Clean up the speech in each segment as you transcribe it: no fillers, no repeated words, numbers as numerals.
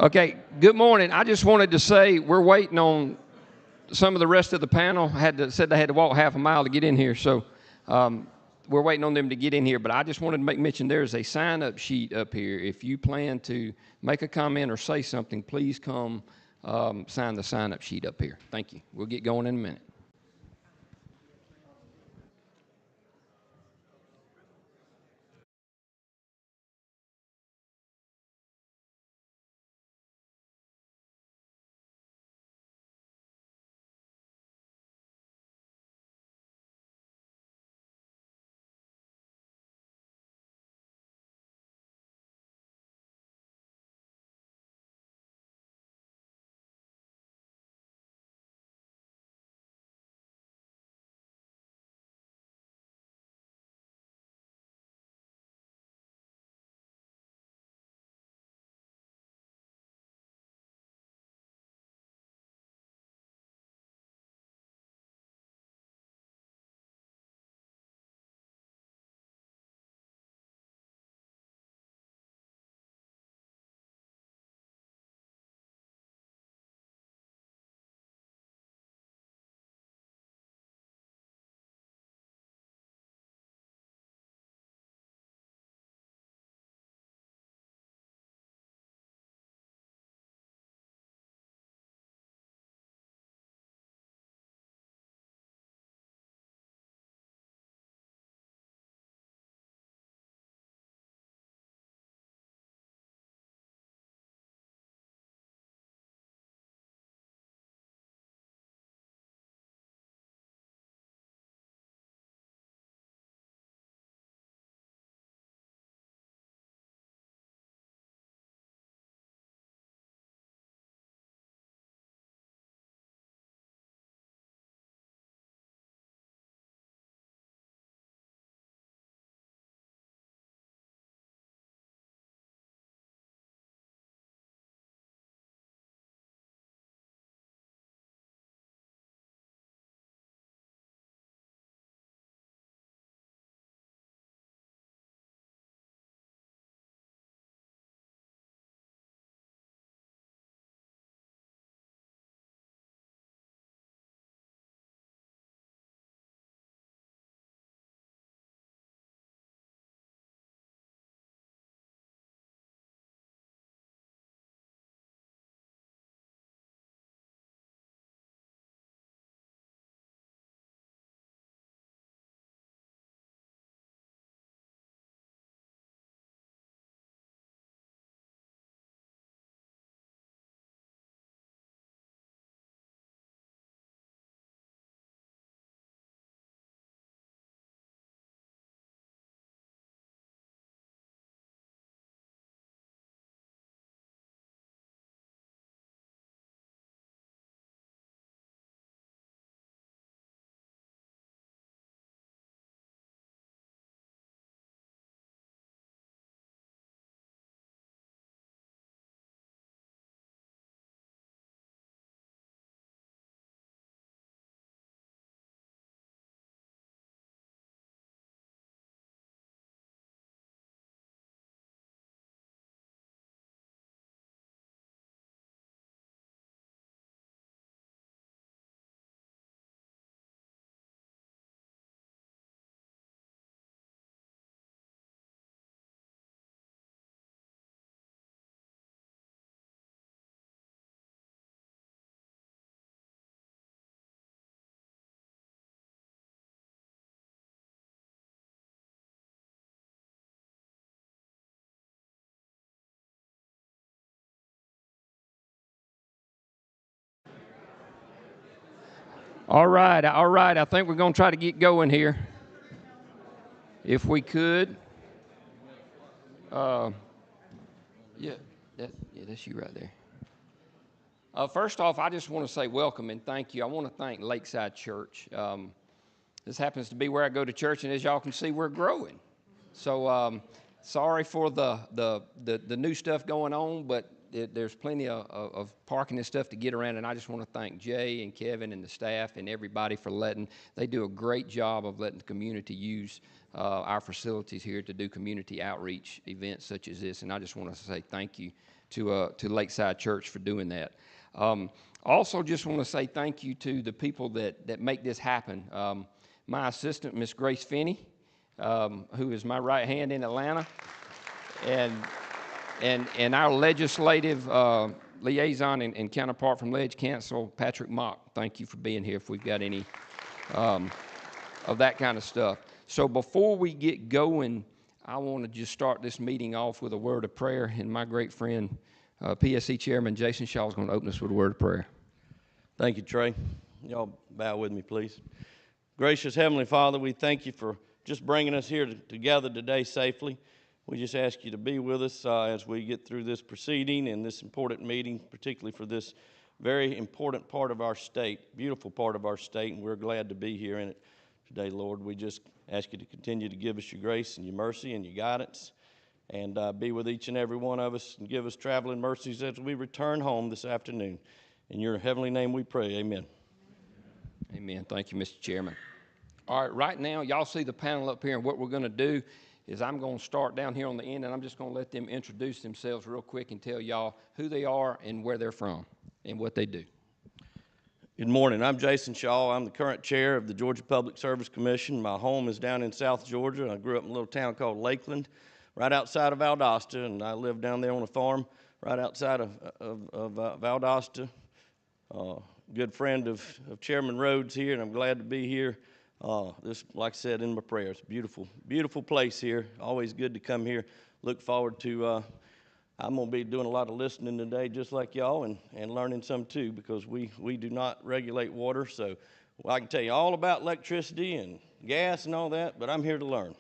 Okay, good morning. I just wanted to say we're waiting on some of the rest of the panel. Said they had to walk half a mile to get in here, so we're waiting on them to get in here. But I just wanted to make mention there's a sign-up sheet up here. If you plan to make a comment or say something, please come sign the sign-up sheet up here. Thank you. We'll get going in a minute. All right. I think we're going to try to get going here, if we could. Yeah, that's you right there. First off, I just want to say welcome and thank you. I want to thank Lakeside Church. This happens to be where I go to church, and as y'all can see, we're growing. So sorry for the new stuff going on, but there's plenty of parking and stuff to get around, and I just want to thank Jay and Kevin and the staff and everybody for they do a great job of letting the community use our facilities here to do community outreach events such as this, and I just want to say thank you to Lakeside Church for doing that. Also, just want to say thank you to the people that make this happen. My assistant, Miss Grace Finney, who is my right hand in Atlanta, and our legislative liaison and counterpart from Ledge Council, Patrick Mock. Thank you for being here if we've got any of that kind of stuff. So before we get going, I want to just start this meeting off with a word of prayer, and my great friend, PSC Chairman Jason Shaw is going to open us with a word of prayer. Thank you, Trey. Y'all bow with me, please. Gracious Heavenly Father, we thank you for just bringing us here together today safely. We just ask you to be with us as we get through this proceeding and this important meeting, particularly for this very important part of our state, beautiful part of our state, and we're glad to be here in it today, Lord. We just ask you to continue to give us your grace and your mercy and your guidance, and be with each and every one of us and give us traveling mercies as we return home this afternoon. In your heavenly name we pray, amen. Amen. Thank you, Mr. Chairman. All right, right now, y'all see the panel up here, and what we're going to do is I'm going to start down here on the end, and I'm just going to let them introduce themselves real quick and tell y'all who they are and where they're from and what they do. Good morning. I'm Jason Shaw. I'm the current chair of the Georgia Public Service Commission. My home is down in South Georgia. I grew up in a little town called Lakeland, right outside of Valdosta, and I live down there on a farm right outside of Valdosta. Good friend of Chairman Rhodes here, and I'm glad to be here. This, like I said in my prayers, beautiful, beautiful place here. Always good to come here. Look forward to, I'm going to be doing a lot of listening today just like y'all and learning some too, because we do not regulate water. So I can tell you all about electricity and gas and all that, but I'm here to learn.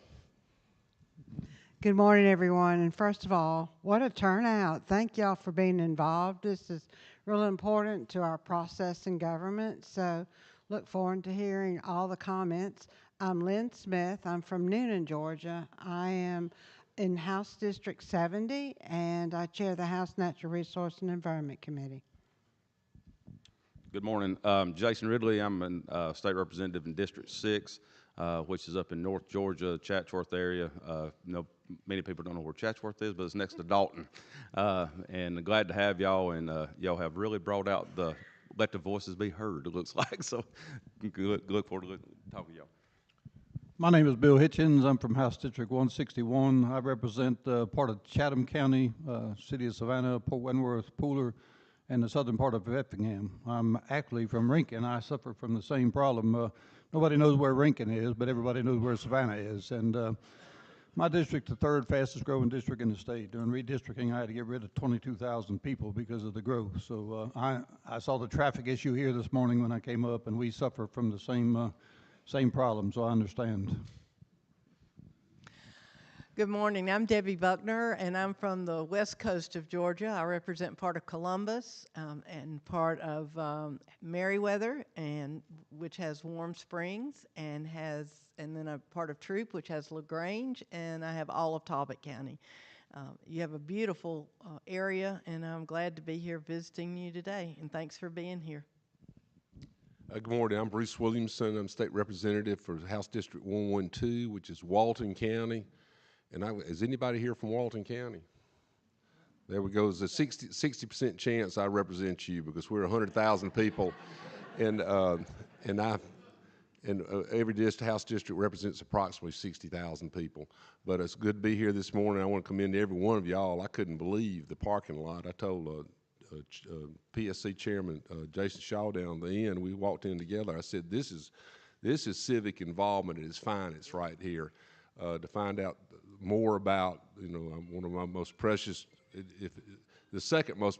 Good morning, everyone. And first of all, what a turnout. Thank y'all for being involved. This is really important to our process in government. So look forward to hearing all the comments. I'm Lynn Smith. I'm from Noonan, Georgia. I am in House District 70, and I chair the House Natural Resource and Environment Committee. Good morning. Jason Ridley. I'm a state representative in District 6, which is up in North Georgia, Chatsworth area. Many people don't know where Chatsworth is, but it's next to Dalton. And glad to have y'all, and y'all have really brought out let the voices be heard, it looks like. So look forward to talking to y'all. My name is Bill Hitchens. I'm from House District 161. I represent part of Chatham County, City of Savannah, Port Wentworth, Pooler, and the southern part of Effingham. I'm actually from Rankin. I suffer from the same problem. Nobody knows where Rankin is, but everybody knows where Savannah is. And my district, the third fastest growing district in the state. During redistricting, I had to get rid of 22,000 people because of the growth. So I saw the traffic issue here this morning when I came up, and we suffer from the same problem, so I understand. Good morning. I'm Debbie Buckner, and I'm from the west coast of Georgia. I represent part of Columbus and part of Meriwether, which has Warm Springs, and then a part of Troop, which has LaGrange, and I have all of Talbot County. You have a beautiful area, and I'm glad to be here visiting you today, and thanks for being here. Good morning. I'm Bruce Williamson. I'm state representative for House District 112, which is Walton County. And is anybody here from Walton County? There we go. There's a 60% chance I represent you because we're 100,000 people, and every House district represents approximately 60,000 people. But it's good to be here this morning. I want to commend every one of y'all. I couldn't believe the parking lot. I told PSC Chairman Jason Shaw down the end. We walked in together. I said, "This is civic involvement at its finest right here." To find out more about, one of my most precious, the second most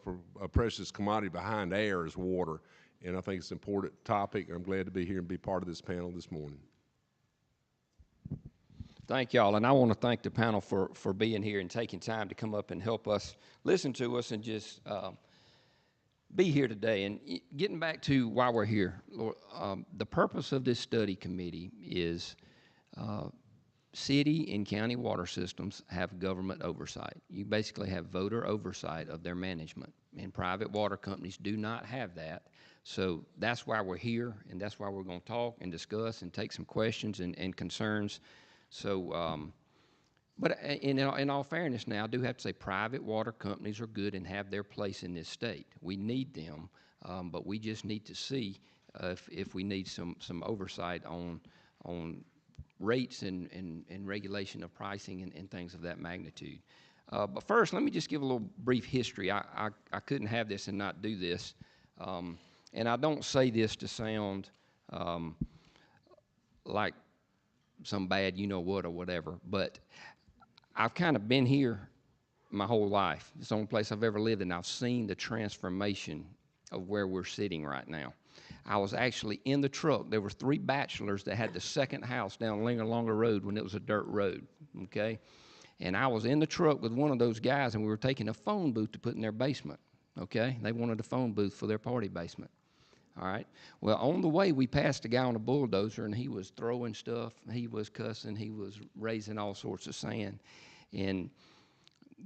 precious commodity behind air is water, and I think it's an important topic. I'm glad to be here and be part of this panel this morning. Thank y'all, and I want to thank the panel for being here and taking time to come up and help us, listen to us, and just be here today. And getting back to why we're here, Lord, the purpose of this study committee is city and county water systems have government oversight. You basically have voter oversight of their management, and private water companies do not have that. So that's why we're here, and that's why we're going to talk and discuss and take some questions and concerns. So But in all fairness now, I do have to say private water companies are good and have their place in this state. We need them, but we just need to see if we need some oversight on rates and regulation of pricing and things of that magnitude. But first, let me just give a little brief history. I couldn't have this and not do this. And I don't say this to sound like some bad you-know-what or whatever, but I've kind of been here my whole life. It's the only place I've ever lived, and I've seen the transformation of where we're sitting right now. I was actually in the truck. There were 3 bachelors that had the second house down Lingerlonger Road when it was a dirt road, okay? And I was in the truck with one of those guys, and we were taking a phone booth to put in their basement, okay? They wanted a phone booth for their party basement, all right? Well, on the way, we passed a guy on a bulldozer, and he was throwing stuff. He was cussing. He was raising all sorts of sand. And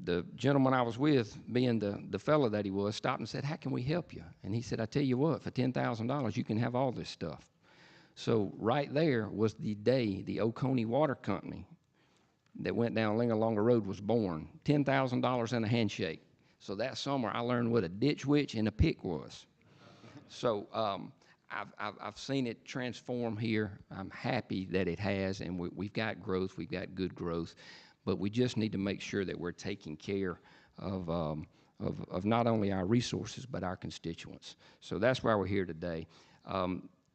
the gentleman I was with, being the fellow that he was, stopped and said, "How can we help you?" And he said, "I tell you what, for $10,000, you can have all this stuff." So right there was the day the Oconee Water Company that went down Lingerlonger Road was born. $10,000 and a handshake. So that summer, I learned what a ditch witch and a pick was. So I've seen it transform here. I'm happy that it has, and we've got growth. We've got good growth. But we just need to make sure that we're taking care of not only our resources, but our constituents. So that's why we're here today.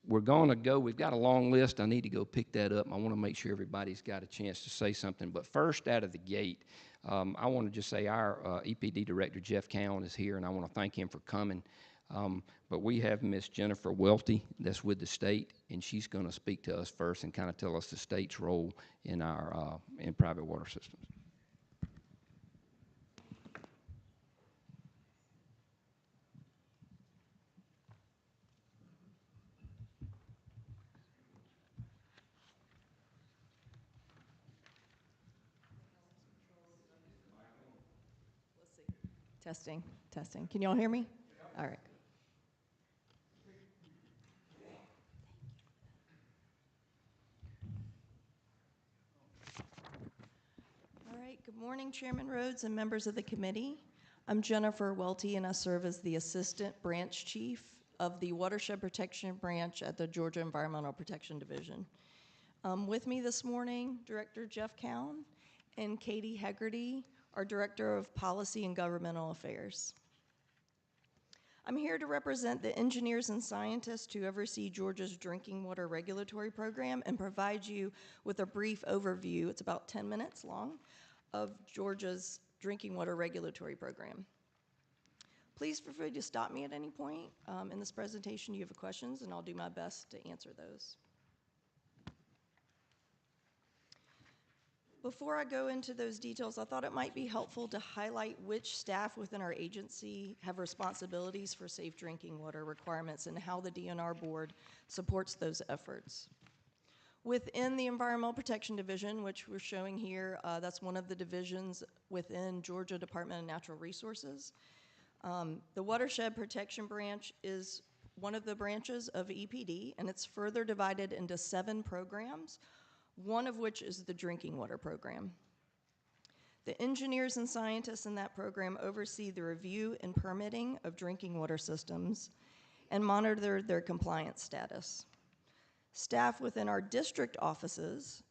We're going to go, we've got a long list. I need to go pick that up. I want to make sure everybody's got a chance to say something. But first, out of the gate, I want to just say our EPD Director, Jeff Cowan, is here, and I want to thank him for coming. But we have Miss Jennifer Welty that's with the state, and she's going to speak to us first and kind of tell us the state's role in our in private water systems. Testing, testing. Can y'all hear me? All right. All right, good morning, Chairman Rhodes and members of the committee. I'm Jennifer Welty, and I serve as the Assistant Branch Chief of the Watershed Protection Branch at the Georgia Environmental Protection Division. With me this morning, Director Jeff Cowan and Katie Hegarty, our Director of Policy and Governmental Affairs. I'm here to represent the engineers and scientists who oversee Georgia's drinking water regulatory program and provide you with a brief overview, it's about 10 minutes long, of Georgia's drinking water regulatory program. Please feel free to stop me at any point in this presentation if you have questions, and I'll do my best to answer those. Before I go into those details, I thought it might be helpful to highlight which staff within our agency have responsibilities for safe drinking water requirements and how the DNR board supports those efforts. Within the Environmental Protection Division, which we're showing here, that's one of the divisions within Georgia Department of Natural Resources. The Watershed Protection Branch is one of the branches of EPD, and it's further divided into 7 programs, one of which is the drinking water program. The engineers and scientists in that program oversee the review and permitting of drinking water systems and monitor their compliance status. Staff within our district offices,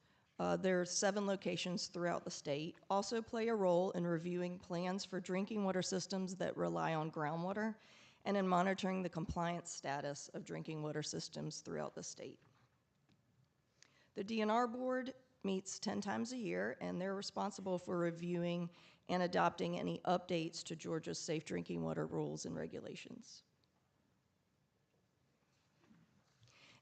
there are 7 locations throughout the state, also play a role in reviewing plans for drinking water systems that rely on groundwater and in monitoring the compliance status of drinking water systems throughout the state. The DNR board meets 10 times a year, and they're responsible for reviewing and adopting any updates to Georgia's safe drinking water rules and regulations.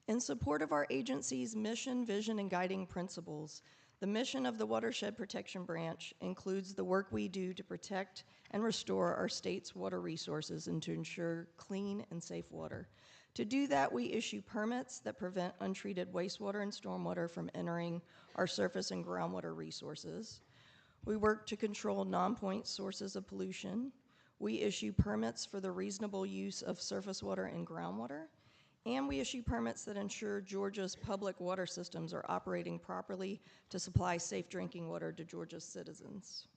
In support of our agency's mission, vision, and guiding principles, the mission of the Watershed Protection Branch includes the work we do to protect and restore our state's water resources and to ensure clean and safe water. To do that, we issue permits that prevent untreated wastewater and stormwater from entering our surface and groundwater resources. We work to control non-point sources of pollution. We issue permits for the reasonable use of surface water and groundwater. And we issue permits that ensure Georgia's public water systems are operating properly to supply safe drinking water to Georgia's citizens.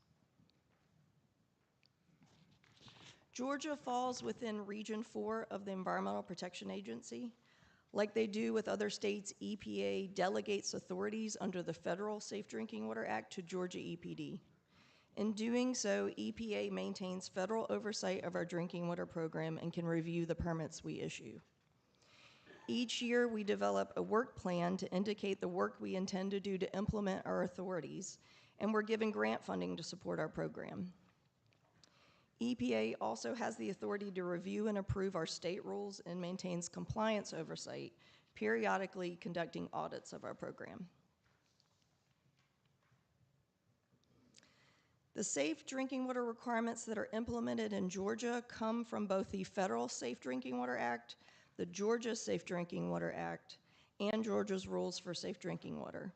Georgia falls within Region 4 of the Environmental Protection Agency. Like they do with other states, EPA delegates authorities under the Federal Safe Drinking Water Act to Georgia EPD. In doing so, EPA maintains federal oversight of our drinking water program and can review the permits we issue. Each year, we develop a work plan to indicate the work we intend to do to implement our authorities, and we're given grant funding to support our program. EPA also has the authority to review and approve our state rules and maintains compliance oversight, periodically conducting audits of our program. The safe drinking water requirements that are implemented in Georgia come from both the Federal Safe Drinking Water Act, the Georgia Safe Drinking Water Act, and Georgia's rules for safe drinking water.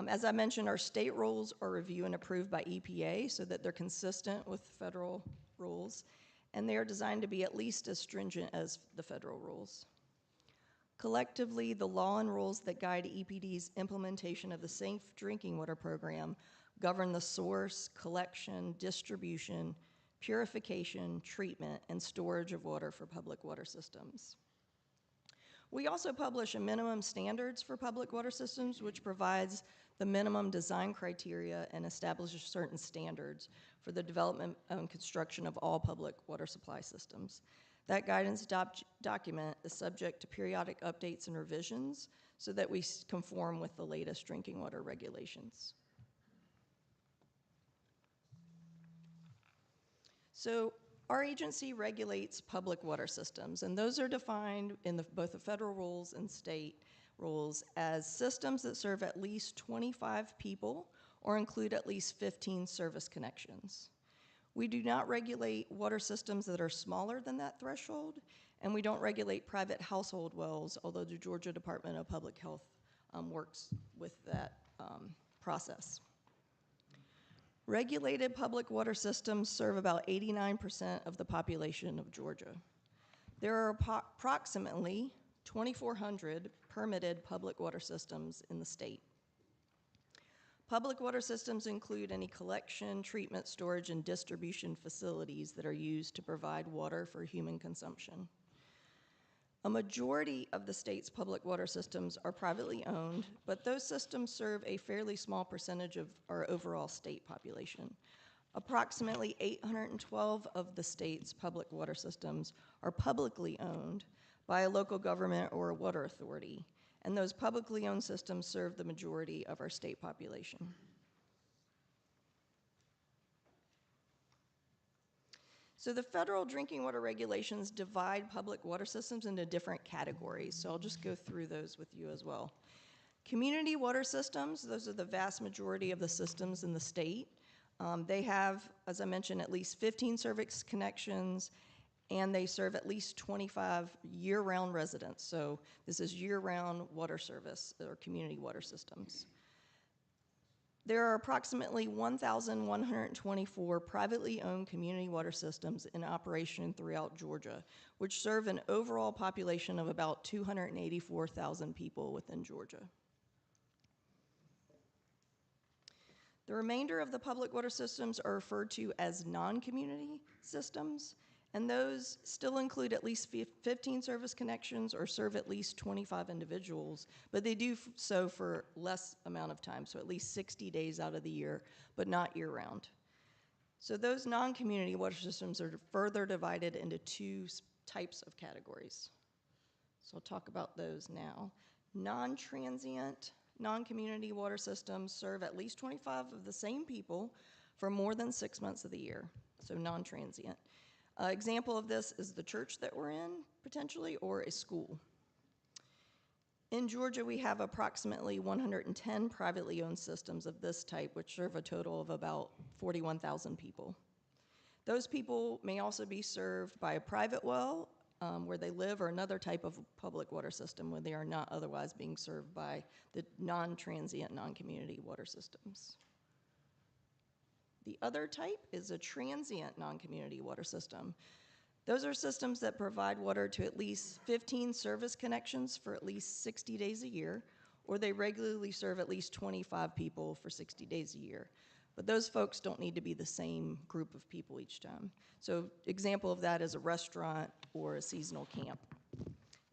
As I mentioned, our state rules are reviewed and approved by EPA so that they're consistent with federal rules, and they are designed to be at least as stringent as the federal rules. Collectively, the law and rules that guide EPD's implementation of the Safe Drinking Water Program govern the source, collection, distribution, purification, treatment, and storage of water for public water systems. We also publish a minimum standards for public water systems, which provides the minimum design criteria and establishes certain standards for the development and construction of all public water supply systems. That guidance document is subject to periodic updates and revisions so that we conform with the latest drinking water regulations. So our agency regulates public water systems, and those are defined in both the federal rules and state rules as systems that serve at least 25 people or include at least 15 service connections. We do not regulate water systems that are smaller than that threshold, and we don't regulate private household wells, although the Georgia Department of Public Health works with that process. Regulated public water systems serve about 89% of the population of Georgia. There are approximately 2,400 permitted public water systems in the state. Public water systems include any collection, treatment, storage, and distribution facilities that are used to provide water for human consumption. A majority of the state's public water systems are privately owned, but those systems serve a fairly small percentage of our overall state population. Approximately 812 of the state's public water systems are publicly owned by a local government or a water authority, and those publicly owned systems serve the majority of our state population. So the federal drinking water regulations divide public water systems into different categories, so I'll just go through those with you as well. Community water systems, those are the vast majority of the systems in the state. They have, as I mentioned, at least 15 service connections, and they serve at least 25 year-round residents. So this is year-round water service or community water systems. There are approximately 1,124 privately owned community water systems in operation throughout Georgia, which serve an overall population of about 284,000 people within Georgia. The remainder of the public water systems are referred to as non-community systems, and those still include at least 15 service connections or serve at least 25 individuals, but they do so for less amount of time, so at least 60 days out of the year, but not year-round. So those non-community water systems are further divided into two types of categories. So I'll talk about those now. Non-transient, non-community water systems serve at least 25 of the same people for more than 6 months of the year, so non-transient. Example of this is the church that we're in, potentially, or a school. In Georgia, we have approximately 110 privately owned systems of this type, which serve a total of about 41,000 people. Those people may also be served by a private well where they live, or another type of public water system where they are not otherwise being served by the non-transient, non-community water systems. The other type is a transient non-community water system. Those are systems that provide water to at least 15 service connections for at least 60 days a year, or they regularly serve at least 25 people for 60 days a year. But those folks don't need to be the same group of people each time. So example of that is a restaurant or a seasonal camp.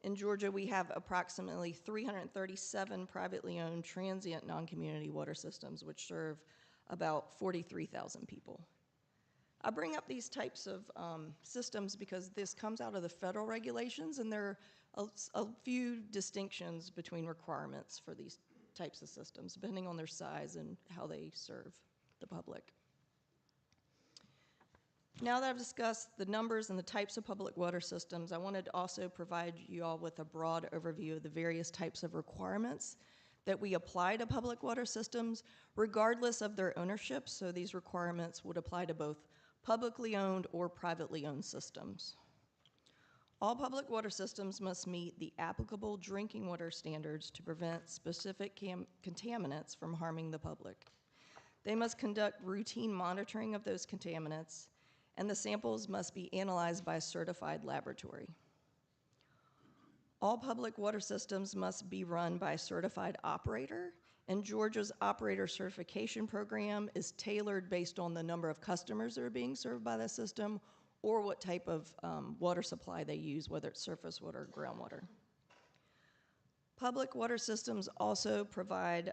In Georgia, we have approximately 337 privately owned transient non-community water systems, which serve about 43,000 people. I bring up these types of systems because this comes out of the federal regulations, and there are a few distinctions between requirements for these types of systems, depending on their size and how they serve the public. Now that I've discussed the numbers and the types of public water systems, I wanted to also provide you all with a broad overview of the various types of requirements that we apply to public water systems, regardless of their ownership. So these requirements would apply to both publicly owned or privately owned systems. All public water systems must meet the applicable drinking water standards to prevent specific contaminants from harming the public. They must conduct routine monitoring of those contaminants, and the samples must be analyzed by a certified laboratory. All public water systems must be run by a certified operator, and Georgia's operator certification program is tailored based on the number of customers that are being served by the system or what type of water supply they use, whether it's surface water or groundwater. Public water systems also provide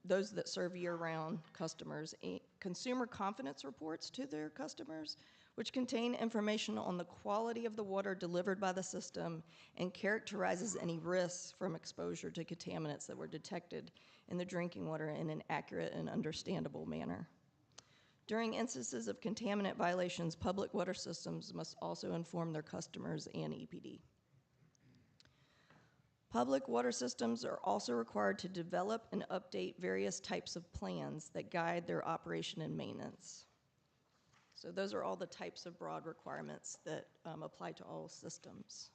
those that serve year-round customers consumer confidence reports to their customers, which contain information on the quality of the water delivered by the system and characterizes any risks from exposure to contaminants that were detected in the drinking water in an accurate and understandable manner. During instances of contaminant violations, public water systems must also inform their customers and EPD. Public water systems are also required to develop and update various types of plans that guide their operation and maintenance. So those are all the types of broad requirements that apply to all systems.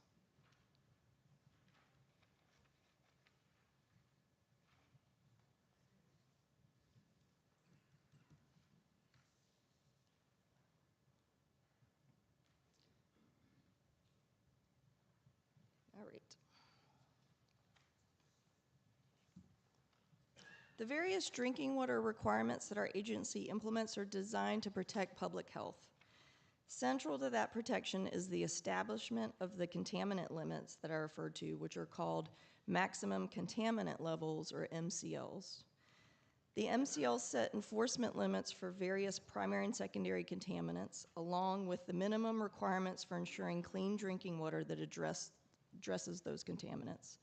All right. The various drinking water requirements that our agency implements are designed to protect public health. Central to that protection is the establishment of the contaminant limits that I referred to, which are called maximum contaminant levels, or MCLs. The MCLs set enforcement limits for various primary and secondary contaminants, along with the minimum requirements for ensuring clean drinking water that addresses those contaminants.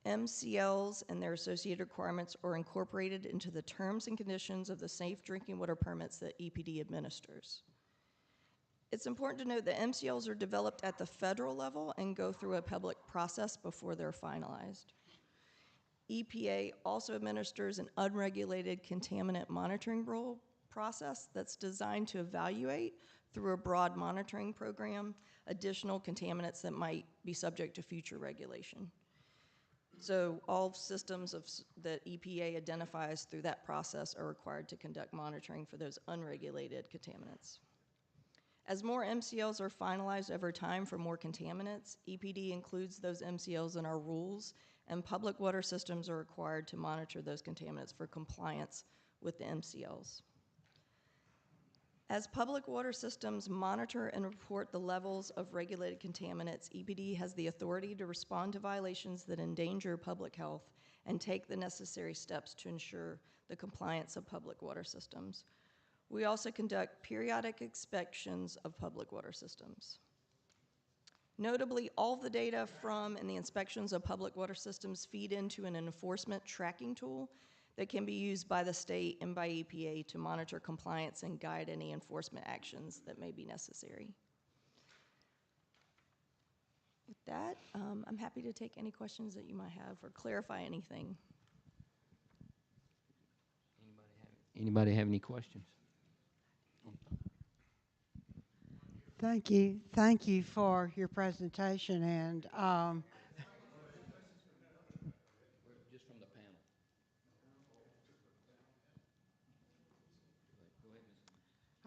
MCLs and their associated requirements are incorporated into the terms and conditions of the safe drinking water permits that EPD administers. It's important to note that MCLs are developed at the federal level and go through a public process before they're finalized. EPA also administers an unregulated contaminant monitoring rule process that's designed to evaluate, through a broad monitoring program, additional contaminants that might be subject to future regulation. So all systems that EPA identifies through that process are required to conduct monitoring for those unregulated contaminants. As more MCLs are finalized over time for more contaminants, EPD includes those MCLs in our rules, and public water systems are required to monitor those contaminants for compliance with the MCLs. As public water systems monitor and report the levels of regulated contaminants, EPD has the authority to respond to violations that endanger public health and take the necessary steps to ensure the compliance of public water systems. We also conduct periodic inspections of public water systems. Notably, all the data from and the inspections of public water systems feed into an enforcement tracking tool that can be used by the state and by EPA to monitor compliance and guide any enforcement actions that may be necessary. With that, I'm happy to take any questions that you might have or clarify anything. Anybody have any questions? Thank you. Thank you for your presentation. And Just from the panel.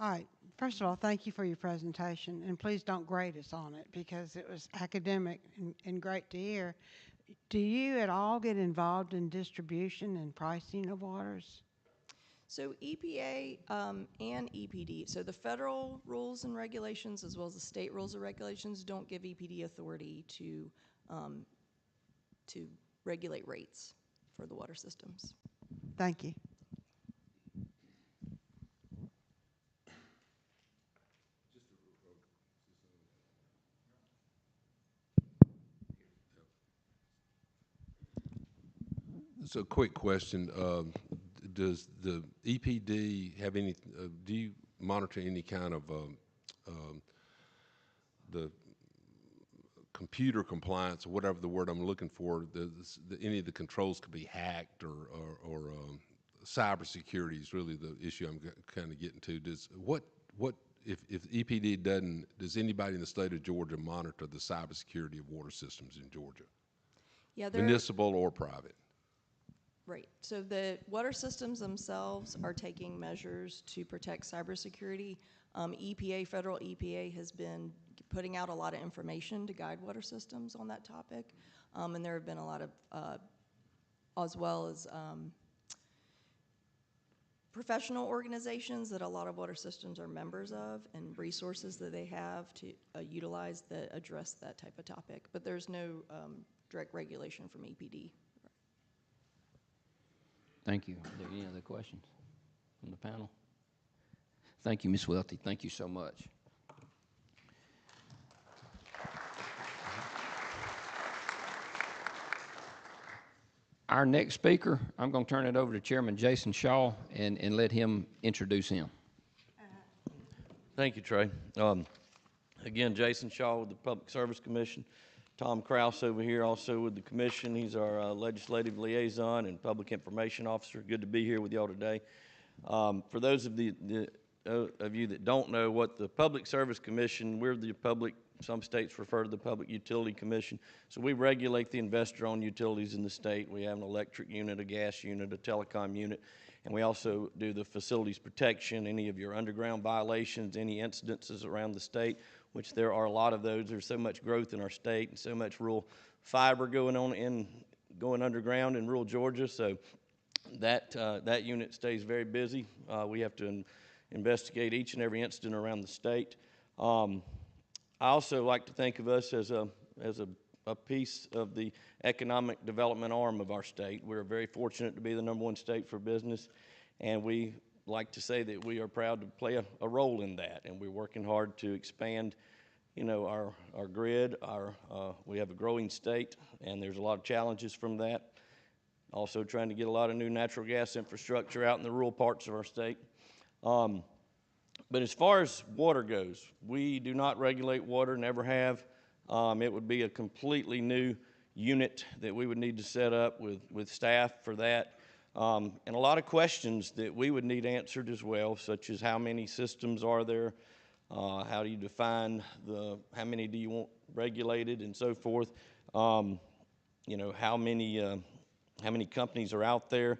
all right, First of all, thank you for your presentation, and please don't grade us on it because it was academic and great to hear. Do you at all get involved in distribution and pricing of waters? So EPA and EPD, so the federal rules and regulations as well as the state rules and regulations don't give EPD authority to regulate rates for the water systems. Thank you. So, quick question: does the EPD have any? Do you monitor any kind of the computer compliance, or whatever the word I'm looking for? Any of the controls could be hacked, or cybersecurity is really the issue I'm kind of getting to. What if EPD doesn't? Does anybody in the state of Georgia monitor the cybersecurity of water systems in Georgia, Yeah, municipal or private? right. So the water systems themselves are taking measures to protect cybersecurity. EPA, federal EPA, has been putting out a lot of information to guide water systems on that topic, and there have been a lot of, as well as professional organizations that a lot of water systems are members of, and resources that they have to utilize that address that type of topic. But there's no direct regulation from EPD. Thank you. Are there any other questions from the panel? Thank you, Ms. Welty. Thank you so much. Our next speaker, I'm going to turn it over to Chairman Jason Shaw and let him introduce him. Thank you, Trey. Again, Jason Shaw with the Public Service Commission. Tom Kraus over here also with the commission. He's our legislative liaison and public information officer. Good to be here with y'all today. For those of you that don't know what the Public Service Commission, we're the public, some states refer to the Public Utility Commission. So we regulate the investor-owned utilities in the state. We have an electric unit, a gas unit, a telecom unit, and we also do the facilities protection, any of your underground violations, any incidences around the state, which there are a lot of those. There's so much growth in our state and so much rural fiber going underground in rural Georgia. So that unit stays very busy. We have to investigate each and every incident around the state. I also like to think of us as a piece of the economic development arm of our state. We're very fortunate to be the #1 state for business, and we like to say that we are proud to play a role in that, and we're working hard to expand, our grid. We have a growing state, and there's a lot of challenges from that. Also trying to get a lot of new natural gas infrastructure out in the rural parts of our state. But as far as water goes, we do not regulate water, never have. It would be a completely new unit that we would need to set up with staff for that. And a lot of questions that we would need answered as well, such as how many systems are there, how do you define how many do you want regulated, and so forth. How many companies are out there,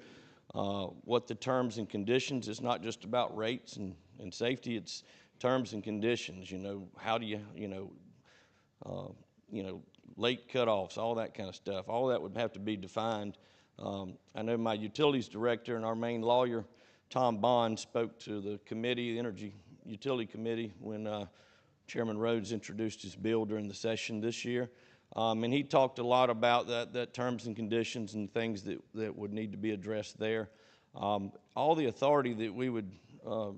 what the terms and conditions. It's not just about rates and safety, it's terms and conditions. How do you, late cutoffs, all that kind of stuff. All that would have to be defined. I know my utilities director and our main lawyer, Tom Bond, spoke to the committee, the Energy Utility Committee, when Chairman Rhodes introduced his bill during the session this year. And he talked a lot about that terms and conditions and things that would need to be addressed there. All the authority that we would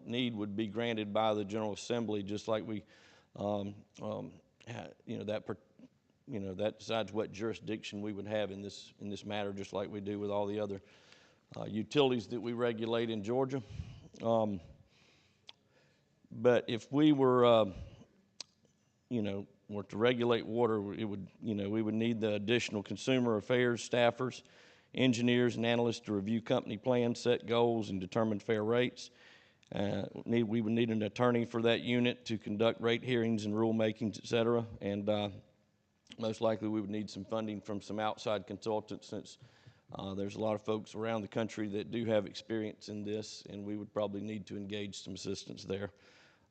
need would be granted by the General Assembly, just like we, that decides what jurisdiction we would have in this matter, just like we do with all the other utilities that we regulate in Georgia. But if we were, were to regulate water, we would need the additional consumer affairs staffers, engineers, and analysts to review company plans, set goals, and determine fair rates. We would need an attorney for that unit to conduct rate hearings and rulemakings, et cetera. And most likely we would need some funding from some outside consultants, since there's a lot of folks around the country that do have experience in this, and we would probably need to engage some assistance there.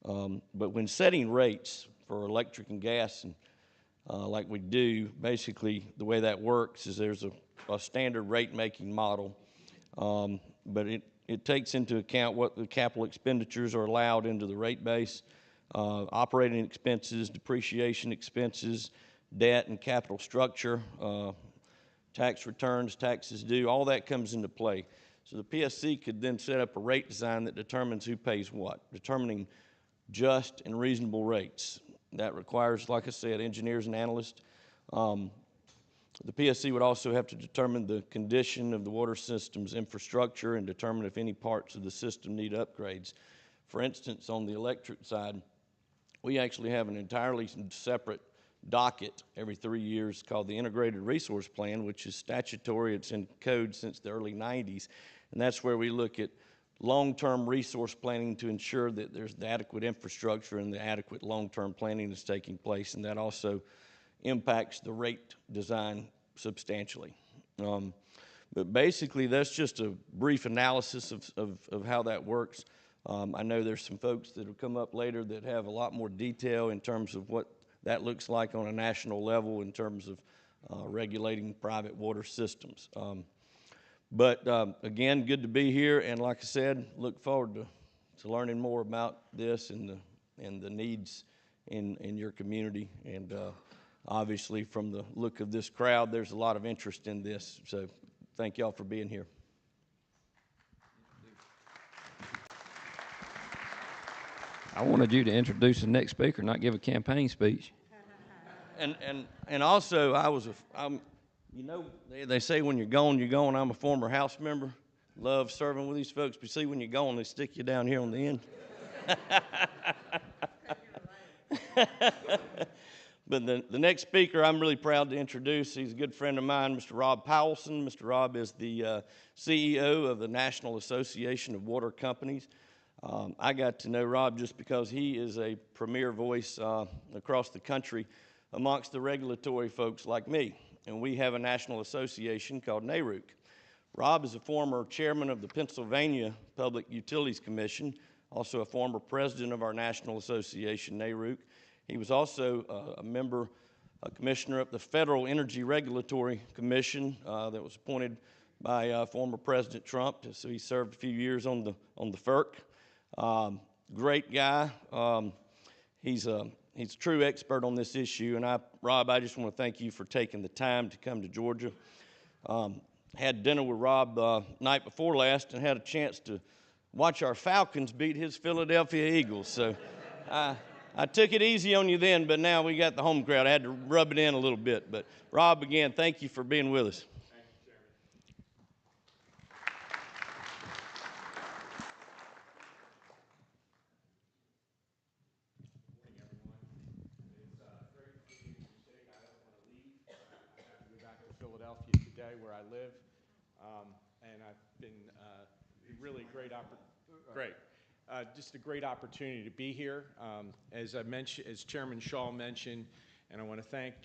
But when setting rates for electric and gas, and like we do, basically the way that works is there's a standard rate-making model, but it takes into account what the capital expenditures are allowed into the rate base, operating expenses, depreciation expenses, debt and capital structure, tax returns, taxes due, all that comes into play. So the PSC could then set up a rate design that determines who pays what, determining just and reasonable rates. That requires, like I said, engineers and analysts. The PSC would also have to determine the condition of the water system's infrastructure and determine if any parts of the system need upgrades. For instance, on the electric side, we actually have an entirely separate docket every 3 years called the Integrated Resource Plan, which is statutory. It's in code since the early 90s. And that's where we look at long-term resource planning to ensure that there's the adequate infrastructure and the adequate long-term planning is taking place. And that also impacts the rate design substantially. But basically, that's just a brief analysis of how that works. I know there's some folks that will come up later that have a lot more detail in terms of what that looks like on a national level in terms of regulating private water systems. But again, good to be here, and like I said, look forward to learning more about this and the needs in your community. And obviously, from the look of this crowd, there's a lot of interest in this. So thank y'all for being here. I wanted you to introduce the next speaker, not give a campaign speech. And also, you know, they say when you're gone, you're gone. I'm a former House member. Love serving with these folks. But see, when you're gone, they stick you down here on the end. But the next speaker I'm really proud to introduce, he's a good friend of mine, Mr. Rob Powelson. Mr. Rob is the CEO of the National Association of Water Companies. I got to know Rob just because he is a premier voice across the country amongst the regulatory folks like me. And we have a national association called NARUC. Rob is a former chairman of the Pennsylvania Public Utilities Commission, also a former president of our national association, NARUC. He was also a commissioner of the Federal Energy Regulatory Commission that was appointed by former President Trump. So he served a few years on the FERC. Great guy. He's a true expert on this issue. And Rob, I just want to thank you for taking the time to come to Georgia. Had dinner with Rob night before last and had a chance to watch our Falcons beat his Philadelphia Eagles. So I took it easy on you then, but now we got the home crowd. I had to rub it in a little bit. But Rob, again, thank you for being with us. Thank you, Chairman. Good morning, everyone. It's great to be in your city. I don't want to leave. I have to go back to Philadelphia today, where I live, and I've been really great opportunity. Just a great opportunity to be here. As I mentioned, as Chairman Shaw mentioned, and I want to thank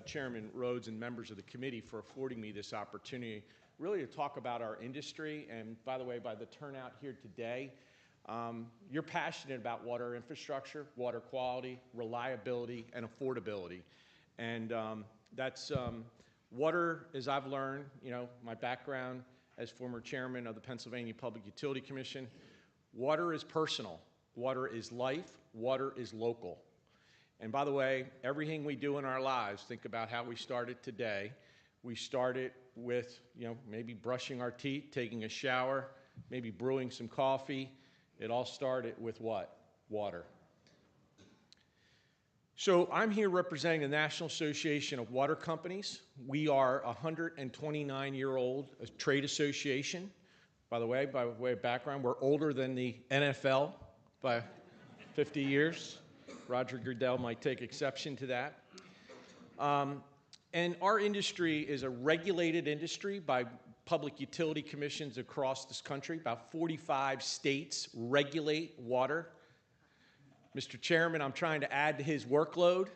Chairman Rhodes and members of the committee for affording me this opportunity, really to talk about our industry. And by the way, by the turnout here today, you're passionate about water infrastructure, water quality, reliability, and affordability. And that's water, as I've learned, you know, my background as former chairman of the Pennsylvania Public Utility Commission, water is personal, water is life, water is local. And by the way, everything we do in our lives, think about how we started today. We started with, you know, maybe brushing our teeth, taking a shower, maybe brewing some coffee. It all started with what? Water. So I'm here representing the National Association of Water Companies. We are a 129-year-old trade association. By the way of background, we're older than the NFL by 50 years. Roger Goodell might take exception to that. And our industry is a regulated industry by public utility commissions across this country. About 45 states regulate water. Mr. Chairman, I'm trying to add to his workload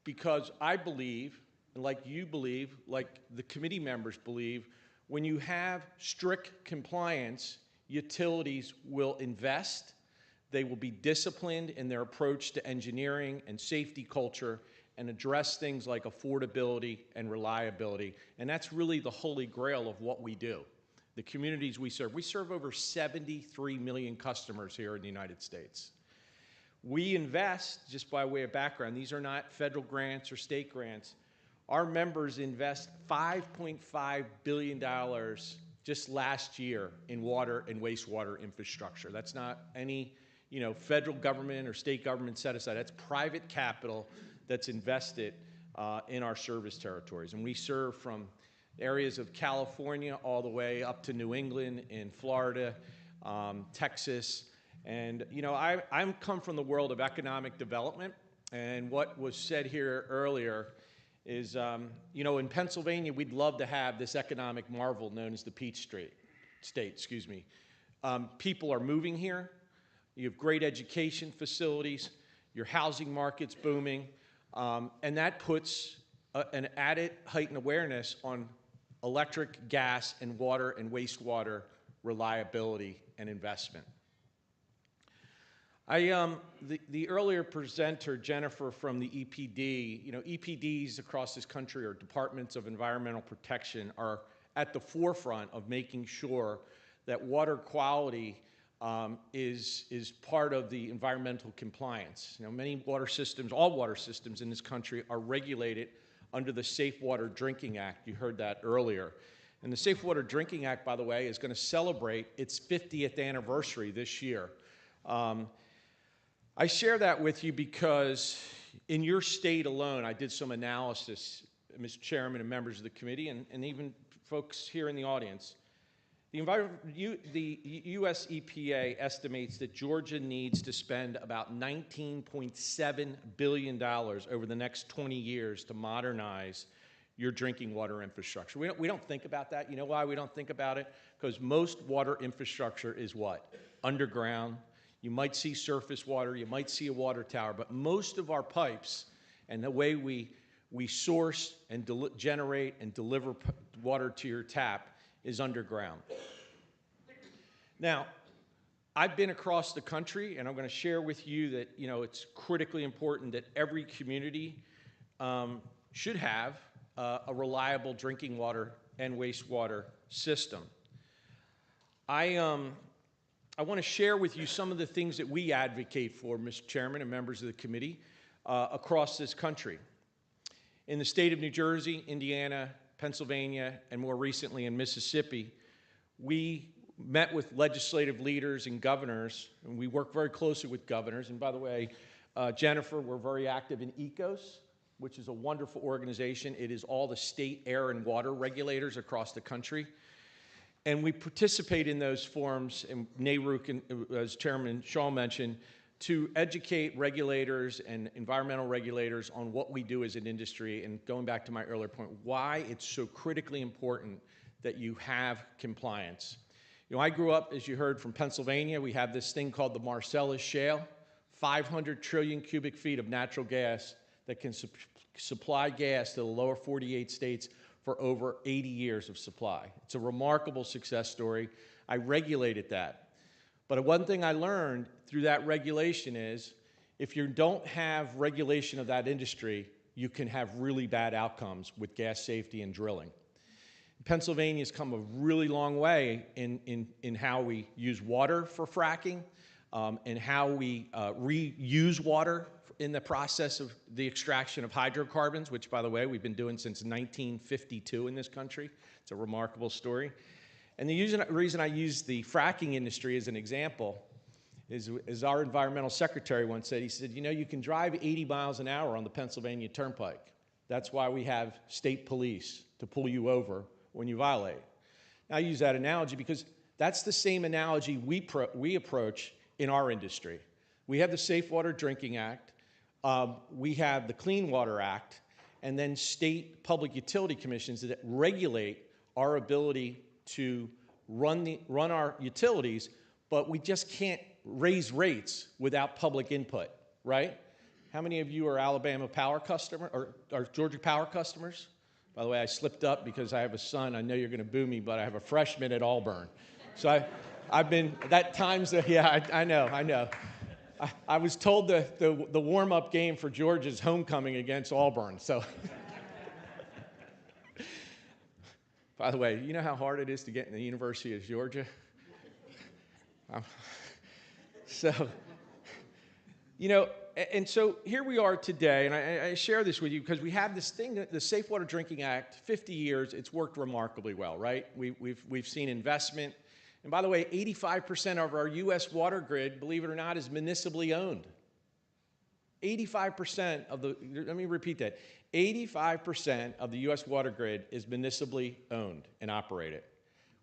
because I believe, and like you believe, like the committee members believe, when you have strict compliance, utilities will invest, They will be disciplined in their approach to engineering and safety culture and address things like affordability and reliability. And that's really the holy grail of what we do. The communities we serve over 73 million customers here in the United States. We invest, just by way of background, these are not federal grants or state grants. Our members invest $5.5 billion just last year in water and wastewater infrastructure. That's not any, federal government or state government set aside. That's private capital that's invested in our service territories. And we serve from areas of California all the way up to New England and Florida, Texas. And, I'm come from the world of economic development. And what was said here earlier is, in Pennsylvania, we'd love to have this economic marvel known as the Peach State. People are moving here. You have great education facilities. Your housing market's booming. And that puts an added heightened awareness on electric, gas, and water and wastewater reliability and investment. The earlier presenter, Jennifer from the EPD, EPDs across this country, or Departments of Environmental Protection, are at the forefront of making sure that water quality is part of the environmental compliance. Many water systems, all water systems in this country are regulated under the Safe Water Drinking Act. You heard that earlier. And the Safe Water Drinking Act, by the way, is going to celebrate its 50th anniversary this year. I share that with you because in your state alone, I did some analysis, Mr. Chairman and members of the committee, and even folks here in the audience. The U.S. EPA estimates that Georgia needs to spend about $19.7 billion over the next 20 years to modernize your drinking water infrastructure. We don't think about that. You know why we don't think about it? Because most water infrastructure is what? Underground. You might see surface water, you might see a water tower, but most of our pipes and the way we source and generate and deliver water to your tap is underground. Now, I've been across the country, and I'm going to share with you that it's critically important that every community should have a reliable drinking water and wastewater system. I want to share with you some of the things that we advocate for, Mr. Chairman and members of the committee, across this country. In the state of New Jersey, Indiana, Pennsylvania, and more recently in Mississippi, we met with legislative leaders and governors, and we work very closely with governors. And by the way, Jennifer, we're very active in ECOS, which is a wonderful organization. It is all the state air and water regulators across the country. And we participate in those forums, and NARUC, as Chairman Shaw mentioned, to educate regulators and environmental regulators on what we do as an industry, and going back to my earlier point, why it's so critically important that you have compliance. I grew up, as you heard, from Pennsylvania. We have this thing called the Marcellus Shale, 500 trillion cubic feet of natural gas that can supply gas to the lower 48 states for over 80 years of supply. It's a remarkable success story. I regulated that. But one thing I learned through that regulation is if you don't have regulation of that industry, you can have really bad outcomes with gas safety and drilling. Pennsylvania's come a really long way in how we use water for fracking, and how we reuse water in the process of the extraction of hydrocarbons, which, by the way, we've been doing since 1952 in this country. It's a remarkable story. And the reason I use the fracking industry as an example is, as our environmental secretary once said, he said, you can drive 80 miles an hour on the Pennsylvania Turnpike. That's why we have state police to pull you over when you violate. Now, I use that analogy because that's the same analogy we approach in our industry. We have the Safe Water Drinking Act, we have the Clean Water Act, and then state public utility commissions that regulate our ability to run our utilities, but we just can't raise rates without public input, right? How many of you are Alabama Power customer or Georgia Power customers? By the way, I slipped up because I have a son. I know you're going to boo me, but I have a freshman at Auburn. So I've been, that time's, yeah, I know. I was told the warm-up game for Georgia's homecoming against Auburn. So, by the way, you know how hard it is to get in the University of Georgia? So, you know, and so here we are today, and I share this with you because we have this thing, the Safe Water Drinking Act, 50 years, it's worked remarkably well, right? We've seen investment. And by the way, 85% of our U.S. water grid, believe it or not, is municipally owned. 85% of the, let me repeat that, 85% of the U.S. water grid is municipally owned and operated.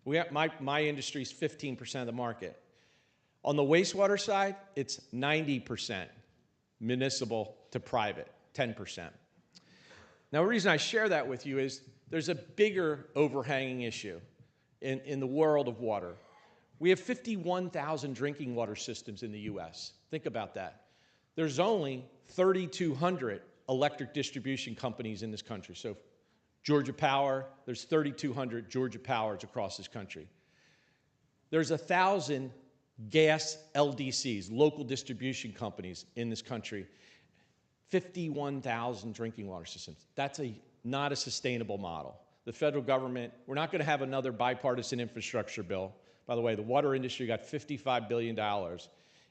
My industry is 15% of the market. On the wastewater side, it's 90% municipal to private, 10%. Now, the reason I share that with you is there's a bigger overhanging issue in the world of water. We have 51,000 drinking water systems in the U.S. Think about that. There's only 3,200 electric distribution companies in this country. So Georgia Power, there's 3,200 Georgia Powers across this country. There's 1,000 gas LDCs, local distribution companies in this country. 51,000 drinking water systems. That's not a sustainable model. The federal government, we're not going to have another bipartisan infrastructure bill. By the way, the water industry got $55 billion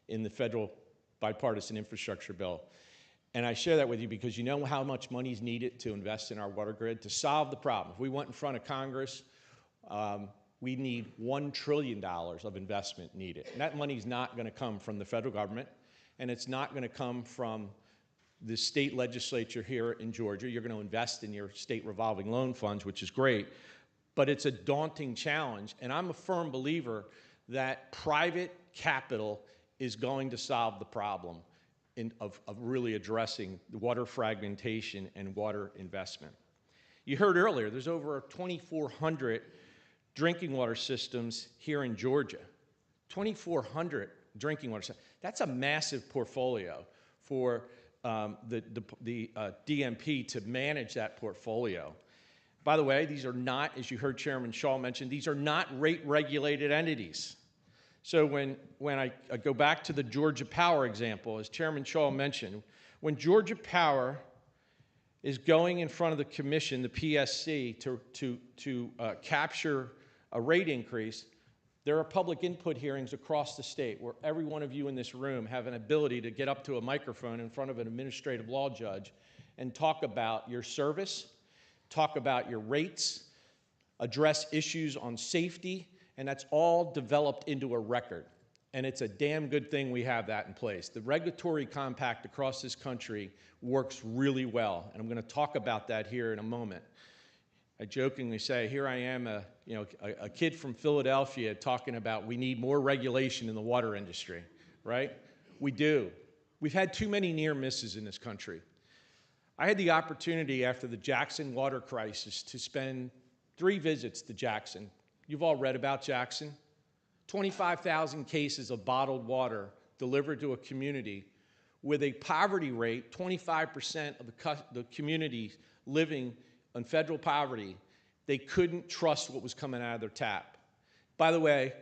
in the federal bipartisan infrastructure bill. And I share that with you because you know how much money is needed to invest in our water grid to solve the problem. If we went in front of Congress, we need $1 trillion of investment needed. And that money is not going to come from the federal government, and it's not going to come from the state legislature here in Georgia. You're going to invest in your state revolving loan funds, which is great. But it's a daunting challenge, and I'm a firm believer that private capital is going to solve the problem of really addressing the water fragmentation and water investment. You heard earlier, there's over 2,400 drinking water systems here in Georgia. 2,400 drinking water systems. That's a massive portfolio for the DMP to manage that portfolio. By the way, these are not, as you heard Chairman Shaw mention, these are not rate-regulated entities. So when I go back to the Georgia Power example, as Chairman Shaw mentioned, when Georgia Power is going in front of the commission, the PSC, to capture a rate increase, there are public input hearings across the state where every one of you in this room have an ability to get up to a microphone in front of an administrative law judge and talk about your service, talk about your rates, address issues on safety, and that's all developed into a record. And it's a damn good thing we have that in place. The regulatory compact across this country works really well, and I'm going to talk about that here in a moment. I jokingly say, here I am, a kid from Philadelphia talking about we need more regulation in the water industry, right? We do. We've had too many near misses in this country. I had the opportunity after the Jackson water crisis to spend 3 visits to Jackson. You've all read about Jackson. 25,000 cases of bottled water delivered to a community with a poverty rate, 25% of the community living on federal poverty. They couldn't trust what was coming out of their tap. By the way,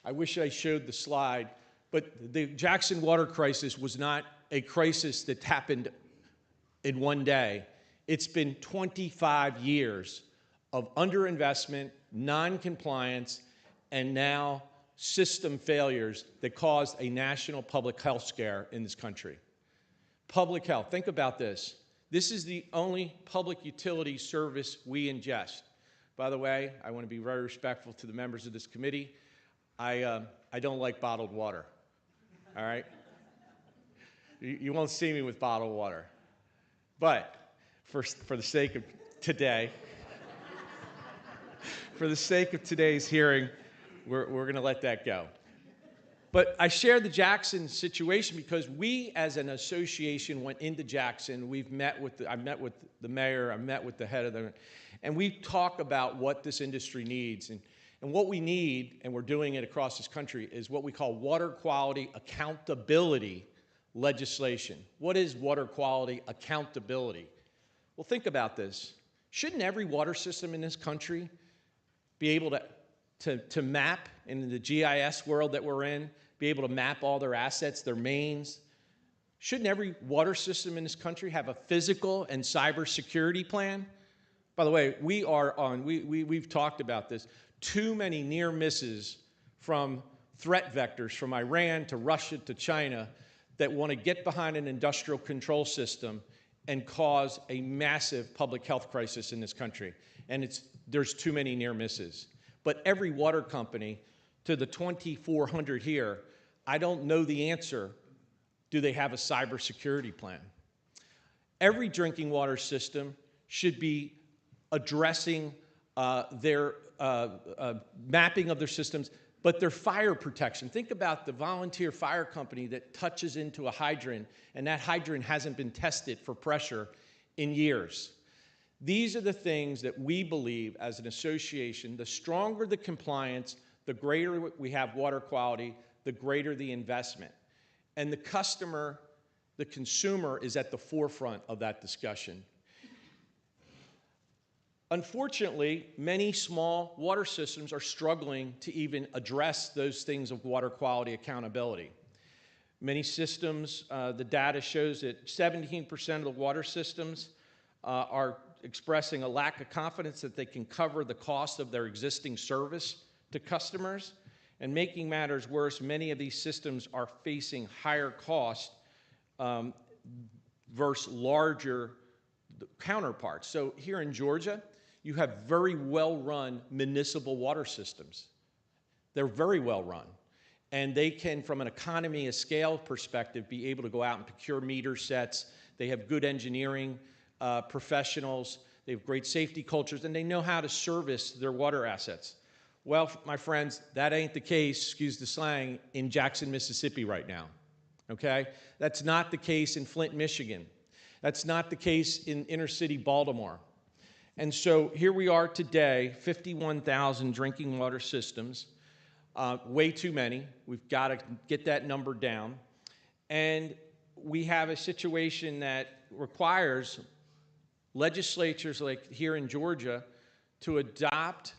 I wish I showed the slide, but the Jackson water crisis was not a crisis that happened in one day. It's been 25 years of underinvestment, non-compliance, and now system failures that caused a national public health scare in this country. Public health, think about this. This is the only public utility service we ingest. By the way, I want to be very respectful to the members of this committee. I don't like bottled water, all right? You won't see me with bottled water. But for the sake of today, for the sake of today's hearing, we're going to let that go. But I share the Jackson situation because we, as an association, went into Jackson. I met with the mayor. I met with the head of the, and we talk about what this industry needs. And what we need, and we're doing it across this country, is what we call water quality accountability legislation. What is water quality accountability? Well, think about this. Shouldn't every water system in this country be able to map in the GIS world that we're in, be able to map all their assets, their mains, Shouldn't every water system in this country have a physical and cybersecurity plan? By the way, we've talked about this. Too many near misses from threat vectors from Iran to Russia to China that want to get behind an industrial control system and cause a massive public health crisis in this country. And there's too many near misses. But every water company, to the 2,400 here, I don't know the answer. Do they have a cybersecurity plan? Every drinking water system should be addressing their mapping of their systems, but their fire protection. Think about the volunteer fire company that touches into a hydrant, and that hydrant hasn't been tested for pressure in years. These are the things that we believe as an association, the stronger the compliance, the greater we have water quality, the greater the investment. And the customer, the consumer, is at the forefront of that discussion. Unfortunately, many small water systems are struggling to even address those things of water quality accountability. Many systems, the data shows that 17% of the water systems are expressing a lack of confidence that they can cover the cost of their existing service to customers. And making matters worse, many of these systems are facing higher costs versus larger counterparts. So here in Georgia, you have very well-run municipal water systems. They're very well-run. And they can, from an economy of scale perspective, be able to go out and procure meter sets. They have good engineering professionals. They have great safety cultures, and they know how to service their water assets. Well, my friends, that ain't the case, excuse the slang, in Jackson, Mississippi right now, okay? That's not the case in Flint, Michigan. That's not the case in inner-city Baltimore. And so here we are today, 51,000 drinking water systems, way too many. We've got to get that number down. And we have a situation that requires legislatures like here in Georgia to adopt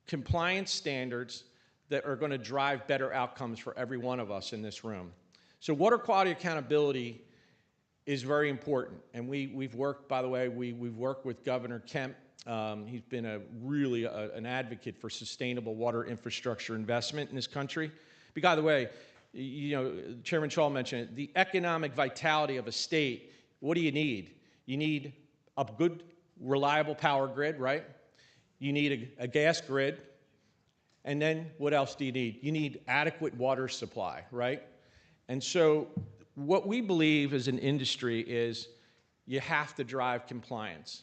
compliance standards that are going to drive better outcomes for every one of us in this room. So water quality accountability is very important. And we've worked, by the way, we've worked with Governor Kemp. He's been really an advocate for sustainable water infrastructure investment in this country. But by the way, you know, Chairman Shaw mentioned it, the economic vitality of a state, what do you need? You need a good, reliable power grid, right? You need a gas grid. And then what else do you need? You need adequate water supply, right? And so what we believe as an industry is you have to drive compliance.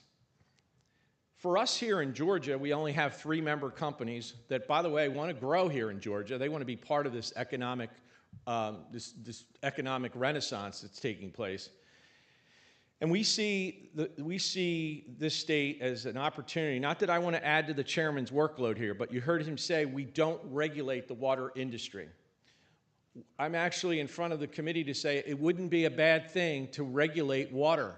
For us here in Georgia, we only have 3 member companies that, by the way, want to grow here in Georgia. They want to be part of this economic, this economic renaissance that's taking place. And we see this state as an opportunity. Not that I want to add to the chairman's workload here, but you heard him say we don't regulate the water industry. I'm actually in front of the committee to say it wouldn't be a bad thing to regulate water.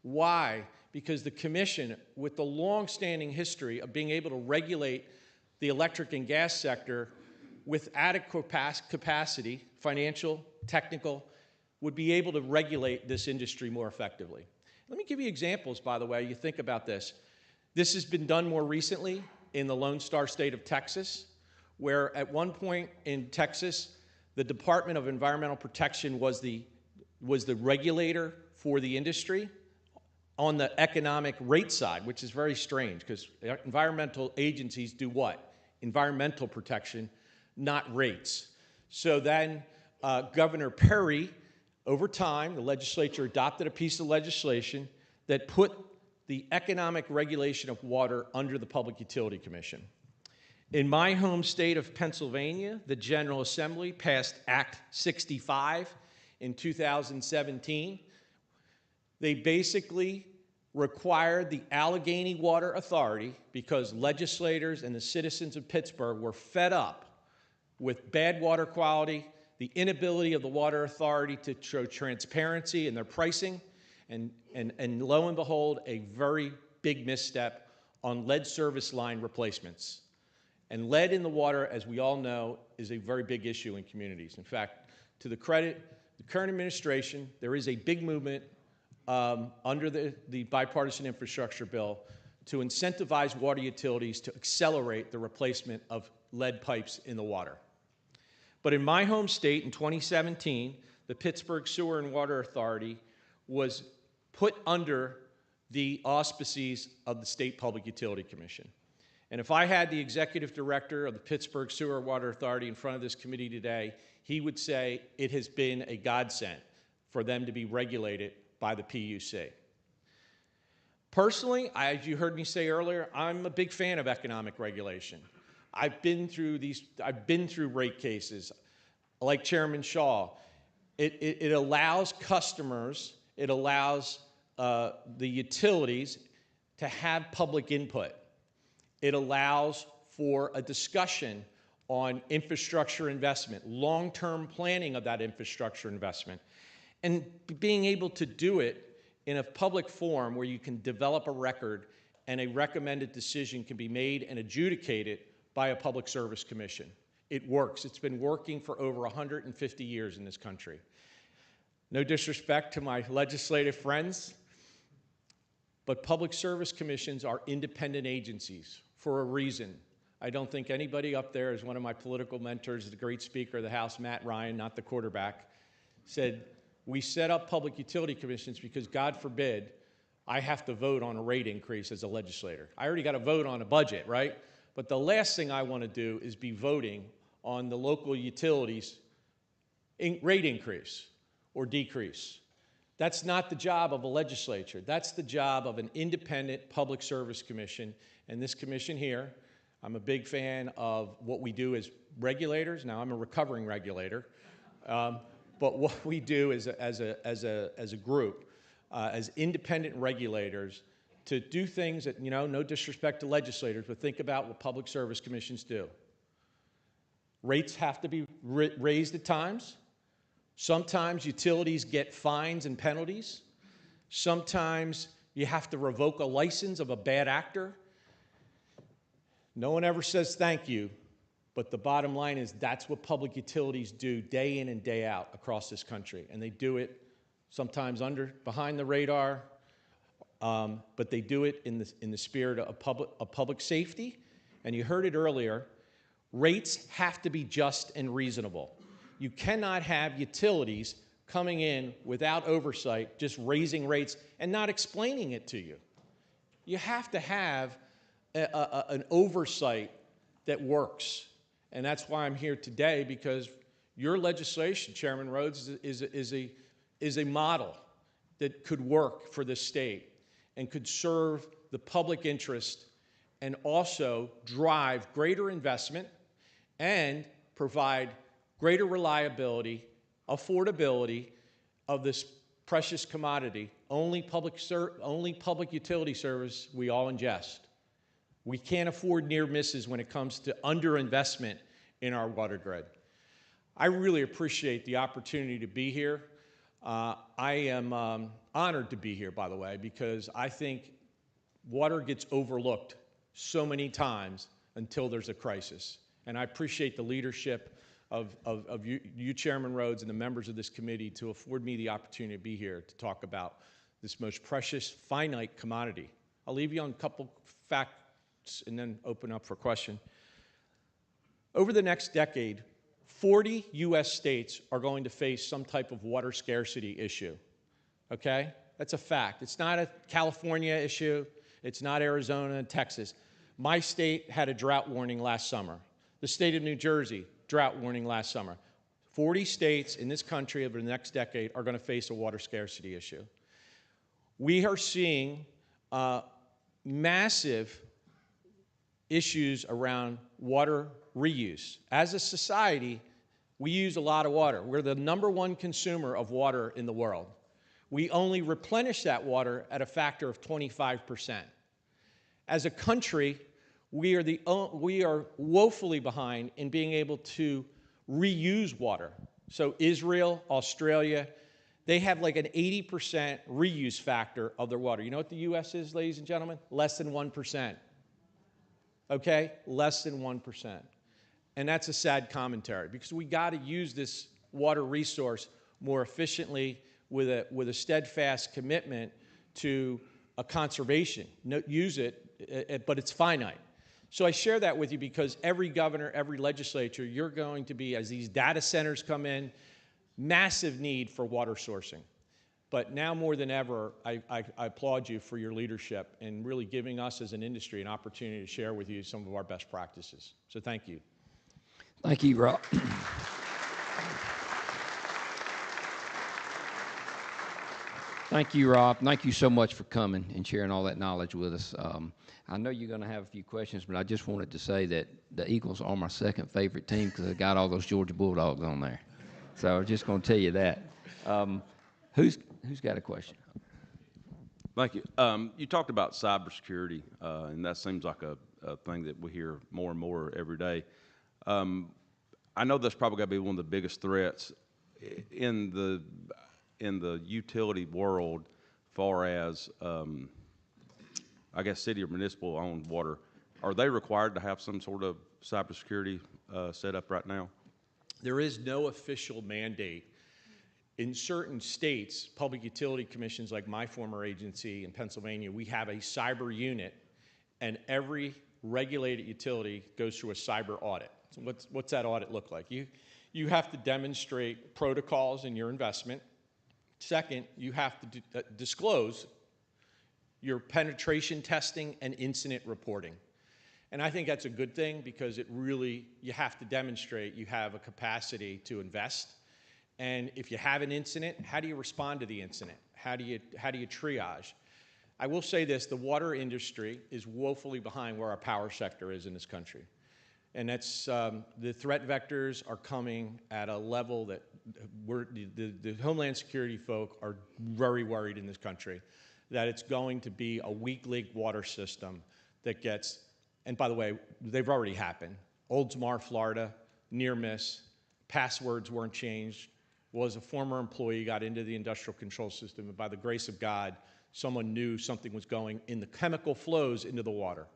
Why? Because the commission, with the long-standing history of being able to regulate the electric and gas sector with adequate capacity, financial, technical, would be able to regulate this industry more effectively. Let me give you examples, by the way, you think about this. This has been done more recently in the Lone Star State of Texas, where at one point in Texas, the Department of Environmental Protection was the regulator for the industry on the economic rate side, which is very strange because environmental agencies do what? Environmental protection, not rates. So then Governor Perry, over time, the legislature adopted a piece of legislation that put the economic regulation of water under the Public Utility Commission. In my home state of Pennsylvania, the General Assembly passed Act 65 in 2017. They basically required the Allegheny Water Authority, because legislators and the citizens of Pittsburgh were fed up with bad water quality, the inability of the water authority to show transparency in their pricing, and lo and behold, a very big misstep on lead service line replacements. And lead in the water, as we all know, is a very big issue in communities. In fact, to the credit the current administration, there is a big movement under the bipartisan infrastructure bill to incentivize water utilities to accelerate the replacement of lead pipes in the water. But in my home state in 2017, the Pittsburgh Sewer and Water Authority was put under the auspices of the State Public Utility Commission. And if I had the executive director of the Pittsburgh Sewer and Water Authority in front of this committee today, he would say it has been a godsend for them to be regulated by the PUC. Personally, as you heard me say earlier, I'm a big fan of economic regulation. I've been through rate cases. Like Chairman Shaw, it allows customers, it allows the utilities to have public input. It allows for a discussion on infrastructure investment, long-term planning of that infrastructure investment, and being able to do it in a public forum where you can develop a record and a recommended decision can be made and adjudicated by a public service commission. It works. It's been working for over 150 years in this country. No disrespect to my legislative friends, but public service commissions are independent agencies for a reason. I don't think anybody up there, as one of my political mentors, the great Speaker of the House, Matt Ryan, not the quarterback, said, we set up public utility commissions because, God forbid, I have to vote on a rate increase as a legislator. I already got to vote on a budget, right? But the last thing I want to do is be voting on the local utilities rate increase or decrease. That's not the job of a legislature. That's the job of an independent public service commission. And this commission here, I'm a big fan of what we do as regulators. Now, I'm a recovering regulator. But what we do as a group, as independent regulators, to do things that, no disrespect to legislators, but think about what public service commissions do. Rates have to be raised at times. Sometimes utilities get fines and penalties. Sometimes you have to revoke a license of a bad actor. No one ever says thank you, but the bottom line is that's what public utilities do day in and day out across this country. And they do it sometimes behind the radar, but they do it in the spirit of public safety. And you heard it earlier, rates have to be just and reasonable. You cannot have utilities coming in without oversight, just raising rates and not explaining it to you. You have to have an oversight that works. And that's why I'm here today, because your legislation, Chairman Rhodes, is a model that could work for this state and could serve the public interest and also drive greater investment and provide greater reliability, affordability of this precious commodity, only public utility service we all ingest. We can't afford near misses when it comes to underinvestment in our water grid. I really appreciate the opportunity to be here. I am honored to be here, by the way, because I think water gets overlooked so many times until there's a crisis. And I appreciate the leadership of you, Chairman Rhodes, and the members of this committee to afford me the opportunity to be here to talk about this most precious, finite commodity. I'll leave you on a couple facts and then open up for question. Over the next decade, 40 U.S. states are going to face some type of water scarcity issue, okay? That's a fact. It's not a California issue. It's not Arizona and Texas. My state had a drought warning last summer. The state of New Jersey, drought warning last summer. 40 states in this country over the next decade are going to face a water scarcity issue. We are seeing massive issues around water reuse. As a society, we use a lot of water. We're the #1 consumer of water in the world. We only replenish that water at a factor of 25%. As a country, we are woefully behind in being able to reuse water. So Israel, Australia, they have like an 80% reuse factor of their water. You know what the U.S. is, ladies and gentlemen? Less than 1%. Okay? Less than 1%. And that's a sad commentary because we got to use this water resource more efficiently with a steadfast commitment to a conservation. Use it, but it's finite. So I share that with you because every governor, every legislature, you're going to be, as these data centers come in, massive need for water sourcing. But now more than ever, I applaud you for your leadership and really giving us as an industry an opportunity to share with you some of our best practices. So thank you. Thank you, Rob. Thank you, Rob. Thank you so much for coming and sharing all that knowledge with us. I know you're going to have a few questions, but I just wanted to say that the Eagles are my second favorite team because I got all those Georgia Bulldogs on there. So I was just going to tell you that. Who's got a question? Thank you. You talked about cybersecurity, and that seems like a thing that we hear more and more every day. I know that's probably got to be one of the biggest threats in the utility world, far as I guess city or municipal owned water. Are they required to have some sort of cybersecurity set up right now? There is no official mandate. In certain states, public utility commissions, like my former agency in Pennsylvania, we have a cyber unit, and every regulated utility goes through a cyber audit. So what's that audit look like? You have to demonstrate protocols in your investment. Second, you have to disclose your penetration testing and incident reporting. And I think that's a good thing because you have to demonstrate you have a capacity to invest. And if you have an incident, how do you respond to the incident? How do you triage? I will say this, the water industry is woefully behind where our power sector is in this country. And that's, the threat vectors are coming at a level that the Homeland Security folk are very worried in this country that it's going to be a weak-link water system that gets, and by the way, they've already happened. Oldsmar, Florida, near miss, passwords weren't changed, was a former employee, got into the industrial control system, and by the grace of God, someone knew something was going in the chemical flows into the water.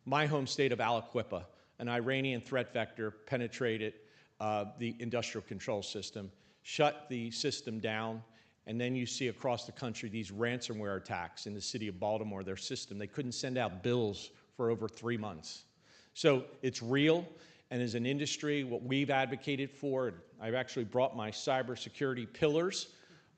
My home state of Aliquippa, an Iranian threat vector penetrated the industrial control system, shut the system down, and then you see across the country these ransomware attacks in the city of Baltimore, their system. They couldn't send out bills for over 3 months. So it's real, and as an industry, what we've advocated for, and I've actually brought my cybersecurity pillars,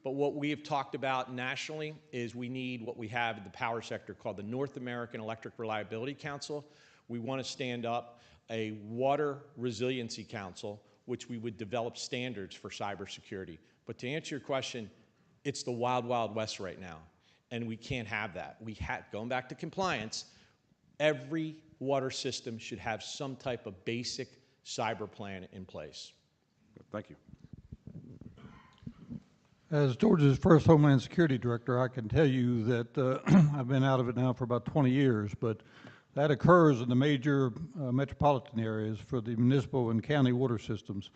but what we have talked about nationally is we need what we have in the power sector called the North American Electric Reliability Council. We want to stand up a water resiliency council, which we would develop standards for cybersecurity. But to answer your question, it's the wild, wild west right now, and we can't have that. Going back to compliance, every water system should have some type of basic cyber plan in place. Thank you. As Georgia's first Homeland Security Director, I can tell you that I've been out of it now for about 20 years, but that occurs in the major metropolitan areas for the municipal and county water systems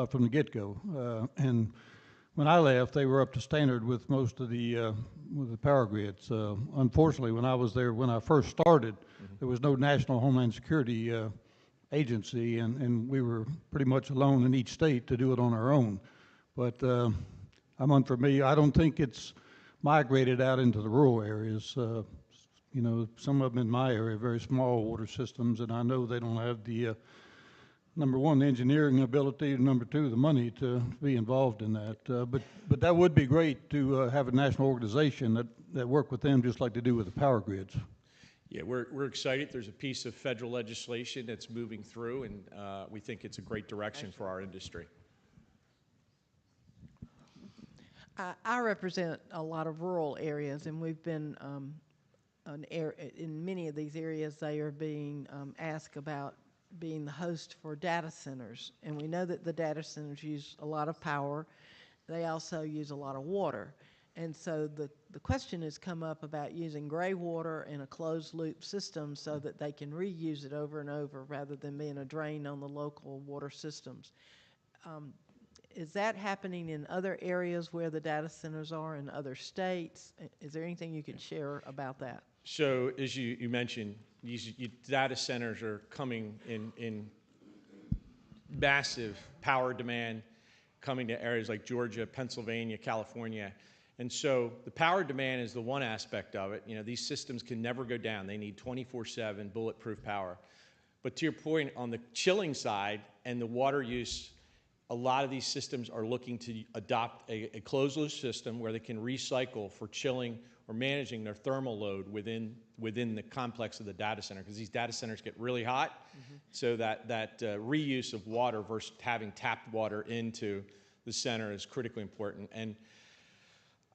from the get-go. And when I left, they were up to standard with most of the power grids. Unfortunately, when I was there, when I first started, there was no National Homeland Security agency, and we were pretty much alone in each state to do it on our own. But for me, I don't think it's migrated out into the rural areas. You know, some of them in my area, very small water systems, and I know they don't have the number one, the engineering ability, and number two, the money to be involved in that. But that would be great to have a national organization that work with them just like they do with the power grids. Yeah, we're excited. There's a piece of federal legislation that's moving through, and we think it's a great direction for our industry. I represent a lot of rural areas, and we've been in many of these areas, they are being asked about being the host for data centers. And we know that the data centers use a lot of power. They also use a lot of water. And so the question has come up about using gray water in a closed loop system so that they can reuse it over and over rather than being a drain on the local water systems. Is that happening in other areas where the data centers are in other states? Is there anything you could share about that? So as you mentioned, these data centers are coming in massive power demand, coming to areas like Georgia, Pennsylvania, California. And so the power demand is the one aspect of it. You know, these systems can never go down. They need 24/7 bulletproof power. But to your point, on the chilling side and the water use, a lot of these systems are looking to adopt a closed-loop system where they can recycle for chilling or managing their thermal load within the complex of the data center, because these data centers get really hot. So that reuse of water versus having tapped water into the center is critically important. And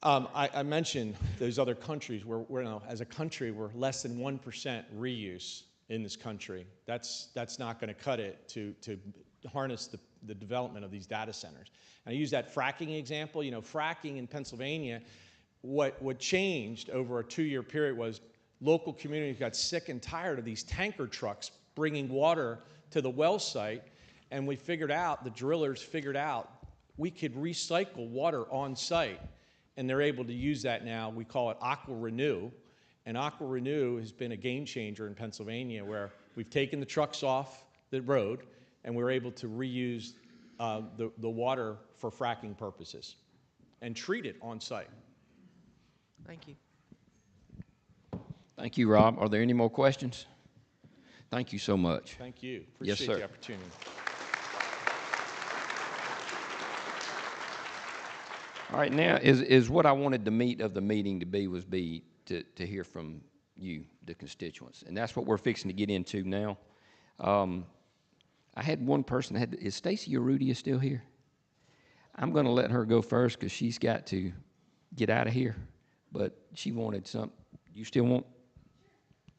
I mentioned those other countries where we're now, as a country, we're less than 1% reuse in this country. That's not going to cut it to harness the development of these data centers. And I use that fracking example. You know, fracking in Pennsylvania, what changed over a 2-year period was local communities got sick and tired of these tanker trucks bringing water to the well site, and we figured out, the drillers figured out, we could recycle water on site, and they're able to use that now. We call it Aqua Renew, and Aqua Renew has been a game changer in Pennsylvania, where we've taken the trucks off the road, and we're able to reuse the water for fracking purposes and treat it on site. Thank you. Thank you, Rob. Are there any more questions? Thank you so much. Thank you. Yes, Appreciate sir. the opportunity. All right, now is what I wanted the meat of the meeting to be to hear from you, the constituents, and that's what we're fixing to get into now. I had one person. Is Stacy Urrutia still here? I'm going to let her go first because she's got to get out of here. But she wanted some. You still want?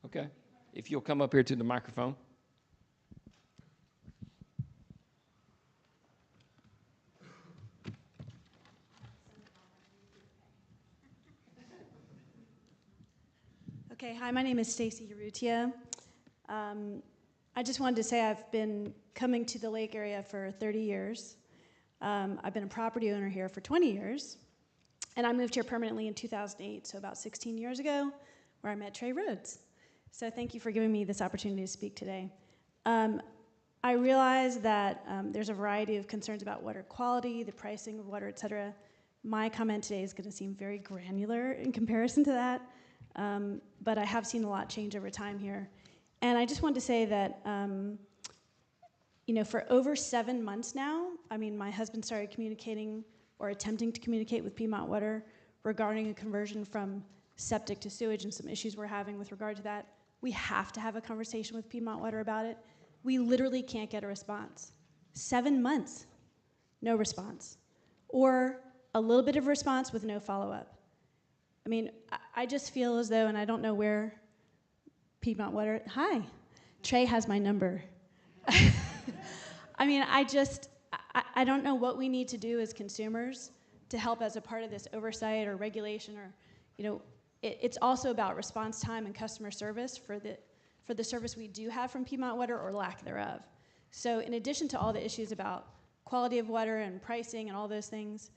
Okay. If you'll come up here to the microphone. Okay, hi, my name is Stacy Urrutia. I just wanted to say I've been coming to the lake area for 30 years. I've been a property owner here for 20 years, and I moved here permanently in 2008, so about 16 years ago, where I met Trey Rhodes. So thank you for giving me this opportunity to speak today. I realize that there's a variety of concerns about water quality, the pricing of water, et cetera. My comment today is going to seem very granular in comparison to that. But I have seen a lot change over time here. And I just wanted to say that, you know, for over 7 months now, I mean, my husband started communicating or attempting to communicate with Piedmont Water regarding a conversion from septic to sewage and some issues we're having with regard to that. We have to have a conversation with Piedmont Water about it. We literally can't get a response. 7 months, no response. Or a little bit of response with no follow-up. I mean, I just feel as though, and I don't know where Piedmont Water, hi, Trey has my number. I mean, I don't know what we need to do as consumers to help as a part of this oversight or regulation, or, you know, it's also about response time and customer service for the service we do have from Piedmont Water or lack thereof. So in addition to all the issues about quality of water and pricing and all those things,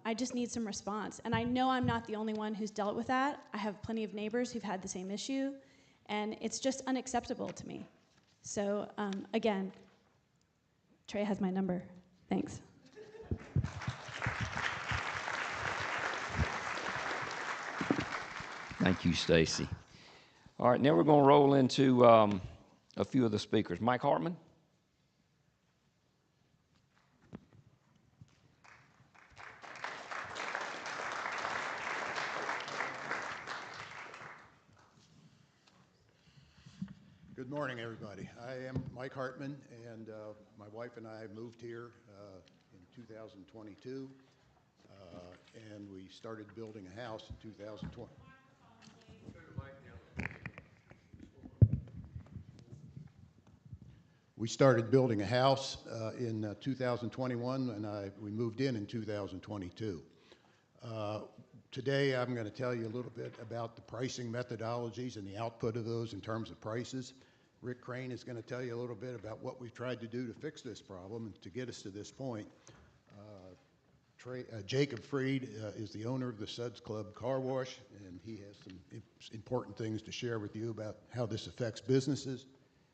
I just need some response. And I know I'm not the only one who's dealt with that. I have plenty of neighbors who've had the same issue, and it's just unacceptable to me. So again, Trey has my number. Thanks. Thank you, Stacy. All right, now we're going to roll into a few of the speakers. Mike Hartman. Good morning, everybody. I am Mike Hartman, and my wife and I moved here in 2022, and we started building a house in 2020. We started building a house in 2021, and we moved in 2022. Today, I'm going to tell you a little bit about the pricing methodologies and the output of those in terms of prices. Rick Crane is going to tell you a little bit about what we've tried to do to fix this problem and to get us to this point. Jacob Freed is the owner of the Suds Club Car Wash, and he has some important things to share with you about how this affects businesses.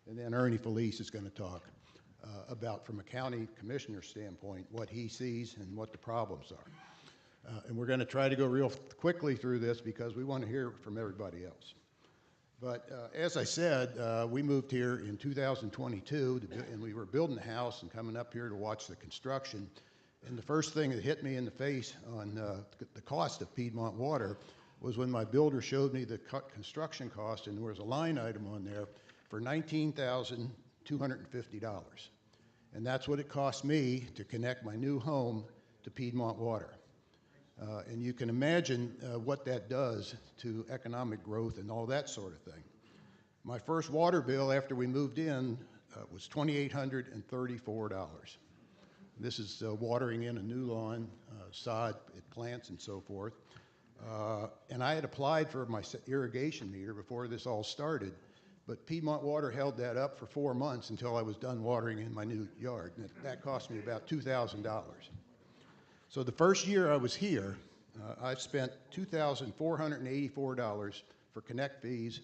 And then Ernie Felice is going to talk. about, from a county commissioner standpoint, what he sees and what the problems are. And we're going to try to go real quickly through this because we want to hear from everybody else. But as I said, we moved here in 2022, and we were building a house and coming up here to watch the construction. And the first thing that hit me in the face on the cost of Piedmont Water was when my builder showed me the construction cost, and there was a line item on there for $19,250. And that's what it cost me to connect my new home to Piedmont Water. And you can imagine what that does to economic growth and all that sort of thing. My first water bill after we moved in was $2,834. This is watering in a new lawn, sod, plants, and so forth. And I had applied for my irrigation meter before this all started, but Piedmont Water held that up for 4 months until I was done watering in my new yard. And that cost me about $2,000. So the first year I was here, I spent $2,484 for connect fees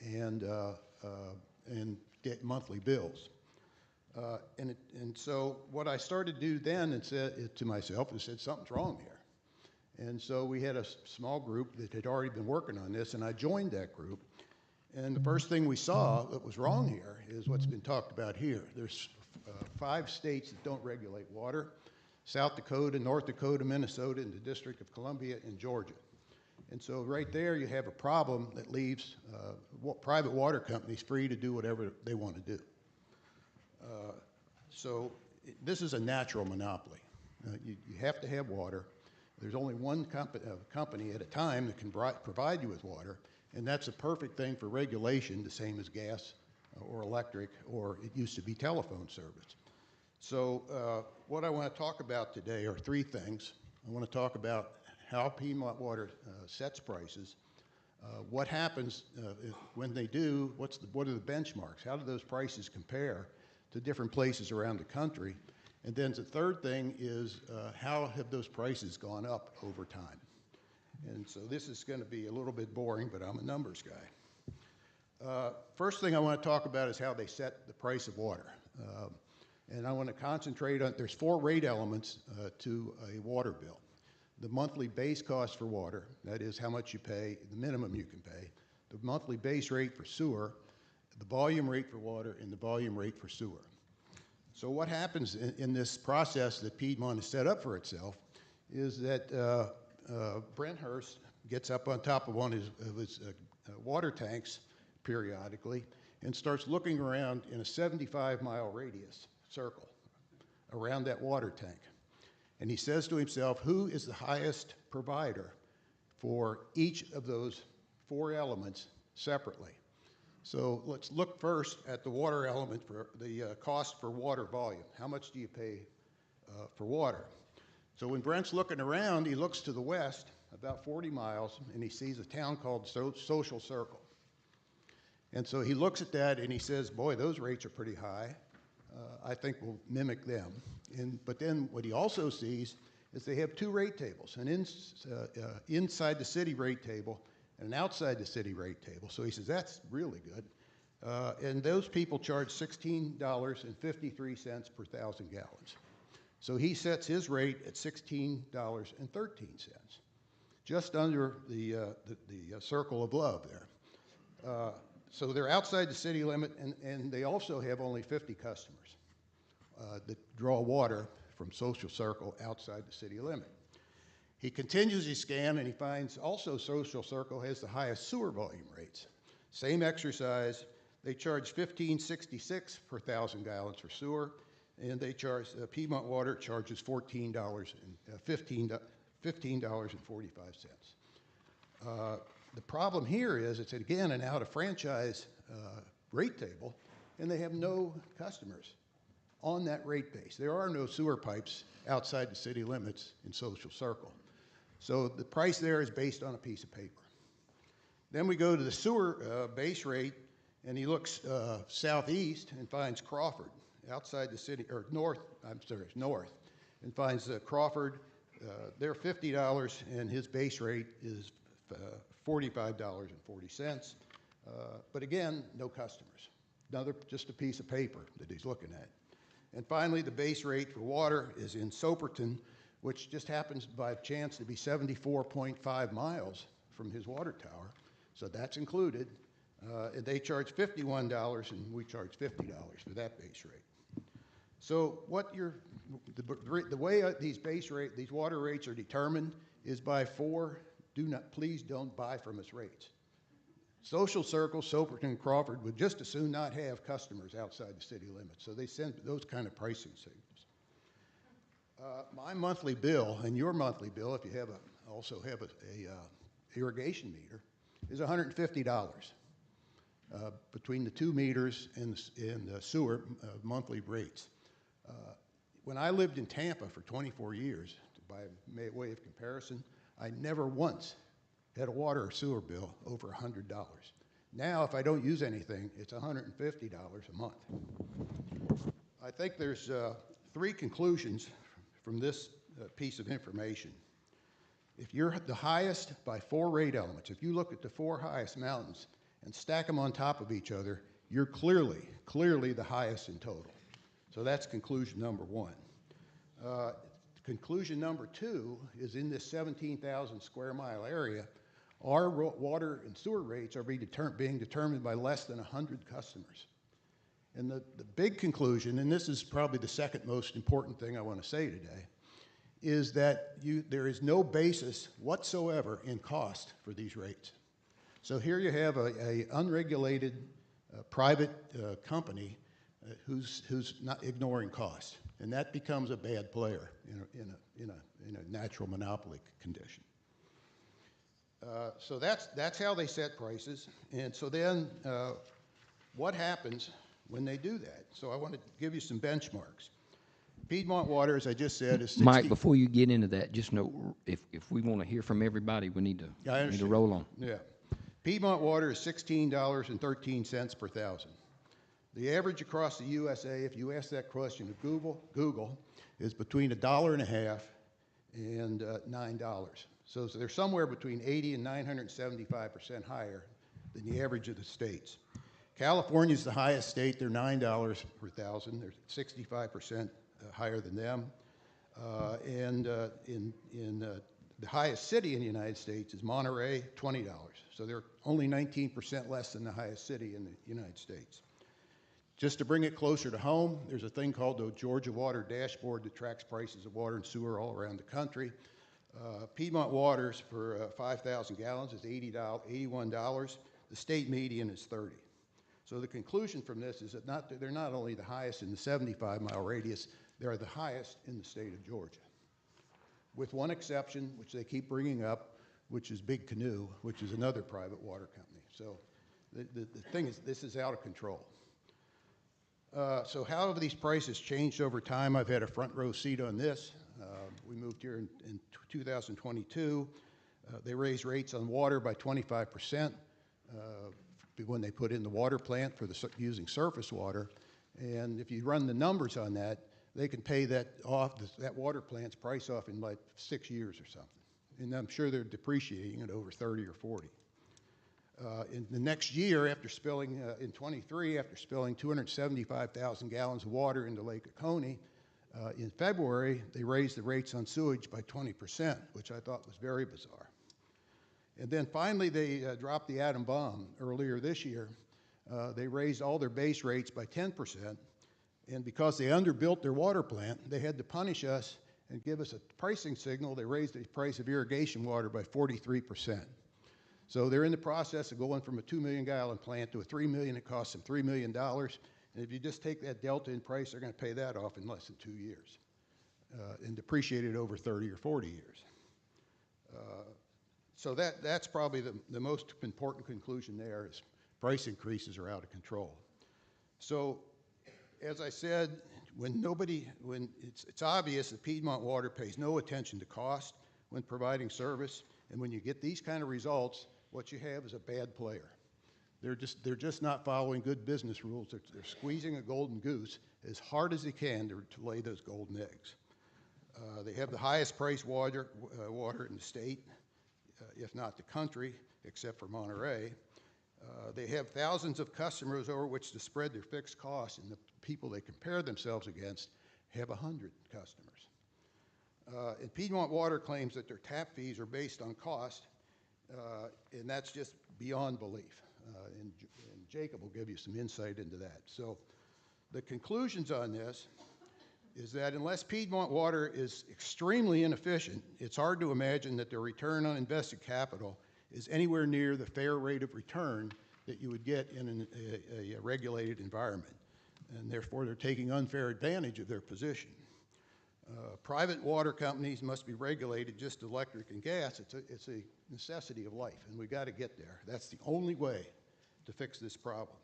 and get monthly bills. And so what I started to do then and said to myself is said, something's wrong here. And so we had a small group that had already been working on this, and I joined that group. And the first thing we saw that was wrong here is what's been talked about here. There's 5 states that don't regulate water: South Dakota, North Dakota, Minnesota, and the District of Columbia, and Georgia. And so right there you have a problem that leaves private water companies free to do whatever they want to do. So this is a natural monopoly. You have to have water. There's only one company at a time that can provide you with water, and that's a perfect thing for regulation, the same as gas or electric, or it used to be telephone service. So what I want to talk about today are 3 things. I want to talk about how Piedmont Water sets prices, what happens when they do, what are the benchmarks, how do those prices compare to different places around the country, and then the third thing is how have those prices gone up over time. And so this is going to be a little bit boring, but I'm a numbers guy. First thing I want to talk about is how they set the price of water. And I want to concentrate on, there's 4 rate elements to a water bill. The monthly base cost for water, that is how much you pay, the minimum you can pay, the monthly base rate for sewer, the volume rate for water, and the volume rate for sewer. So what happens in this process that Piedmont has set up for itself is that Brenthurst gets up on top of one of his water tanks periodically and starts looking around in a 75-mile radius circle around that water tank. And he says to himself, who is the highest provider for each of those 4 elements separately? So let's look first at the water element for the cost for water volume. How much do you pay for water? So when Brent's looking around, he looks to the west about 40 miles, and he sees a town called Social Circle. And so he looks at that and he says, boy, those rates are pretty high. I think we'll mimic them. But then what he also sees is they have 2 rate tables, an inside the city rate table and an outside the city rate table. So he says, that's really good. And those people charge $16.53 per 1,000 gallons. So he sets his rate at $16.13, just under the circle of love there. So they're outside the city limit, and they also have only 50 customers that draw water from Social Circle outside the city limit. He continues his scan, and he finds also Social Circle has the highest sewer volume rates. Same exercise. They charge $15.66 per 1,000 gallons for sewer, and they charge Piedmont Water charges $15.45. The problem here is it's, again, an out-of-franchise rate table, and they have no customers on that rate base. There are no sewer pipes outside the city limits in Social Circle. So the price there is based on a piece of paper. Then we go to the sewer base rate, and he looks southeast and finds Crawford outside the city, or north, and finds Crawford. They're $50, and his base rate is $45.40. But again, no customers. Just a piece of paper that he's looking at. And finally, the base rate for water is in Soperton, which just happens by chance to be 74.5 miles from his water tower. So that's included. And they charge $51 and we charge $50 for that base rate. So the way these water rates are determined is by four please don't buy from us rates. Social Circle, Soperton, and Crawford would just as soon not have customers outside the city limits, so they send those kind of pricing signals. My monthly bill and your monthly bill, if you also have a irrigation meter, is $150 between the 2 meters and the sewer monthly rates. When I lived in Tampa for 24 years, by way of comparison, I never once had a water or sewer bill over $100. Now, if I don't use anything, it's $150 a month. I think there's 3 conclusions from this piece of information. If you're the highest by 4 rate elements, if you look at the 4 highest mountains and stack them on top of each other, you're clearly the highest in total. So that's conclusion number 1. Conclusion number 2 is in this 17,000 square mile area, our water and sewer rates are being determined by less than 100 customers. And the big conclusion, and this is probably the second most important thing I want to say today, is that there is no basis whatsoever in cost for these rates. So here you have a unregulated private company who's not ignoring costs, and that becomes a bad player in a natural monopoly condition. So that's how they set prices, and so then what happens when they do that? So I want to give you some benchmarks. Piedmont Water, as I just said, is 60. Mike, before you get into that, just know if we want to hear from everybody, we need to roll on. Yeah. Piedmont Water is $16.13 per thousand. The average across the USA, if you ask that question to Google is between $1.50 and $9. So they're somewhere between 80 and 975% higher than the average of the states. California is the highest state. They're $9 per thousand. They're 65% higher than them. The highest city in the United States is Monterey, $20. So they're only 19% less than the highest city in the United States. Just to bring it closer to home, there's a thing called the Georgia Water Dashboard that tracks prices of water and sewer all around the country. Piedmont Waters for 5,000 gallons is $81. The state median is $30. So the conclusion from this is that they're not only the highest in the 75-mile radius, they're the highest in the state of Georgia. With one exception, which they keep bringing up, which is Big Canoe, which is another private water company. So the thing is, this is out of control. So how have these prices changed over time? I've had a front row seat on this. We moved here in 2022. They raised rates on water by 25% when they put in the water plant for using surface water. And if you run the numbers on that, they can pay that water plant's price off in like 6 years or something. And I'm sure they're depreciating it over 30 or 40. In the next year, in 23, after spilling 275,000 gallons of water into Lake Oconee, in February, they raised the rates on sewage by 20%, which I thought was very bizarre. And then finally, they dropped the atom bomb earlier this year. They raised all their base rates by 10%, and because they underbuilt their water plant, they had to punish us and give us a pricing signal. They raised the price of irrigation water by 43%. So they're in the process of going from a 2 million gallon plant to a 3 million. It costs them $3 million. And if you just take that delta in price, they're going to pay that off in less than 2 years and depreciate it over 30 or 40 years. So that's probably the most important conclusion there is price increases are out of control. So as I said, it's obvious that Piedmont Water pays no attention to cost when providing service. And when you get these kind of results, what you have is a bad player. They're just not following good business rules. They're squeezing a golden goose as hard as they can to lay those golden eggs. They have the highest priced water in the state, if not the country, except for Monterey. They have thousands of customers over which to spread their fixed costs, and the people they compare themselves against have 100 customers. And Piedmont Water claims that their tap fees are based on cost, and that's just beyond belief. And Jacob will give you some insight into that. So the conclusions on this is that unless Piedmont Water is extremely inefficient, it's hard to imagine that their return on invested capital is anywhere near the fair rate of return that you would get in a regulated environment. And therefore, they're taking unfair advantage of their position. Private water companies must be regulated just electric and gas. It's a necessity of life, and we've got to get there. That's the only way to fix this problem.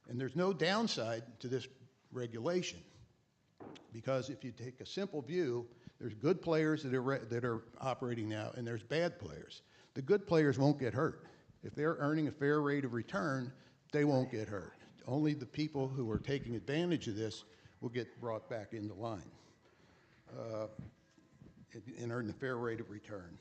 And there's no downside to this regulation, because if you take a simple view, there's good players that are operating now, and there's bad players. The good players won't get hurt. If they're earning a fair rate of return, they won't get hurt. Only the people who are taking advantage of this will get brought back into line and earn the fair rate of return.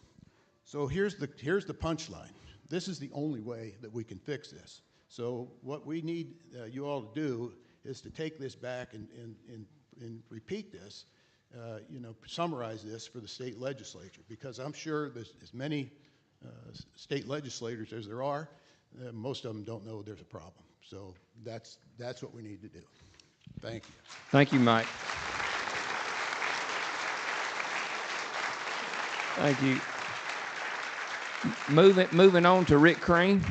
So here's the punchline. This is the only way that we can fix this. So what we need you all to do is to take this back and repeat this, summarize this for the state legislature, because I'm sure there's as many state legislators as there are, most of them don't know there's a problem. So that's what we need to do. Thank you. Thank you, Mike. Thank you. Moving on to Rick Crane.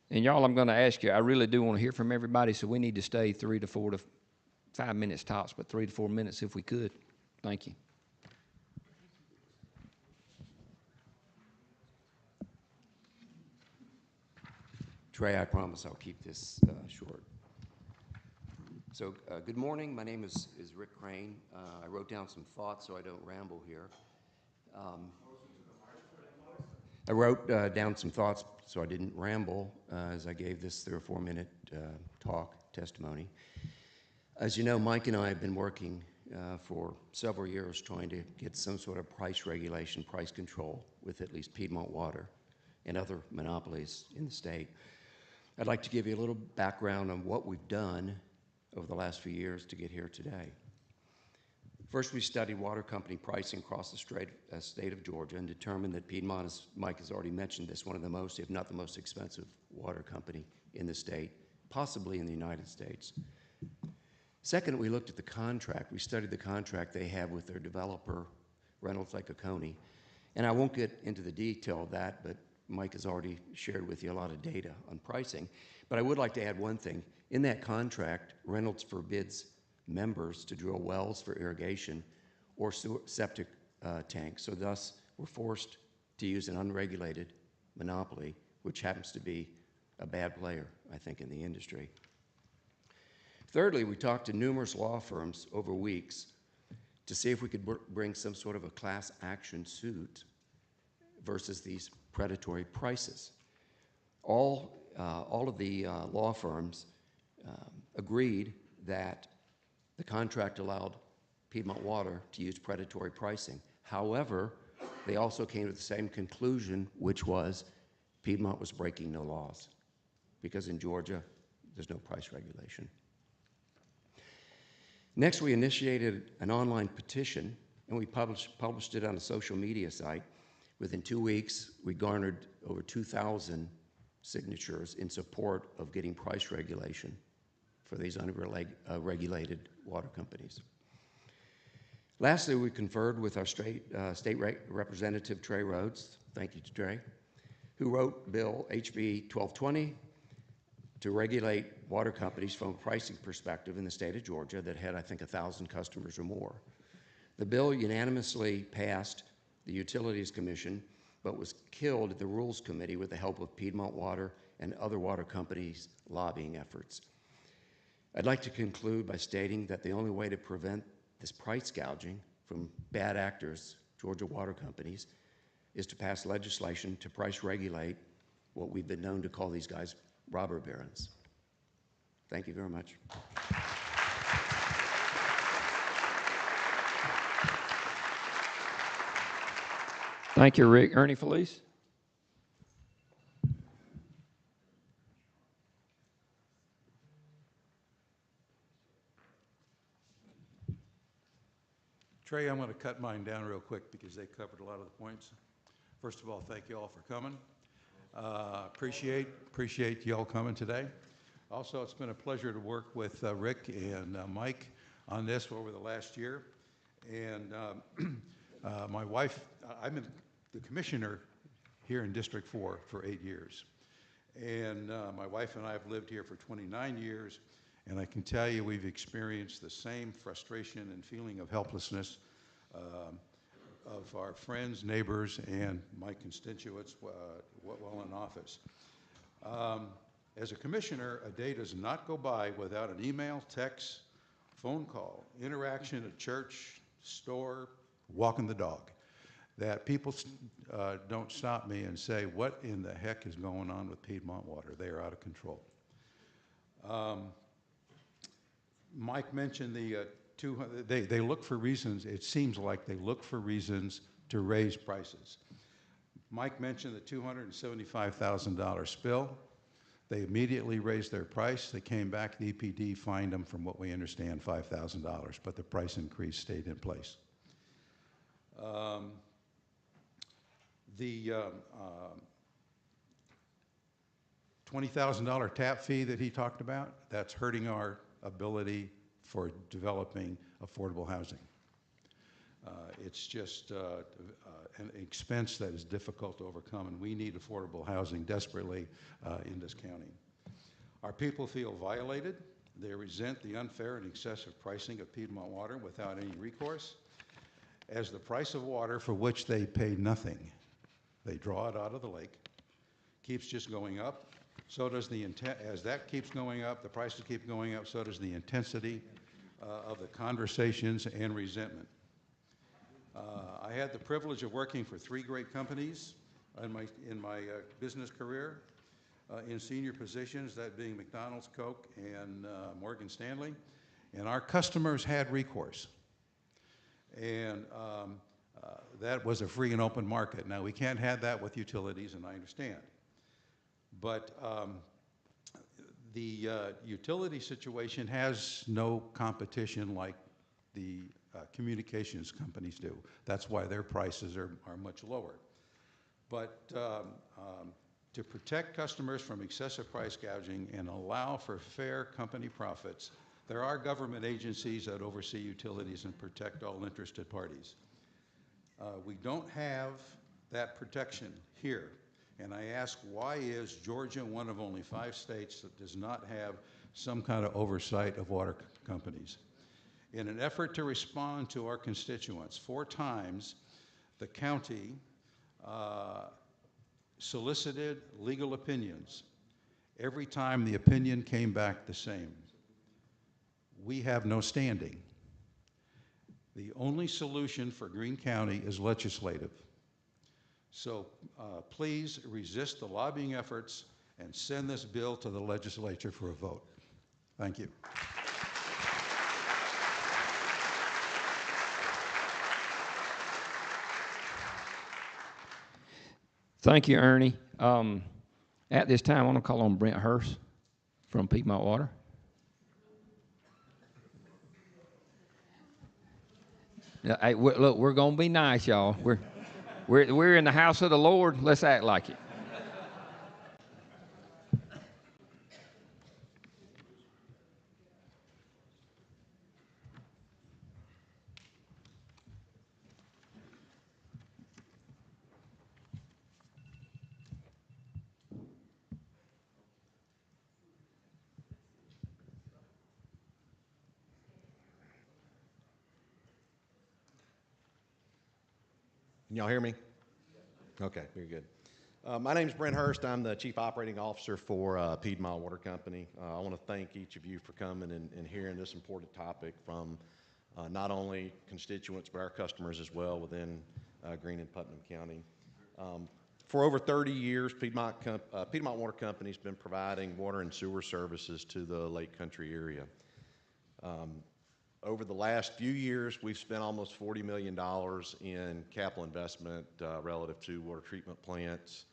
And y'all, I'm going to ask you, I really do want to hear from everybody, so we need to stay 3 to 4 to 5 minutes tops, but 3 to 4 minutes if we could. Thank you. Trey, I promise I'll keep this short. So good morning. My name is Rick Crane. I wrote down some thoughts so I don't ramble here. I wrote down some thoughts so I didn't ramble as I gave this 3 or 4 minute testimony. As you know, Mike and I have been working for several years trying to get some sort of price regulation, price control with at least Piedmont Water and other monopolies in the state. I'd like to give you a little background on what we've done over the last few years to get here today. First, we studied water company pricing across the state of Georgia and determined that Piedmont, as Mike has already mentioned, is one of the most, if not the most expensive water company in the state, possibly in the United States. Second, we looked at the contract. We studied the contract they have with their developer, Reynolds Lake Oconee. And I won't get into the detail of that, but Mike has already shared with you a lot of data on pricing. But I would like to add one thing. In that contract, Reynolds forbids members to drill wells for irrigation or septic tanks. So thus, we're forced to use an unregulated monopoly, which happens to be a bad player, I think, in the industry. Thirdly, we talked to numerous law firms over weeks to see if we could bring some sort of a class action suit versus these predatory prices. All of the law firms agreed that the contract allowed Piedmont Water to use predatory pricing. However, they also came to the same conclusion, which was Piedmont was breaking no laws, because in Georgia, there's no price regulation. Next, we initiated an online petition, and we published it on a social media site. Within 2 weeks, we garnered over 2,000 signatures in support of getting price regulation for these unregulated water companies. Lastly, we conferred with our state representative, Trey Rhodes, thank you to Trey, who wrote Bill HB 1220 to regulate water companies from a pricing perspective in the state of Georgia that had, I think, 1,000 customers or more. The bill unanimously passed the Utilities Commission, but was killed at the Rules Committee with the help of Piedmont Water and other water companies' lobbying efforts. I'd like to conclude by stating that the only way to prevent this price gouging from bad actors, Georgia water companies, is to pass legislation to price regulate what we've been known to call these guys robber barons. Thank you very much. Thank you, Rick. Ernie Felice. Trey, I'm going to cut mine down real quick because they covered a lot of the points. First of all, thank you all for coming. Appreciate you all coming today. Also, it's been a pleasure to work with Rick and Mike on this over the last year. And my wife, I'm the commissioner here in District 4 for 8 years. And my wife and I have lived here for 29 years. And I can tell you we've experienced the same frustration and feeling of helplessness of our friends, neighbors, and my constituents while in office. As a commissioner, a day does not go by without an email, text, phone call, interaction at church, store, walking the dog, that people don't stop me and say, what in the heck is going on with Piedmont Water? They are out of control. Mike mentioned the 200, they look for reasons, it seems like they look for reasons to raise prices. Mike mentioned the $275,000 spill. They immediately raised their price. They came back, the EPD fined them, from what we understand, $5,000, but the price increase stayed in place. The $20,000 tap fee that he talked about, that's hurting our ability for developing affordable housing. It's just an expense that is difficult to overcome, and we need affordable housing desperately in this county. Our people feel violated. They resent the unfair and excessive pricing of Piedmont Water without any recourse, as the price of water, for which they pay nothing, they draw it out of the lake, keeps just going up. So does the as that keeps going up, the prices keep going up, so does the intensity of the conversations and resentment. I had the privilege of working for 3 great companies in my business career in senior positions, that being McDonald's, Coke, and Morgan Stanley. And our customers had recourse. And that was a free and open market. Now, we can't have that with utilities, and I understand. But the utility situation has no competition like the communications companies do. That's why their prices are much lower. But to protect customers from excessive price gouging and allow for fair company profits, there are government agencies that oversee utilities and protect all interested parties. We don't have that protection here. And I ask, why is Georgia one of only 5 states that does not have some kind of oversight of water companies? In an effort to respond to our constituents, 4 times the county solicited legal opinions. Every time the opinion came back the same. We have no standing. The only solution for Greene County is legislative. So please resist the lobbying efforts and send this bill to the legislature for a vote. Thank you. Thank you, Ernie. At this time, I want to call on Brent Hurst from Piedmont Water. Hey, look, we're going to be nice, y'all. We're in the house of the Lord. Let's act like it. Can y'all hear me? Okay, very good. My name is Brent Hurst. I'm the Chief Operating Officer for Piedmont Water Company. I want to thank each of you for coming and hearing this important topic from not only constituents but our customers as well within Greene and Putnam County. For over 30 years, Piedmont Water Company has been providing water and sewer services to the Lake Country area. Over the last few years, we've spent almost $40 million in capital investment relative to water treatment plants,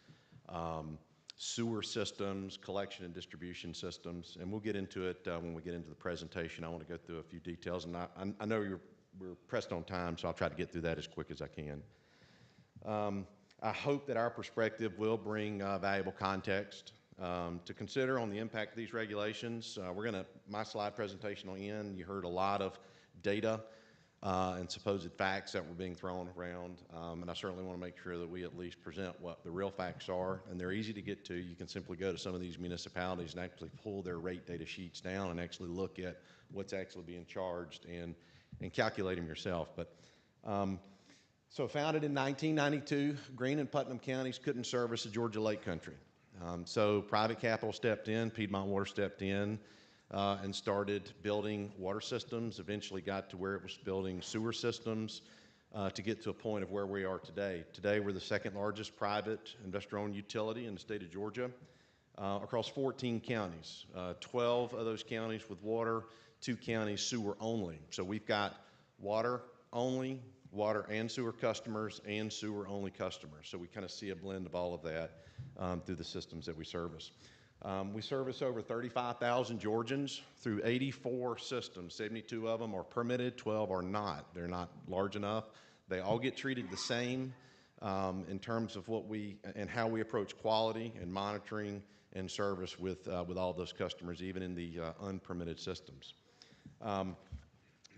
sewer systems, collection and distribution systems, and we'll get into it when we get into the presentation. I want to go through a few details, and I know you're we're pressed on time, so I'll try to get through that as quick as I can. I hope that our perspective will bring valuable context to consider on the impact of these regulations. My slide presentation will end. You heard a lot of data and supposed facts that were being thrown around, and I certainly want to make sure that we at least present what the real facts are, and they're easy to get to. You can simply go to some of these municipalities and actually pull their rate data sheets down and actually look at what's actually being charged and calculate them yourself. But so founded in 1992, Greene and Putnam counties couldn't service the Georgia Lake Country. So private capital stepped in, Piedmont Water stepped in, and started building water systems, eventually got to where it was building sewer systems to get to a point of where we are today. Today, we're the second largest private investor-owned utility in the state of Georgia across 14 counties, 12 of those counties with water, 2 counties sewer only. So we've got water only, water and sewer customers, and sewer only customers. So we kind of see a blend of all of that through the systems that we service. We service over 35,000 Georgians through 84 systems. 72 of them are permitted, 12 are not. They're not large enough. They all get treated the same in terms of how we approach quality and monitoring and service with all those customers, even in the unpermitted systems.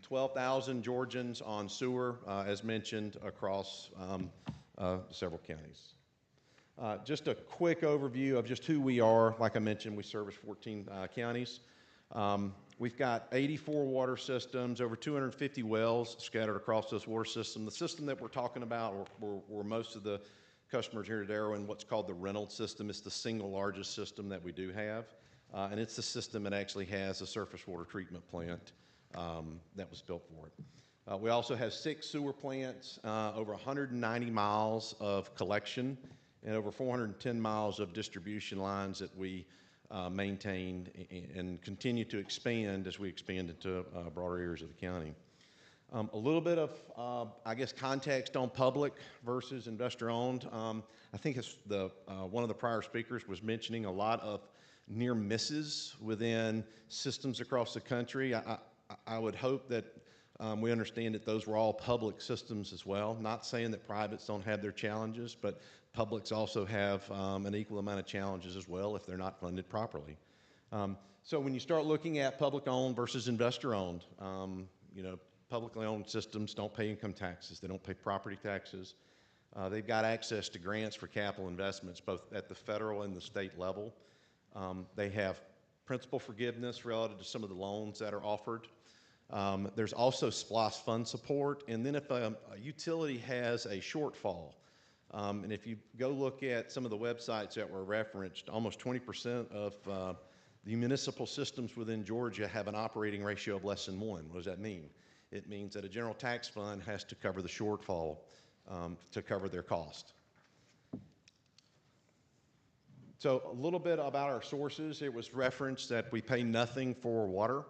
12,000 Georgians on sewer, as mentioned, across several counties. Just a quick overview of just who we are. Like I mentioned, we service 14 counties. We've got 84 water systems, over 250 wells scattered across those water systems. The system that we're talking about, or most of the customers here today, are in what's called the Reynolds system. It's the single largest system that we do have, and it's the system that actually has a surface water treatment plant that was built for it. We also have 6 sewer plants, over 190 miles of collection, and over 410 miles of distribution lines that we maintain and continue to expand as we expand into broader areas of the county. A little bit of, I guess, context on public versus investor-owned. I think it's one of the prior speakers was mentioning a lot of near misses within systems across the country. I would hope that we understand that those were all public systems as well. Not saying that privates don't have their challenges, but publics also have an equal amount of challenges as well if they're not funded properly. So when you start looking at public-owned versus investor-owned, publicly owned systems don't pay income taxes. They don't pay property taxes. They've got access to grants for capital investments, both at the federal and the state level. They have principal forgiveness relative to some of the loans that are offered. There's also SPLOST fund support. And then if a utility has a shortfall, and if you go look at some of the websites that were referenced, almost 20% of the municipal systems within Georgia have an operating ratio of less than 1. What does that mean? It means that a general tax fund has to cover the shortfall to cover their cost. So a little bit about our sources. It was referenced that we pay nothing for water.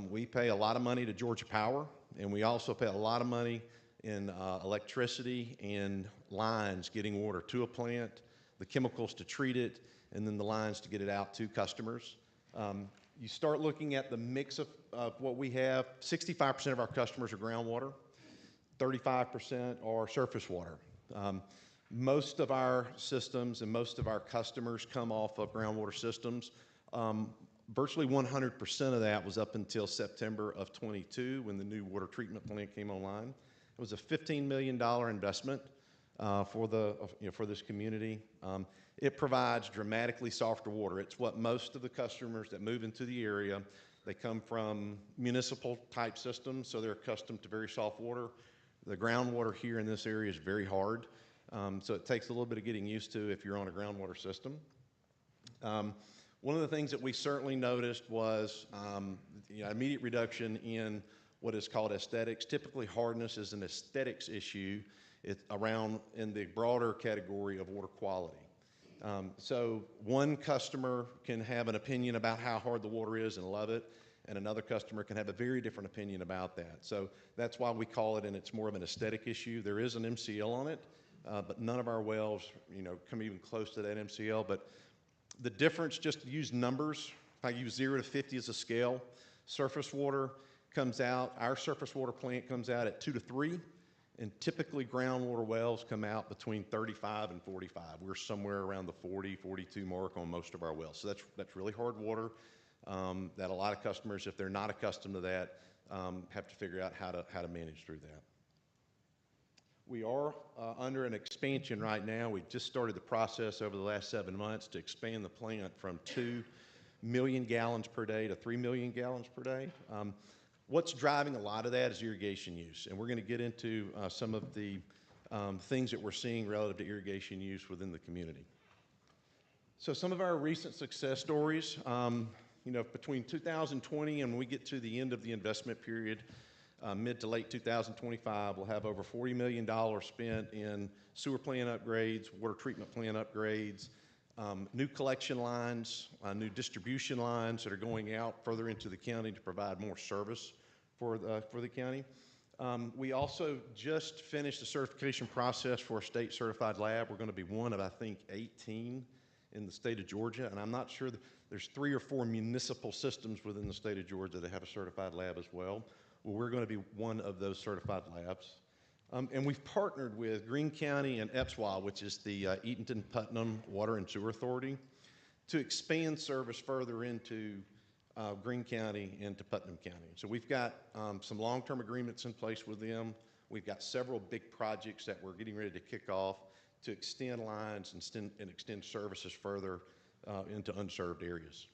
We pay a lot of money to Georgia Power, and we also pay a lot of money in electricity and lines getting water to a plant, the chemicals to treat it, and then the lines to get it out to customers. You start looking at the mix of what we have. 65% of our customers are groundwater. 35% are surface water. Most of our systems and most of our customers come off of groundwater systems. Virtually 100% of that was up until September of 22 when the new water treatment plant came online. It was a $15 million investment for this community. It provides dramatically softer water. It's what most of the customers that move into the area, they come from municipal type systems, so they're accustomed to very soft water. The groundwater here in this area is very hard, so it takes a little bit of getting used to if you're on a groundwater system. One of the things that we certainly noticed was immediate reduction in what is called aesthetics. Typically, hardness is an aesthetics issue. It's around in the broader category of water quality. So one customer can have an opinion about how hard the water is and love it, and another customer can have a very different opinion about that. So that's why we call it, and it's more of an aesthetic issue. There is an MCL on it, but none of our wells, come even close to that MCL. But the difference, just to use numbers, if I use 0 to 50 as a scale, surface water comes out, our surface water plant comes out at 2 to 3, and typically groundwater wells come out between 35 and 45. We're somewhere around the 40, 42 mark on most of our wells. So that's really hard water that a lot of customers, if they're not accustomed to that, have to figure out how to manage through that. We are under an expansion right now. We just started the process over the last 7 months to expand the plant from 2 million gallons per day to 3 million gallons per day. What's driving a lot of that is irrigation use, and we're going to get into some of the things that we're seeing relative to irrigation use within the community. So some of our recent success stories, between 2020 and when we get to the end of the investment period, mid to late 2025, we'll have over $40 million spent in sewer plant upgrades, water treatment plant upgrades, new collection lines, new distribution lines that are going out further into the county to provide more service for the county. We also just finished the certification process for a state certified lab. We're going to be one of, I think, 18 in the state of Georgia, and I'm not sure there's 3 or 4 municipal systems within the state of Georgia that have a certified lab as well. Well, we're going to be one of those certified labs. And we've partnered with Greene County and EPSWA, which is the Eatonton-Putnam Water and Sewer Authority, to expand service further into Greene County and to Putnam County. So we've got some long-term agreements in place with them. We've got several big projects that we're getting ready to kick off to extend lines and extend services further into unserved areas.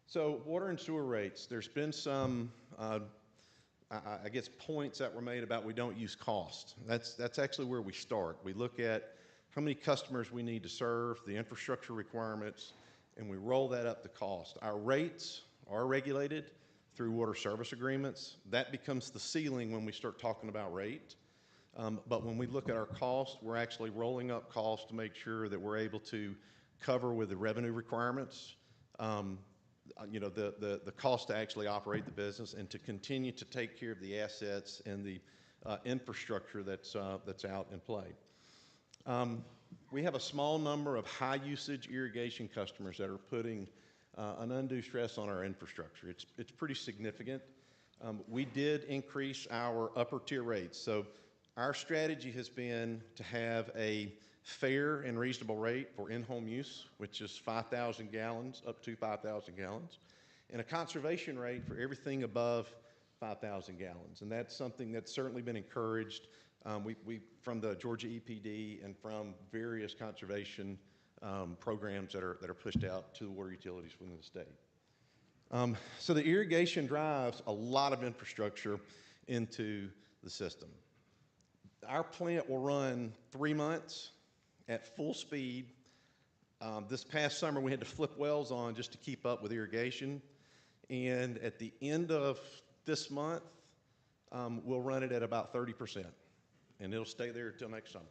So water and sewer rates, there's been some, I guess, points that were made about we don't use cost. That's actually where we start. We look at how many customers we need to serve, the infrastructure requirements, and we roll that up to cost. Our rates are regulated through water service agreements. That becomes the ceiling when we start talking about rate. But when we look at our cost, we're actually rolling up cost to make sure that we're able to cover with the revenue requirements, the cost to actually operate the business and to continue to take care of the assets and the infrastructure that's out in play. We have a small number of high usage irrigation customers that are putting an undue stress on our infrastructure. It's pretty significant. We did increase our upper tier rates. So our strategy has been to have a fair and reasonable rate for in-home use, which is 5,000 gallons, up to 5,000 gallons, and a conservation rate for everything above 5,000 gallons. And that's something that's certainly been encouraged from the Georgia EPD and from various conservation programs that are pushed out to the water utilities within the state. So the irrigation drives a lot of infrastructure into the system. Our plant will run 3 months at full speed. This past summer, we had to flip wells on just to keep up with irrigation. And at the end of this month, we'll run it at about 30%. And it'll stay there until next summer.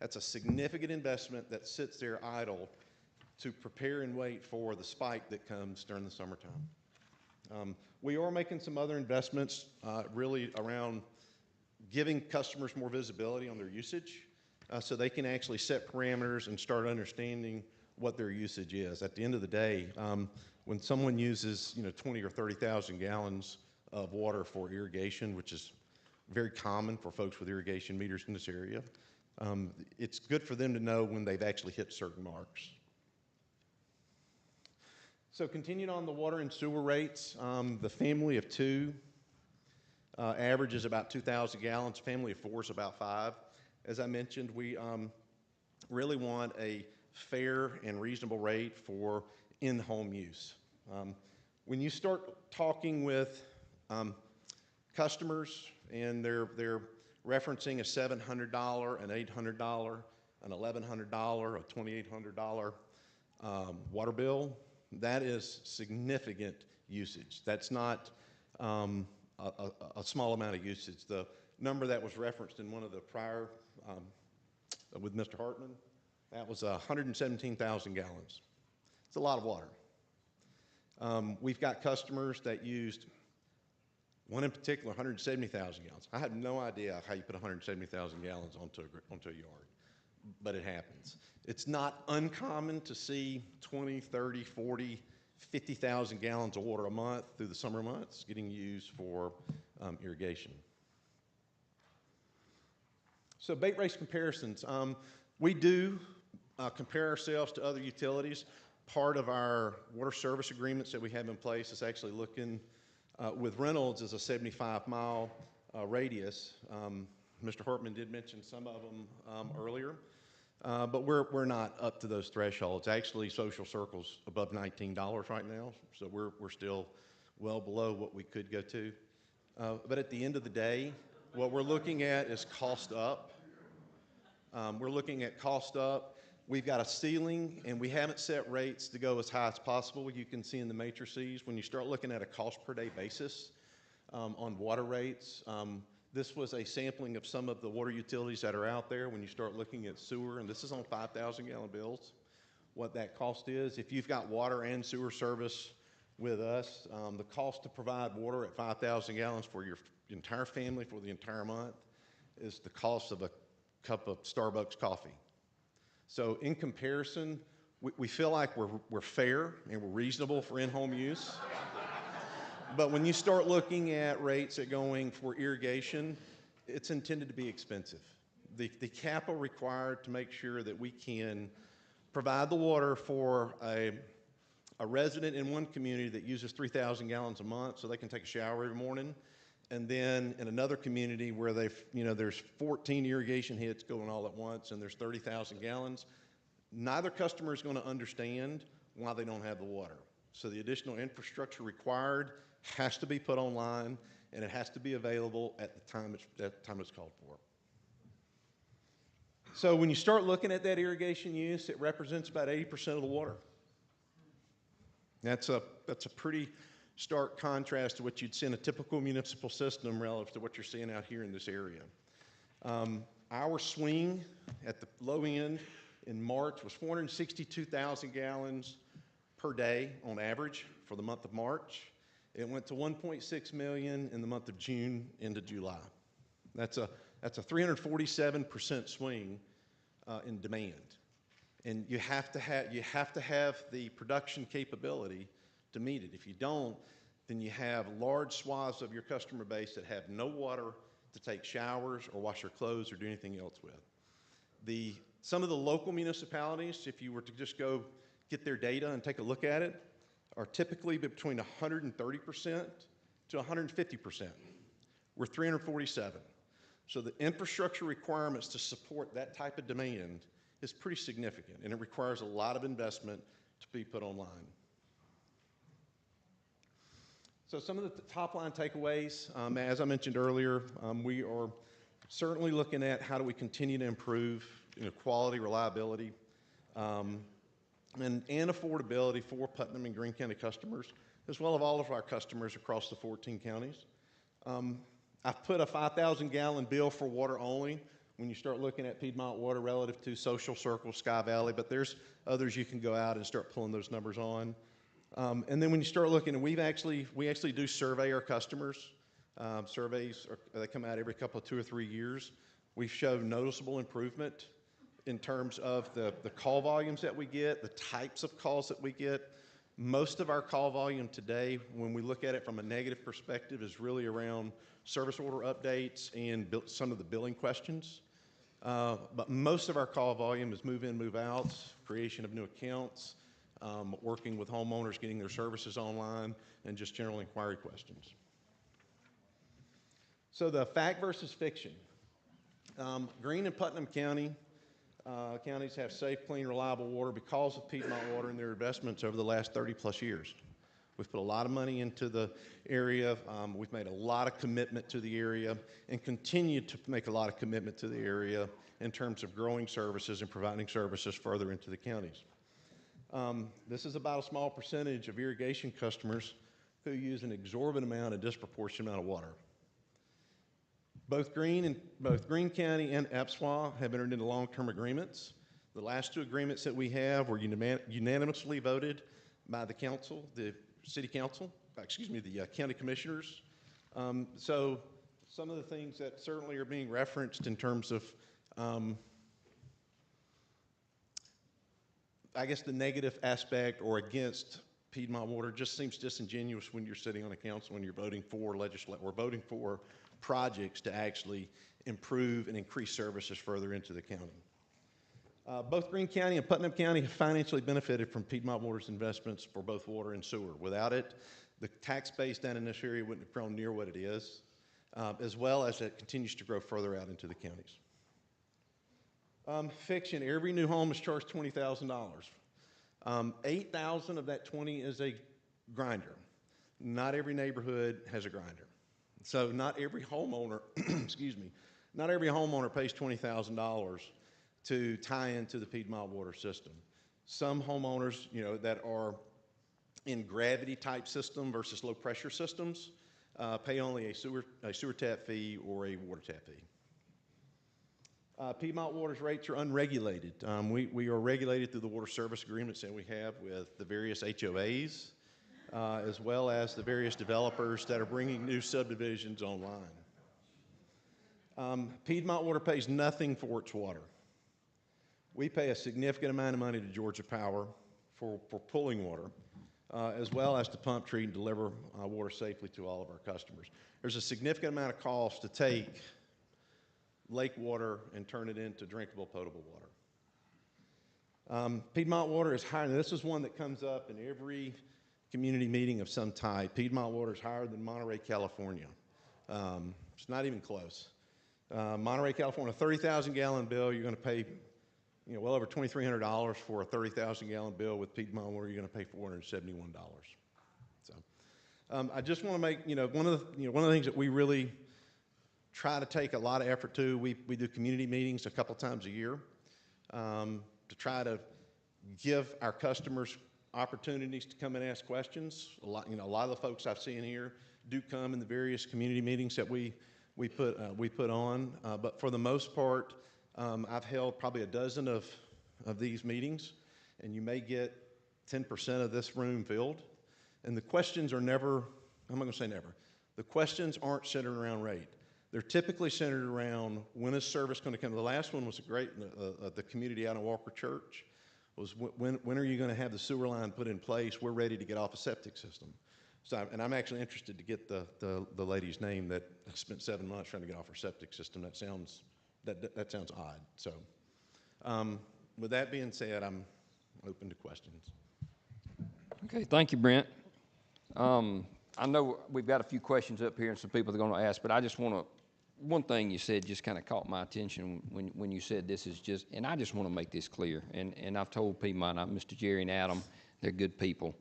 That's a significant investment that sits there idle to prepare and wait for the spike that comes during the summertime. We are making some other investments really around giving customers more visibility on their usage so they can actually set parameters and start understanding what their usage is. At the end of the day, when someone uses 20 or 30,000 gallons of water for irrigation, which is very common for folks with irrigation meters in this area, it's good for them to know when they've actually hit certain marks. So continuing on the water and sewer rates, the family of 2 averages about 2,000 gallons. Family of 4 is about 5. As I mentioned, we really want a fair and reasonable rate for in-home use. When you start talking with customers and they're referencing a $700, an $800, an $1,100, a $2,800 water bill, that is significant usage. That's not a small amount of usage. The number that was referenced in one of the prior with Mr. Hartman, that was 117,000 gallons. It's a lot of water. We've got customers that used, one in particular, 170,000 gallons. I had no idea how you put 170,000 gallons onto a yard, but it happens. It's not uncommon to see 20, 30, 40 50,000 gallons of water a month through the summer months getting used for irrigation. So bait race comparisons. We do compare ourselves to other utilities. Part of our water service agreements that we have in place is actually looking with Reynolds as a 75-mile radius. Mr. Hartman did mention some of them earlier, but we're not up to those thresholds. Actually, Social Circle's above $19 right now, so we're still well below what we could go to. But at the end of the day, what we're looking at is cost up. We're looking at cost up. We've got a ceiling, and we haven't set rates to go as high as possible. You can see in the matrices, when you start looking at a cost per day basis on water rates, this was a sampling of some of the water utilities that are out there. When you start looking at sewer, and this is on 5,000 gallon bills, what that cost is. If you've got water and sewer service with us, the cost to provide water at 5,000 gallons for your entire family for the entire month is the cost of a cup of Starbucks coffee. So in comparison, we feel like we're fair and we're reasonable for in-home use. But when you start looking at rates that going for irrigation, it's intended to be expensive. The capital required to make sure that we can provide the water for a resident in one community that uses 3,000 gallons a month so they can take a shower every morning, and then in another community where there's 14 irrigation hits going all at once and there's 30,000 gallons, neither customer is going to understand why they don't have the water. So the additional infrastructure required has to be put online, and it has to be available at the time it's called for. So when you start looking at that irrigation use, it represents about 80% of the water. That's a pretty stark contrast to what you'd see in a typical municipal system relative to what you're seeing out here in this area. Our swing at the low end in March was 462,000 gallons per day on average for the month of March. It went to 1.6 million in the month of June into July. That's a 347% swing in demand. And you have to have the production capability to meet it. If you don't, then you have large swaths of your customer base that have no water to take showers or wash their clothes or do anything else with. Some of the local municipalities, if you were to just go get their data and take a look at it, are typically between 130% to 150%. We're 347. So the infrastructure requirements to support that type of demand is pretty significant, and it requires a lot of investment to be put online. So some of the top line takeaways, as I mentioned earlier, we are certainly looking at how do we continue to improve quality, reliability, and affordability for Putnam and Greene County customers, as well as all of our customers across the 14 counties. I've put a 5,000 gallon bill for water only when you start looking at Piedmont Water relative to Social Circle, Sky Valley, but there's others you can go out and start pulling those numbers on. And then when you start looking, and we actually do survey our customers. They come out every couple of 2 or 3 years. We've shown noticeable improvement in terms of the call volumes that we get, the types of calls that we get. Most of our call volume today, when we look at it from a negative perspective, is really around service order updates and some of the billing questions. But most of our call volume is move-in, move-outs, creation of new accounts, working with homeowners, getting their services online, and just general inquiry questions. So the fact versus fiction. Greene and Putnam counties have safe, clean, reliable water because of Piedmont Water and their investments over the last 30-plus years. We've put a lot of money into the area. We've made a lot of commitment to the area and continue to make a lot of commitment to the area in terms of growing services and providing services further into the counties. This is about a small percentage of irrigation customers who use an exorbitant amount, a disproportionate amount of water. Both Greene County and EPSWA have entered into long-term agreements. The last 2 agreements that we have were unanimously voted by the council, the county commissioners. So some of the things that certainly are being referenced in terms of, I guess, the negative aspect or against Piedmont Water just seems disingenuous when you're sitting on a council and you're voting for voting for projects to actually improve and increase services further into the county. Both Greene County and Putnam County have financially benefited from Piedmont Water's investments for both water and sewer. Without it, the tax base down in this area wouldn't have grown near what it is, as well as it continues to grow further out into the counties. Fiction, every new home is charged $20,000. 8,000 of that 20 is a grinder. Not every neighborhood has a grinder. So not every homeowner, excuse me, not every homeowner pays $20,000 to tie into the Piedmont water system. Some homeowners, that are in gravity type system versus low pressure systems pay only a sewer tap fee or a water tap fee. Piedmont Water's rates are unregulated. We are regulated through the water service agreements that we have with the various HOAs, as well as the various developers that are bringing new subdivisions online. Piedmont Water pays nothing for its water. We pay a significant amount of money to Georgia Power for pulling water, as well as to pump, treat, and deliver water safely to all of our customers. There's a significant amount of cost to take lake water and turn it into drinkable, potable water. Piedmont Water is higher, and this is one that comes up in every community meeting of some type. Piedmont Water is higher than Monterey, California. It's not even close. Monterey, California, 30,000 gallon bill, you're going to pay well over $2,300 for a 30,000 gallon bill. With Piedmont Water, you're going to pay $471. So I just want to make, one of the things that we really try to take a lot of effort to, we do community meetings a couple times a year to try to give our customers opportunities to come and ask questions. A lot of the folks I've seen here do come in the various community meetings that we put on, but for the most part, I've held probably a dozen of these meetings, and you may get 10% of this room filled. And the questions are never, I'm not going to say never, the questions aren't centered around rate. They're typically centered around when is service going to come. The last one was great, the community out in Walker Church, was when are you going to have the sewer line put in place? We're ready to get off a septic system. So, and I'm actually interested to get the lady's name that spent 7 months trying to get off her septic system. That sounds odd. So with that being said, I'm open to questions. Okay, thank you, Brent. I know we've got a few questions up here and some people are going to ask, but I just want to, one thing you said just kind of caught my attention when you said this is just, and I just want to make this clear, and I've told Piedmont, Mr. Jerry and Adam, they're good people.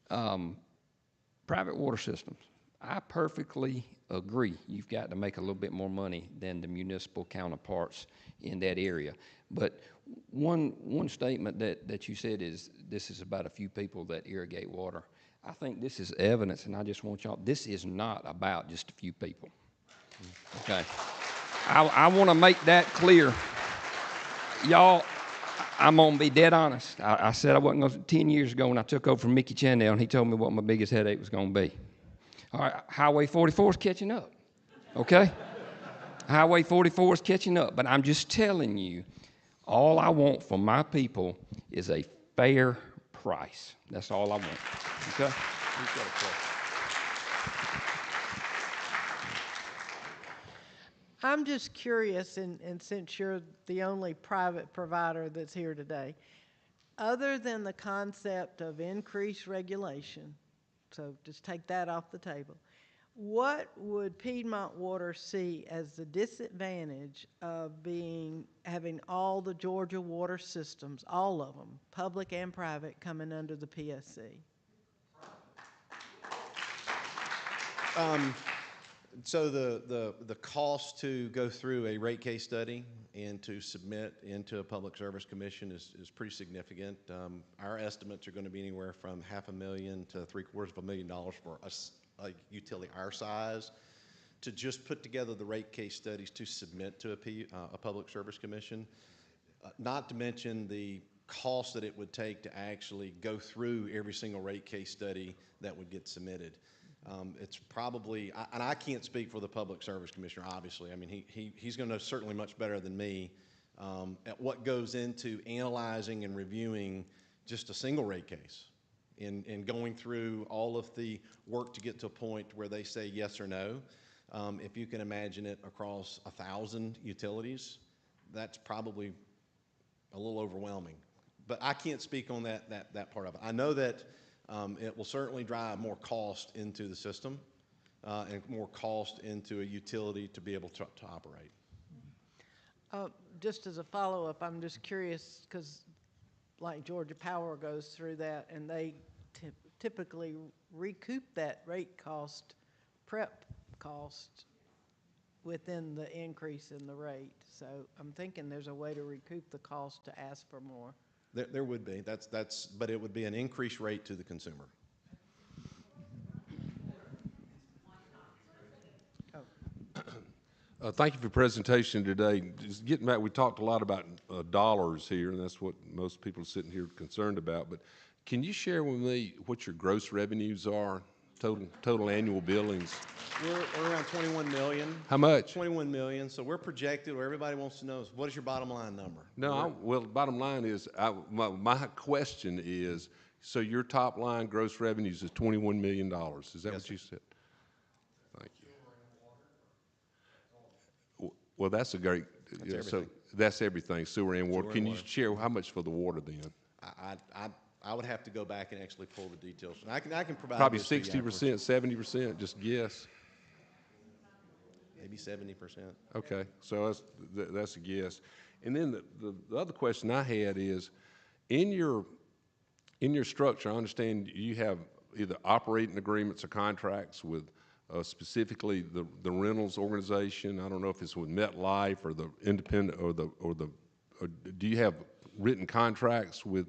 Private water systems, I perfectly agree. You've got to make a little bit more money than the municipal counterparts in that area. But one statement that you said is this is about a few people that irrigate water. I think this is evidence, and I just want y'all, this is not about just a few people. Okay. I want to make that clear. Y'all, I'm going to be dead honest. I said I wasn't going to, 10 years ago when I took over from Mickey Chandell, and he told me what my biggest headache was going to be. All right, Highway 44 is catching up, okay? Highway 44 is catching up, but I'm just telling you, all I want from my people is a fair price. That's all I want, okay? I'm just curious, and since you're the only private provider that's here today, other than the concept of increased regulation, so just take that off the table, what would Piedmont Water see as the disadvantage of having all the Georgia water systems, all of them, public and private, coming under the PSC? So the cost to go through a rate case study and to submit into a public service commission is pretty significant. Our estimates are going to be anywhere from $500,000 to $750,000 for a utility our size to just put together the rate case studies to submit to a public service commission. Not to mention the cost that it would take to actually go through every single rate case study that would get submitted. It's probably, and I can't speak for the Public Service Commissioner, obviously. I mean, he's going to know certainly much better than me at what goes into analyzing and reviewing just a single rate case in going through all of the work to get to a point where they say yes or no. If you can imagine it across 1,000 utilities, that's probably a little overwhelming. But I can't speak on that part of it. I know that it will certainly drive more cost into the system and more cost into a utility to be able to operate. Just as a follow-up, I'm just curious because like Georgia Power goes through that and they typically recoup that rate cost, prep cost within the increase in the rate. So I'm thinking there's a way to recoup the cost to ask for more. There would be. But it would be an increased rate to the consumer. Thank you for your presentation today. Just getting back, we talked a lot about dollars here, and that's what most people sitting here are concerned about. But can you share with me what your gross revenues are, total annual billings? We're around 21 million. How much? 21 million. So we're projected, or everybody wants to know, is what is your bottom line number? No, well, the bottom line is, my question is, so your top line gross revenues is $21 million. Is that Yes, what you said? Thank you. Well, that's a great, so that's everything, sewer and water. Can you share how much for the water then? I would have to go back and actually pull the details. And I can provide Probably this to you 60%, 70%, just guess. Maybe 70%. Okay, so that's a guess. And then the other question I had is, in your structure, I understand you have either operating agreements or contracts with specifically the rentals organization. I don't know if it's with MetLife or the independent or do you have written contracts with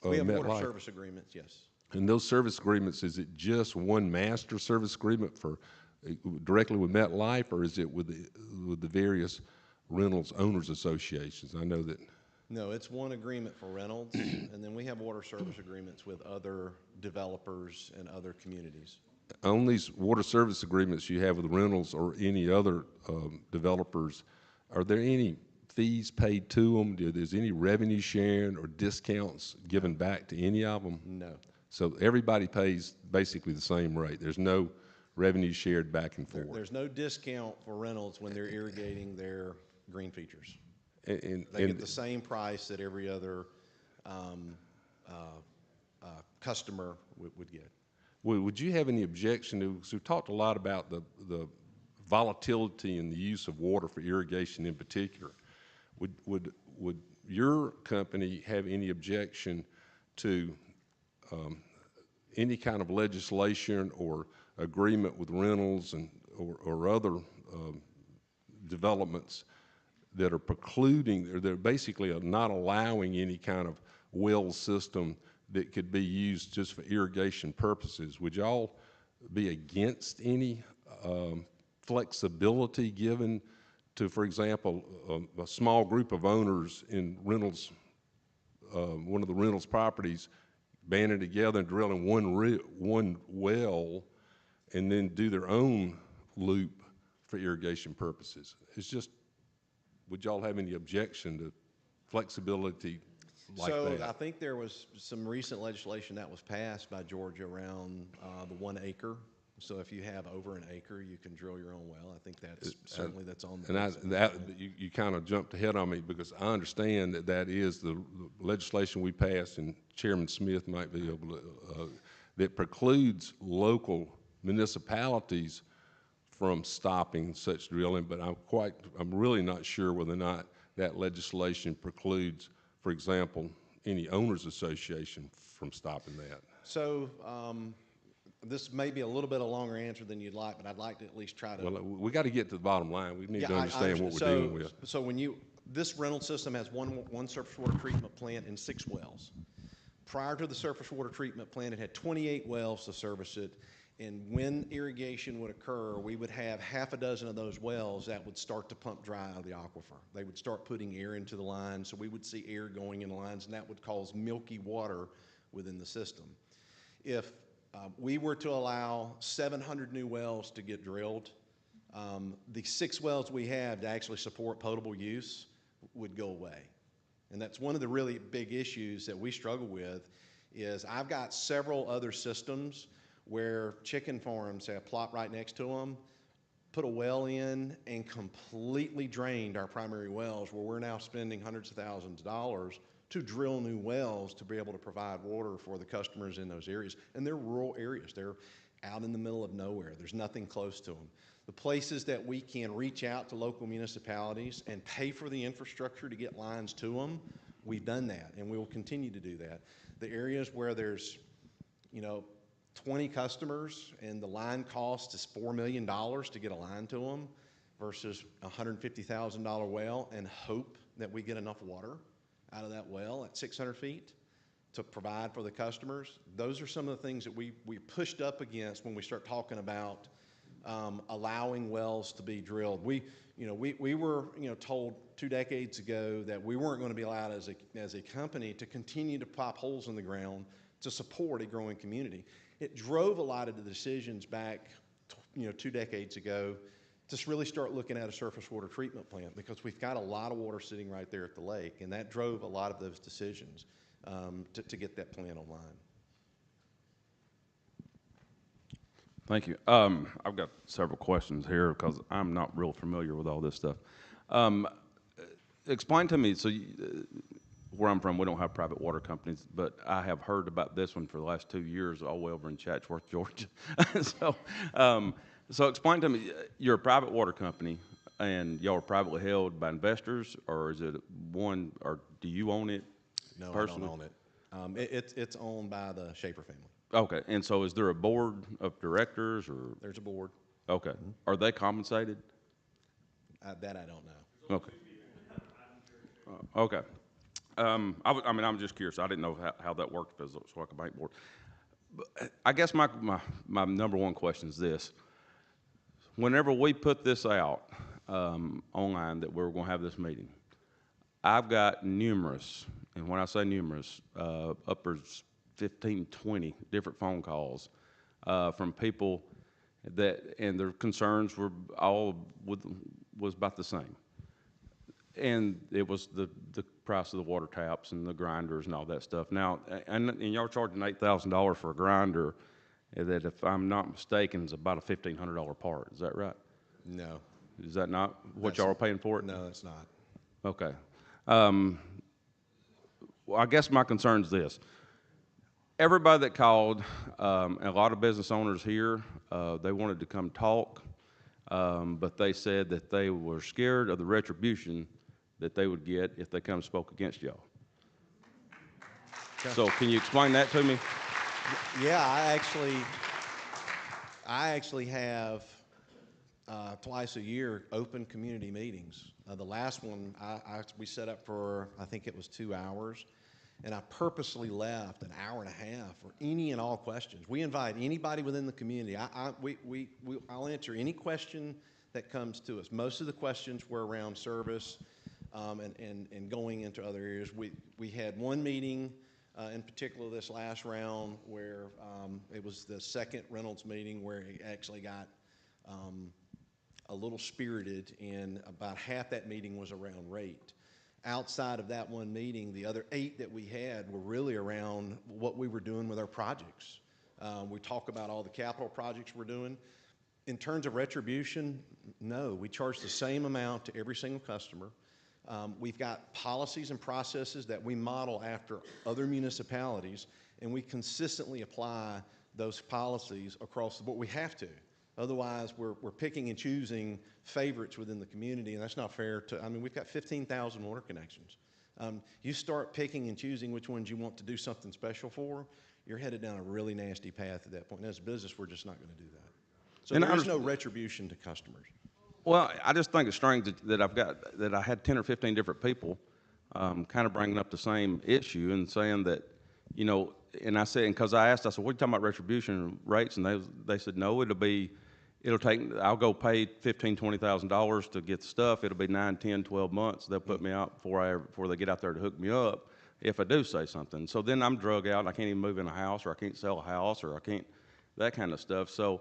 we have MetLife? water service agreements, yes. And those service agreements, is it just one master service agreement for directly with MetLife, or is it with the various rentals owners associations? I know that. No, it's one agreement for rentals, and then we have water service agreements with other developers and other communities. On these water service agreements you have with rentals or any other developers, are there any fees paid to them? Is any revenue sharing or discounts given back to any of them? No. So everybody pays basically the same rate. There's no revenue shared back and forth. There's no discount for rentals when they're irrigating their green features. And they get the same price that every other customer would get. Well, would you have any objection to, because we've talked a lot about the volatility in the use of water for irrigation in particular. Would your company have any objection to any kind of legislation or agreement with rentals and or other developments that are precluding, or they're basically not allowing any kind of well system that could be used just for irrigation purposes? Would y'all be against any flexibility given to, for example, a small group of owners in rentals, one of the rentals properties, banding together and drilling one well and then do their own loop for irrigation purposes? It's just, would y'all have any objection to flexibility like that? So I think there was some recent legislation that was passed by Georgia around the 1 acre. So if you have over an acre, you can drill your own well. I think that's certainly that's on the And you kind of jumped ahead on me, because I understand that is the legislation we passed, and Chairman Smith might be able to, that precludes local municipalities from stopping such drilling, but I'm really not sure whether or not that legislation precludes, for example, any owners association from stopping that. So this may be a little bit a longer answer than you'd like, but I'd like to at least try to. Well, we got to get to the bottom line. We need to understand what we're dealing with. So this rental system has one surface water treatment plant and 6 wells. Prior to the surface water treatment plant, it had 28 wells to service it. And when irrigation would occur, we would have half a dozen of those wells that would start to pump dry out of the aquifer. They would start putting air into the lines, so we would see air going in the lines, and that would cause milky water within the system. If we were to allow 700 new wells to get drilled, the 6 wells we have to actually support potable use would go away. And that's one of the really big issues that we struggle with is I've got several other systems where chicken farms have plot right next to them, put a well in and completely drained our primary wells, where we're now spending hundreds of thousands of dollars to drill new wells to be able to provide water for the customers in those areas. And they're rural areas. They're out in the middle of nowhere. There's nothing close to them. The places that we can reach out to local municipalities and pay for the infrastructure to get lines to them, we've done that, and we will continue to do that. The areas where there's, 20 customers and the line cost is $4 million to get a line to them versus a $150,000 well, and hope that we get enough water out of that well at 600 feet to provide for the customers. Those are some of the things that we pushed up against when we start talking about allowing wells to be drilled. We were told 2 decades ago that we weren't going to be allowed as a company to continue to pop holes in the ground to support a growing community. It drove a lot of the decisions back 2 decades ago to really start looking at a surface water treatment plant, because we've got a lot of water sitting right there at the lake, and that drove a lot of those decisions to get that plant online. Thank you. I've got several questions here because I'm not real familiar with all this stuff. Explain to me, where I'm from, we don't have private water companies, but I have heard about this one for the last 2 years all the way over in Chatsworth, Georgia. So explain to me, you're a private water company, and y'all are privately held by investors, or is it one, or do you own it personally? No, I don't own it. It's owned by the Schaefer family. Okay, and so is there a board of directors, or? There's a board. Okay. Are they compensated? That I don't know. Okay. Okay. I'm just curious. I didn't know how that worked as a bank board. But I guess my number one question is this. Whenever we put this out online that we're going to have this meeting, I've got numerous, and when I say numerous, upwards 15, 20 different phone calls from people and their concerns were was about the same. And it was the price of the water taps and the grinders and all that stuff. Now, and y'all charging $8,000 for a grinder that, if I'm not mistaken, is about a $1,500 part. Is that right? No. Is that not what y'all are paying for it? No, it's not. Okay. Well, I guess my concern is this. Everybody that called, and a lot of business owners here, they wanted to come talk, but they said that they were scared of the retribution that they would get if they come and spoke against y'all. Okay. So can you explain that to me? Yeah, I actually have twice a year open community meetings. The last one we set up for, I think it was 2 hours, and I purposely left an hour and a half for any and all questions. We invite anybody within the community. I'll answer any question that comes to us. Most of the questions were around service and going into other areas. We had one meeting in particular this last round where it was the second Reynolds meeting where he actually got a little spirited, and about half that meeting was around rate. Outside of that one meeting, the other 8 that we had were really around what we were doing with our projects. We talk about all the capital projects we're doing. In terms of retribution, no, we charge the same amount to every single customer. We've got policies and processes that we model after other municipalities, and we consistently apply those policies across the board. We have to. Otherwise, we're picking and choosing favorites within the community, and that's not fair we've got 15,000 water connections. You start picking and choosing which ones you want to do something special for, you're headed down a really nasty path at that point. And as a business, we're just not going to do that. So there is no retribution to customers. Well, I just think it's strange that I had 10 or 15 different people kind of bringing up the same issue and saying that, and I said, because I asked, what are you talking about retribution rates? And they said, no, I'll go pay $15,000, $20,000 to get the stuff. It'll be 9, 10, 12 months. They'll put me out before they get out there to hook me up if I do say something. So then I'm drug out and I can't even move in a house, or I can't sell a house, or I can't, that kind of stuff. So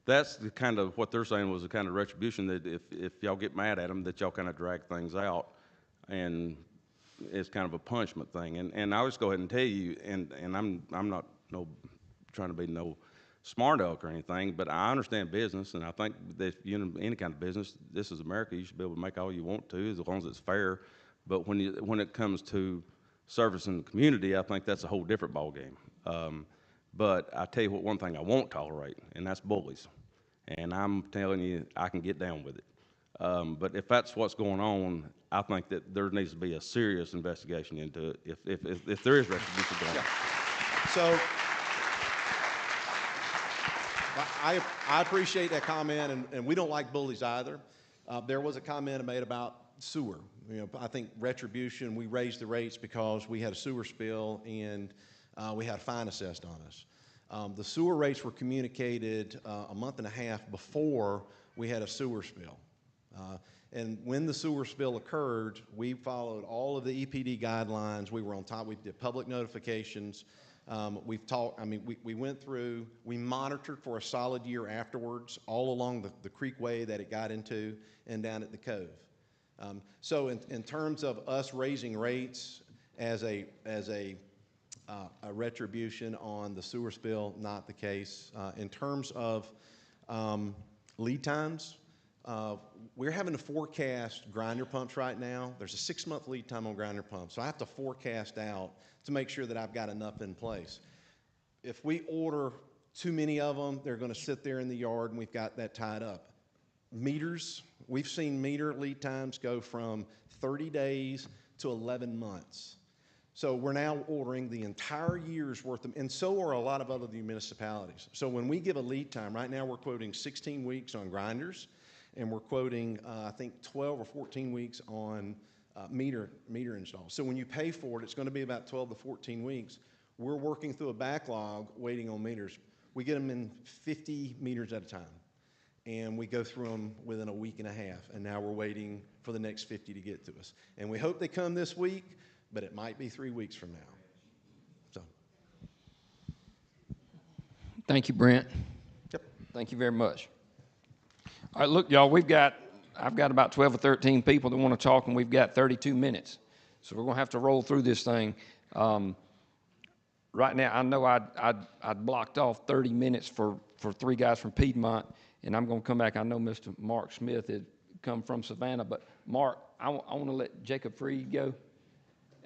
that's the kind of what they're saying was the kind of retribution that if y'all get mad at them, that y'all kind of drag things out. And it's kind of a punishment thing. And I'll just go ahead and tell you, and I'm not trying to be no smart aleck or anything, but I understand business, and I think that if you're in any kind of business, this is America, you should be able to make all you want to, as long as it's fair. But when it comes to servicing the community, I think that's a whole different ballgame. But I tell you what, one thing I won't tolerate, and that's bullies. And I'm telling you, I can get down with it. But if that's what's going on, I think that there needs to be a serious investigation into it if there is retribution going on. So I appreciate that comment, and we don't like bullies either. There was a comment made about sewer. I think retribution, we raised the rates because we had a sewer spill and we had a fine assessed on us. The sewer rates were communicated a month and a half before we had a sewer spill. And when the sewer spill occurred, we followed all of the EPD guidelines. We were on top. We did public notifications. We went through, we monitored for a solid year afterwards, all along the creekway that it got into and down at the cove. So in terms of us raising rates as a retribution on the sewer spill, not the case. In terms of lead times, we're having to forecast grinder pumps right now. There's a 6-month lead time on grinder pumps, so I have to forecast out to make sure that I've got enough in place. If we order too many of them, they're going to sit there in the yard, and we've got that tied up. Meters, we've seen meter lead times go from 30 days to 11 months. So we're now ordering the entire year's worth of, and so are a lot of other municipalities. So when we give a lead time, right now we're quoting 16 weeks on grinders, and we're quoting, I think, 12 or 14 weeks on meter installs. So when you pay for it, it's going to be about 12 to 14 weeks. We're working through a backlog waiting on meters. We get them in 50 meters at a time, and we go through them within a week and a half, and now we're waiting for the next 50 to get to us. And we hope they come this week, but it might be 3 weeks from now. So. Thank you, Brent. Yep. Thank you very much. All right, look, y'all, I've got about 12 or 13 people that want to talk, and we've got 32 minutes. So we're going to have to roll through this thing. Right now, I know I'd blocked off 30 minutes for 3 guys from Piedmont, and I'm going to come back. I know Mr. Mark Smith had come from Savannah, but Mark, I want to let Jacob Freed go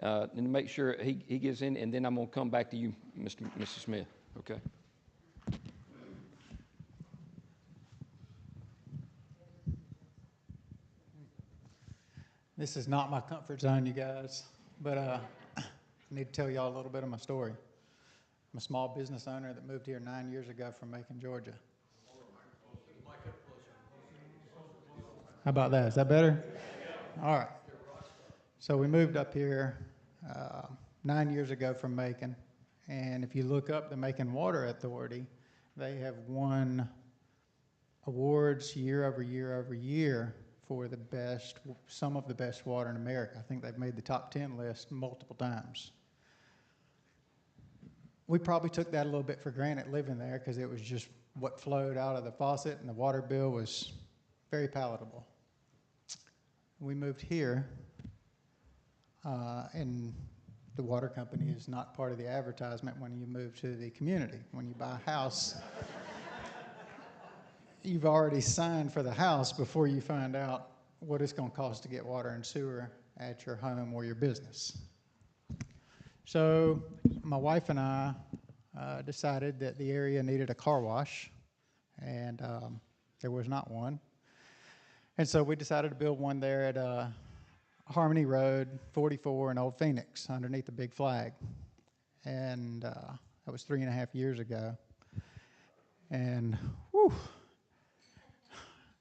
and make sure he gets in, and then I'm going to come back to you, Mr. Smith, okay? This is not my comfort zone, you guys, but I need to tell y'all a little bit of my story. I'm a small business owner that moved here 9 years ago from Macon, Georgia. How about that? Is that better? All right. So we moved up here 9 years ago from Macon, and if you look up the Macon Water Authority, they have won awards year over year over year for some of the best water in America. I think they've made the top 10 list multiple times. We probably took that a little bit for granted living there because it was just what flowed out of the faucet, and the water bill was very palatable. We moved here, and the water company is not part of the advertisement when you move to the community. When you buy a house, you've already signed for the house before you find out what it's going to cost to get water and sewer at your home or your business. So my wife and I decided that the area needed a car wash, and there was not one. And so we decided to build one there at Harmony Road, 44 in Old Phoenix, underneath the big flag. And that was 3.5 years ago. And whew,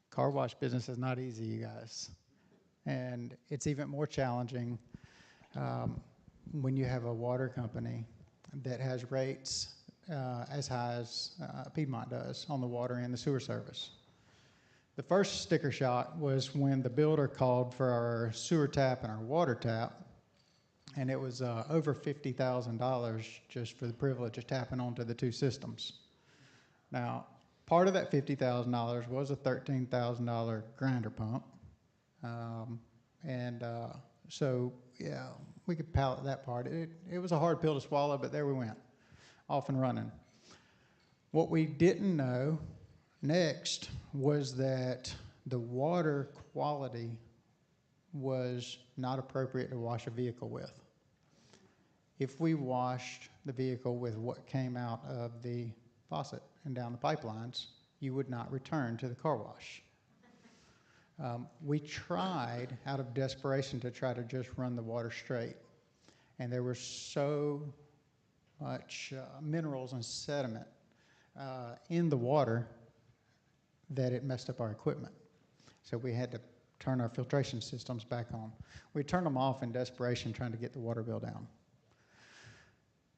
car wash business is not easy, you guys. And it's even more challenging when you have a water company that has rates as high as Piedmont does on the water and the sewer service. The first sticker shock was when the builder called for our sewer tap and our water tap, and it was over $50,000 just for the privilege of tapping onto the 2 systems. Now, part of that $50,000 was a $13,000 grinder pump. So, yeah, we could palate that part. It was a hard pill to swallow, but there we went, off and running. What we didn't know next was that the water quality was not appropriate to wash a vehicle with. If we washed the vehicle with what came out of the faucet and down the pipelines, you would not return to the car wash. We tried out of desperation to try to just run the water straight, and there was so much minerals and sediment in the water that it messed up our equipment. So we had to turn our filtration systems back on. We turned them off in desperation trying to get the water bill down.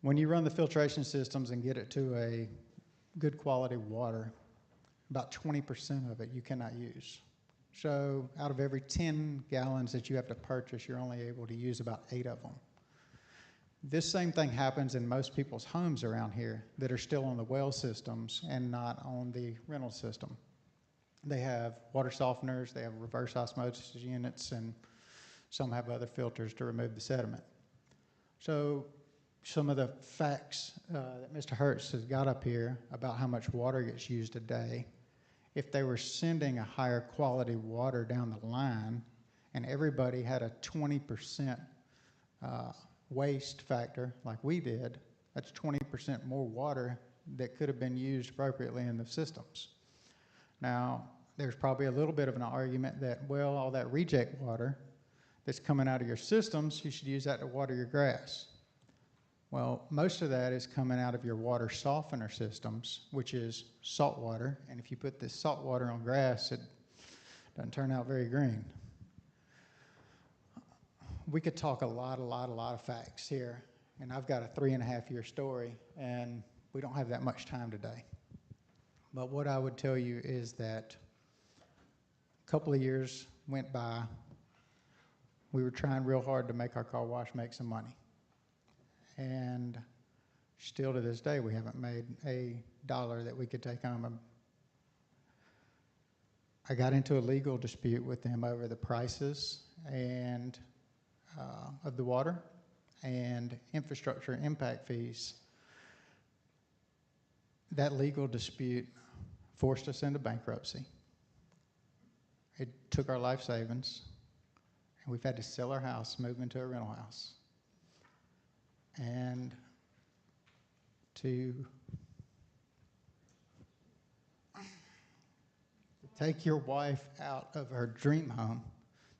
When you run the filtration systems and get it to a good quality water, about 20% of it you cannot use. So out of every 10 gallons that you have to purchase, you're only able to use about 8 of them. This same thing happens in most people's homes around here that are still on the well systems and not on the rental system. They have water softeners, they have reverse osmosis units, and some have other filters to remove the sediment. So some of the facts that Mr. Hertz has got up here about how much water gets used a day, if they were sending a higher quality water down the line and everybody had a 20% waste factor like we did, that's 20% more water that could have been used appropriately in the systems. Now, there's probably a little bit of an argument that, well, all that reject water that's coming out of your systems, you should use that to water your grass. Well, most of that is coming out of your water softener systems, which is salt water. And if you put this salt water on grass, it doesn't turn out very green. We could talk a lot of facts here. And I've got a 3.5-year story, and we don't have that much time today. But what I would tell you is that a couple of years went by. We were trying real hard to make our car wash make some money. And still to this day, we haven't made a dollar that we could take home. I got into a legal dispute with them over the prices and of the water and infrastructure impact fees. That legal dispute forced us into bankruptcy. It took our life savings, and we've had to sell our house, move into a rental house. And to take your wife out of her dream home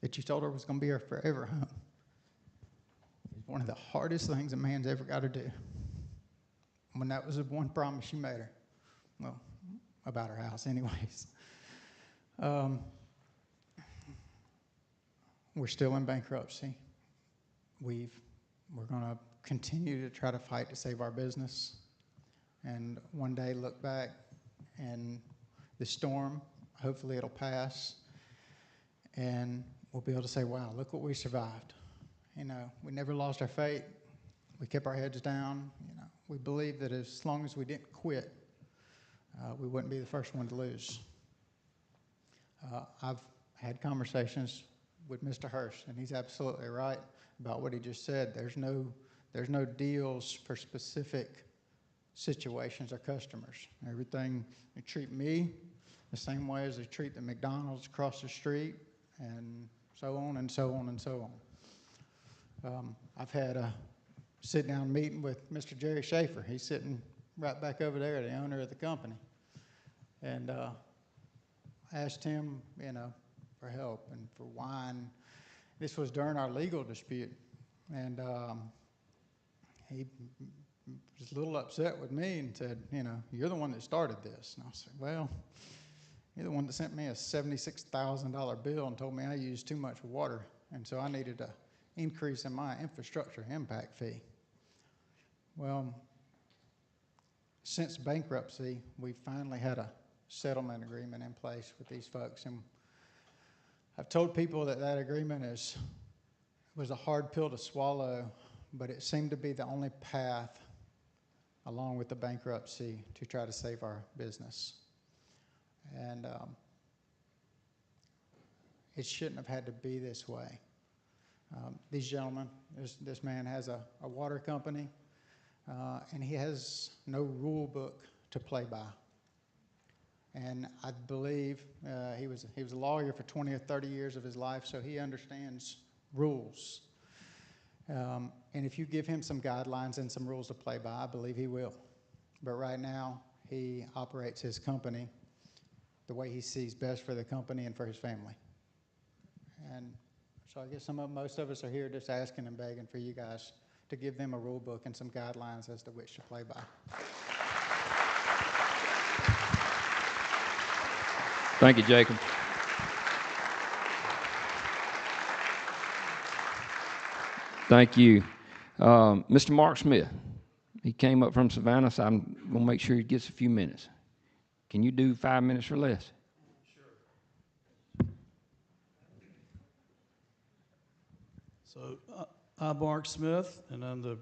that you told her was going to be her forever home is one of the hardest things a man's ever got to do. When that was the one promise you made her. Well, about her house anyways. We're still in bankruptcy. We're going to continue to try to fight to save our business, and one day look back and the storm, hopefully it'll pass, and we'll be able to say, wow, look what we survived. You know, we never lost our faith. We kept our heads down. You know, we believed that as long as we didn't quit, we wouldn't be the first one to lose. I've had conversations with Mr. Hurst, and he's absolutely right about what he just said. There's no deals for specific situations or customers. Everything, they treat me the same way as they treat the McDonald's across the street, and so on and so on and so on. I've had a sit-down meeting with Mr. Jerry Schaefer. He's sitting right back over there, the owner of the company. And asked him, you know, for help and for wine. This was during our legal dispute. And he was a little upset with me and said, you know, you're the one that started this. And I said, well, you're the one that sent me a $76,000 bill and told me I used too much water. And so I needed an increase in my infrastructure impact fee. Well, since bankruptcy, we finally had a settlement agreement in place with these folks. And I've told people that that agreement was a hard pill to swallow, but it seemed to be the only path along with the bankruptcy to try to save our business. And it shouldn't have had to be this way. These gentlemen, this man has a water company, and he has no rule book to play by. And I believe he was a lawyer for 20 or 30 years of his life, so he understands rules. And if you give him some guidelines and some rules to play by, I believe he will. But right now, he operates his company the way he sees best for the company and for his family. And so I guess most of us are here just asking and begging for you guys to give them a rule book and some guidelines as to which to play by. Thank you, Jacob. Thank you. Mr. Mark Smith, he came up from Savannah, so I'm going to make sure he gets a few minutes. Can you do 5 minutes or less? So I'm Mark Smith, and I'm the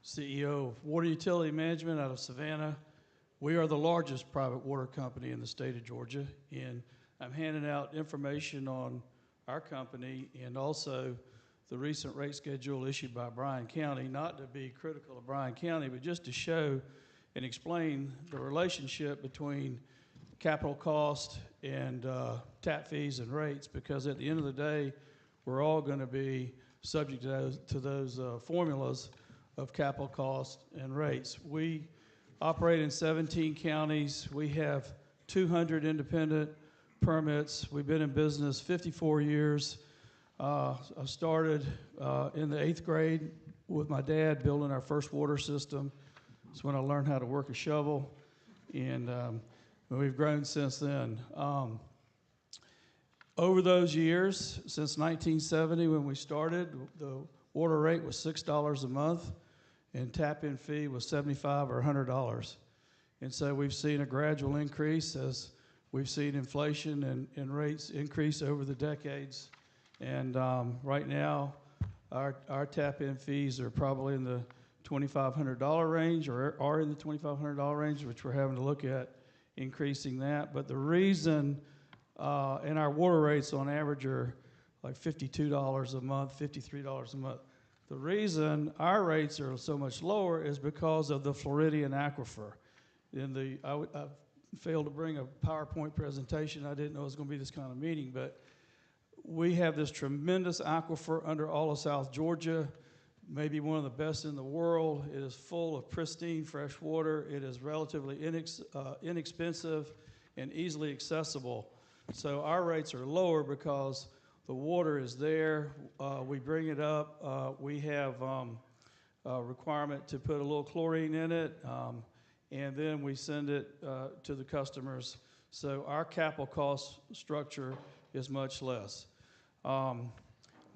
CEO of Water Utility Management out of Savannah. We are the largest private water company in the state of Georgia, and I'm handing out information on our company and also the recent rate schedule issued by Bryan County, not to be critical of Bryan County, but just to show and explain the relationship between capital cost and tap fees and rates, because at the end of the day, we're all going to be subject to those formulas of capital cost and rates. We operate in 17 counties. We have 200 independent permits. We've been in business 54 years. I started in the 8th grade with my dad building our first water system. That's when I learned how to work a shovel, and we've grown since then. Over those years, since 1970 when we started, the water rate was $6 a month, and tap-in fee was $75 or $100. And so we've seen a gradual increase as we've seen inflation and rates increase over the decades. And right now, our tap-in fees are probably in the $2,500 range, or are in the $2,500 range, which we're having to look at increasing that. But the reason, and our water rates on average are like $52 a month, $53 a month. The reason our rates are so much lower is because of the Floridian aquifer. I failed to bring a PowerPoint presentation. I didn't know it was going to be this kind of meeting, but we have this tremendous aquifer under all of South Georgia, maybe one of the best in the world. It is full of pristine fresh water. It is relatively inexpensive and easily accessible. So our rates are lower because the water is there. We bring it up. We have a requirement to put a little chlorine in it, and then we send it to the customers. So our capital cost structure is much less. I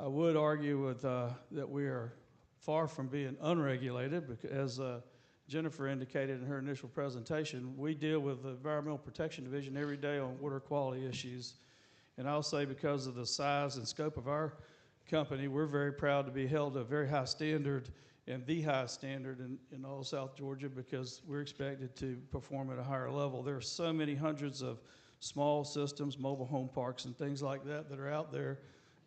would argue with, that we are far from being unregulated, because as Jennifer indicated in her initial presentation, we deal with the Environmental Protection Division every day on water quality issues. And I'll say, because of the size and scope of our company, we're very proud to be held to a very high standard, and the highest standard in all of South Georgia, because we're expected to perform at a higher level. There are so many hundreds of small systems, mobile home parks, and things like that that are out there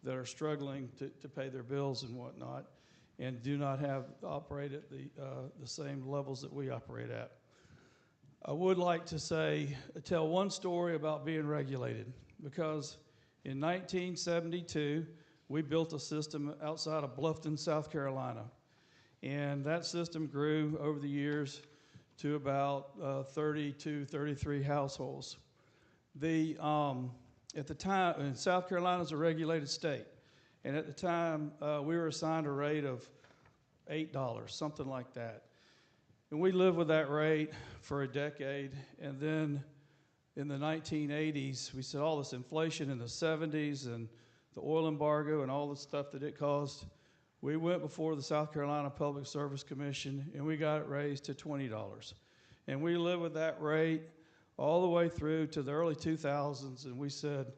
that are struggling to pay their bills and whatnot, and do not operate at the same levels that we operate at. I would like to tell one story about being regulated, because in 1972, we built a system outside of Bluffton, South Carolina, and that system grew over the years to about 32, 33 households. At the time, and South Carolina is a regulated state, and at the time, we were assigned a rate of $8, something like that. And we lived with that rate for a decade, and then in the 1980s, we said all this inflation in the 70s and the oil embargo and all the stuff that it caused, we went before the South Carolina Public Service Commission, and we got it raised to $20. And we lived with that rate all the way through to the early 2000s, and we said,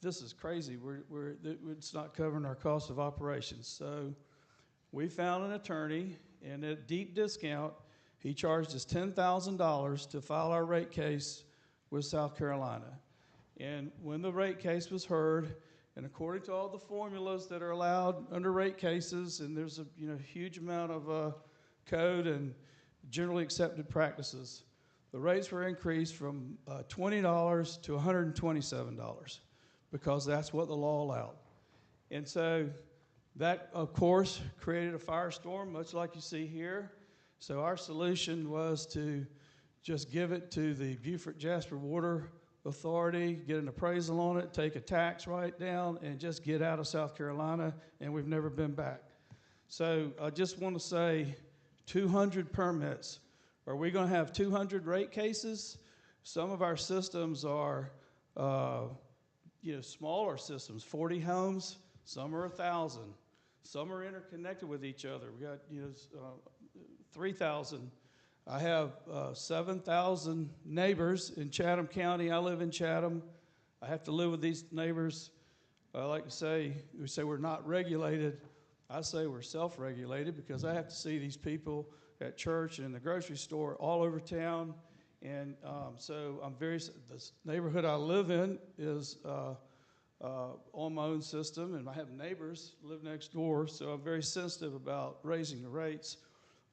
this is crazy. It's not covering our cost of operations. So we found an attorney, and at deep discount, he charged us $10,000 to file our rate case with South Carolina. And when the rate case was heard And according to all the formulas that are allowed under rate cases, and there's a huge amount of code and generally accepted practices, the rates were increased from $20 to $127 because that's what the law allowed. And so that, of course, created a firestorm, much like you see here. So our solution was to just give it to the Beaufort Jasper Water Authority, get an appraisal on it, take a tax write-down, and just get out of South Carolina, and we've never been back. So I just want to say 200 permits. Are we going to have 200 rate cases? Some of our systems are smaller systems, 40 homes. Some are 1,000. Some are interconnected with each other. We got 3,000. I have 7,000 neighbors in Chatham County. I live in Chatham. I have to live with these neighbors. I like to say, we say we're not regulated. I say we're self-regulated because I have to see these people at church and in the grocery store all over town. And so this neighborhood I live in is on my own system, and I have neighbors live next door, so I'm very sensitive about raising the rates.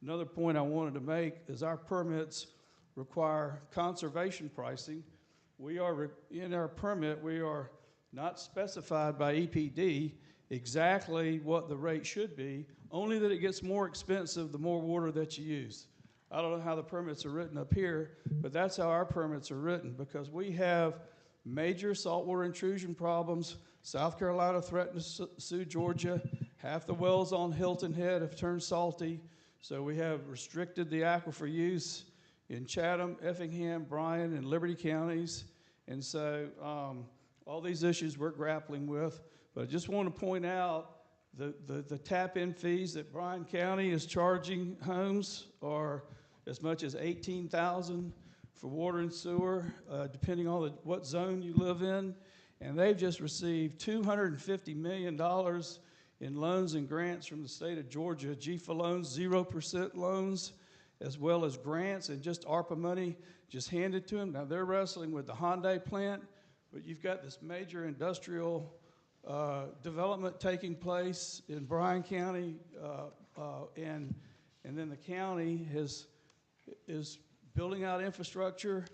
Another point I wanted to make is our permits require conservation pricing. We are, in our permit, we are not specified by EPD exactly what the rate should be, only that it gets more expensive the more water that you use. I don't know how the permits are written up here, but that's how our permits are written, because we have major saltwater intrusion problems. South Carolina threatened to sue Georgia. Half the wells on Hilton Head have turned salty. So we have restricted the aquifer use in Chatham, Effingham, Bryan, and Liberty counties. And so all these issues we're grappling with. But I just want to point out the tap-in fees that Bryan County is charging homes are as much as $18,000 for water and sewer, depending on what zone you live in. And they've just received $250 million in loans and grants from the state of Georgia, GFA loans, 0% loans, as well as grants and just ARPA money just handed to them. Now they're wrestling with the Hyundai plant, but you've got this major industrial development taking place in Bryan County, and then the county is building out infrastructure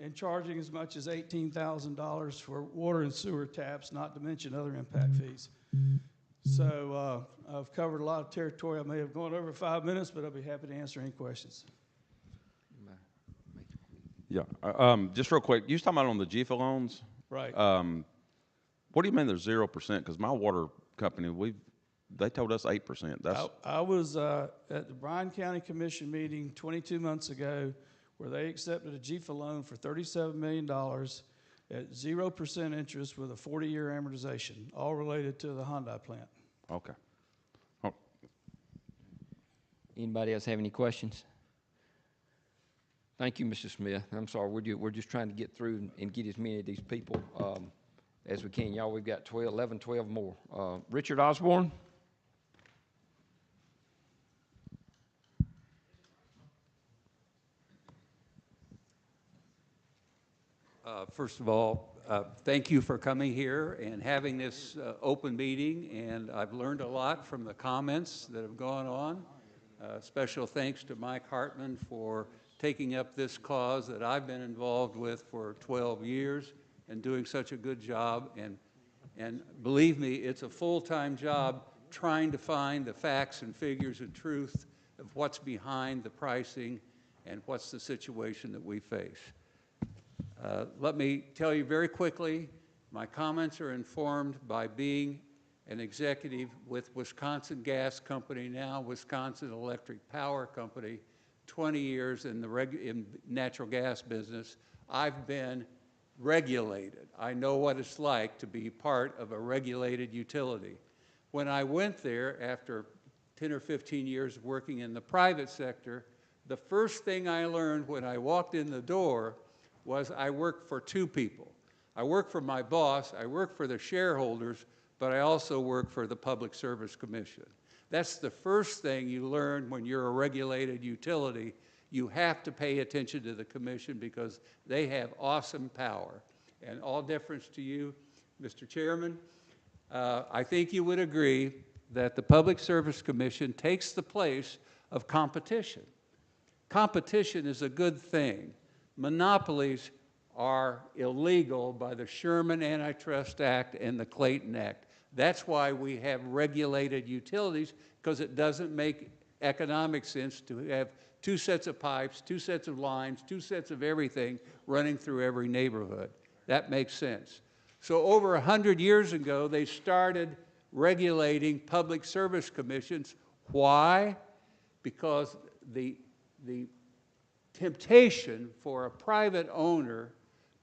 and charging as much as $18,000 for water and sewer taps, not to mention other impact fees. So I've covered a lot of territory. I may have gone over 5 minutes, but I'll be happy to answer any questions. Yeah, just real quick, you was talking about on the GFA loans? Right. What do you mean there's 0%? Because my water company, they told us 8%. I was at the Bryan County Commission meeting 22 months ago where they accepted a GFA loan for $37 million at 0% interest with a 40-year amortization, all related to the Hyundai plant. Okay. Anybody else have any questions? Thank you, Mr. Smith. I'm sorry, we're just trying to get through and get as many of these people as we can. Y'all, we've got 12 more. Richard Osborne. First of all, thank you for coming here and having this open meeting, and I've learned a lot from the comments that have gone on. Special thanks to Mike Hartman for taking up this cause that I've been involved with for 12 years and doing such a good job. And believe me, it's a full-time job trying to find the facts and figures and truth of what's behind the pricing and what's the situation that we face. Let me tell you very quickly, my comments are informed by being an executive with Wisconsin Gas Company, now Wisconsin Electric Power Company, 20 years in the natural gas business. I've been regulated. I know what it's like to be part of a regulated utility. When I went there after 10 or 15 years working in the private sector, the first thing I learned when I walked in the door was I worked for two people. I worked for my boss, I worked for the shareholders, but I also worked for the Public Service Commission. That's the first thing you learn when you're a regulated utility. You have to pay attention to the commission because they have awesome power. And all deference to you, Mr. Chairman, I think you would agree that the Public Service Commission takes the place of competition. Competition is a good thing. Monopolies are illegal by the Sherman Antitrust Act and the Clayton Act. That's why we have regulated utilities, because it doesn't make economic sense to have two sets of pipes, two sets of lines, two sets of everything running through every neighborhood. That makes sense. So over 100 years ago, they started regulating public service commissions. Why? Because the temptation for a private owner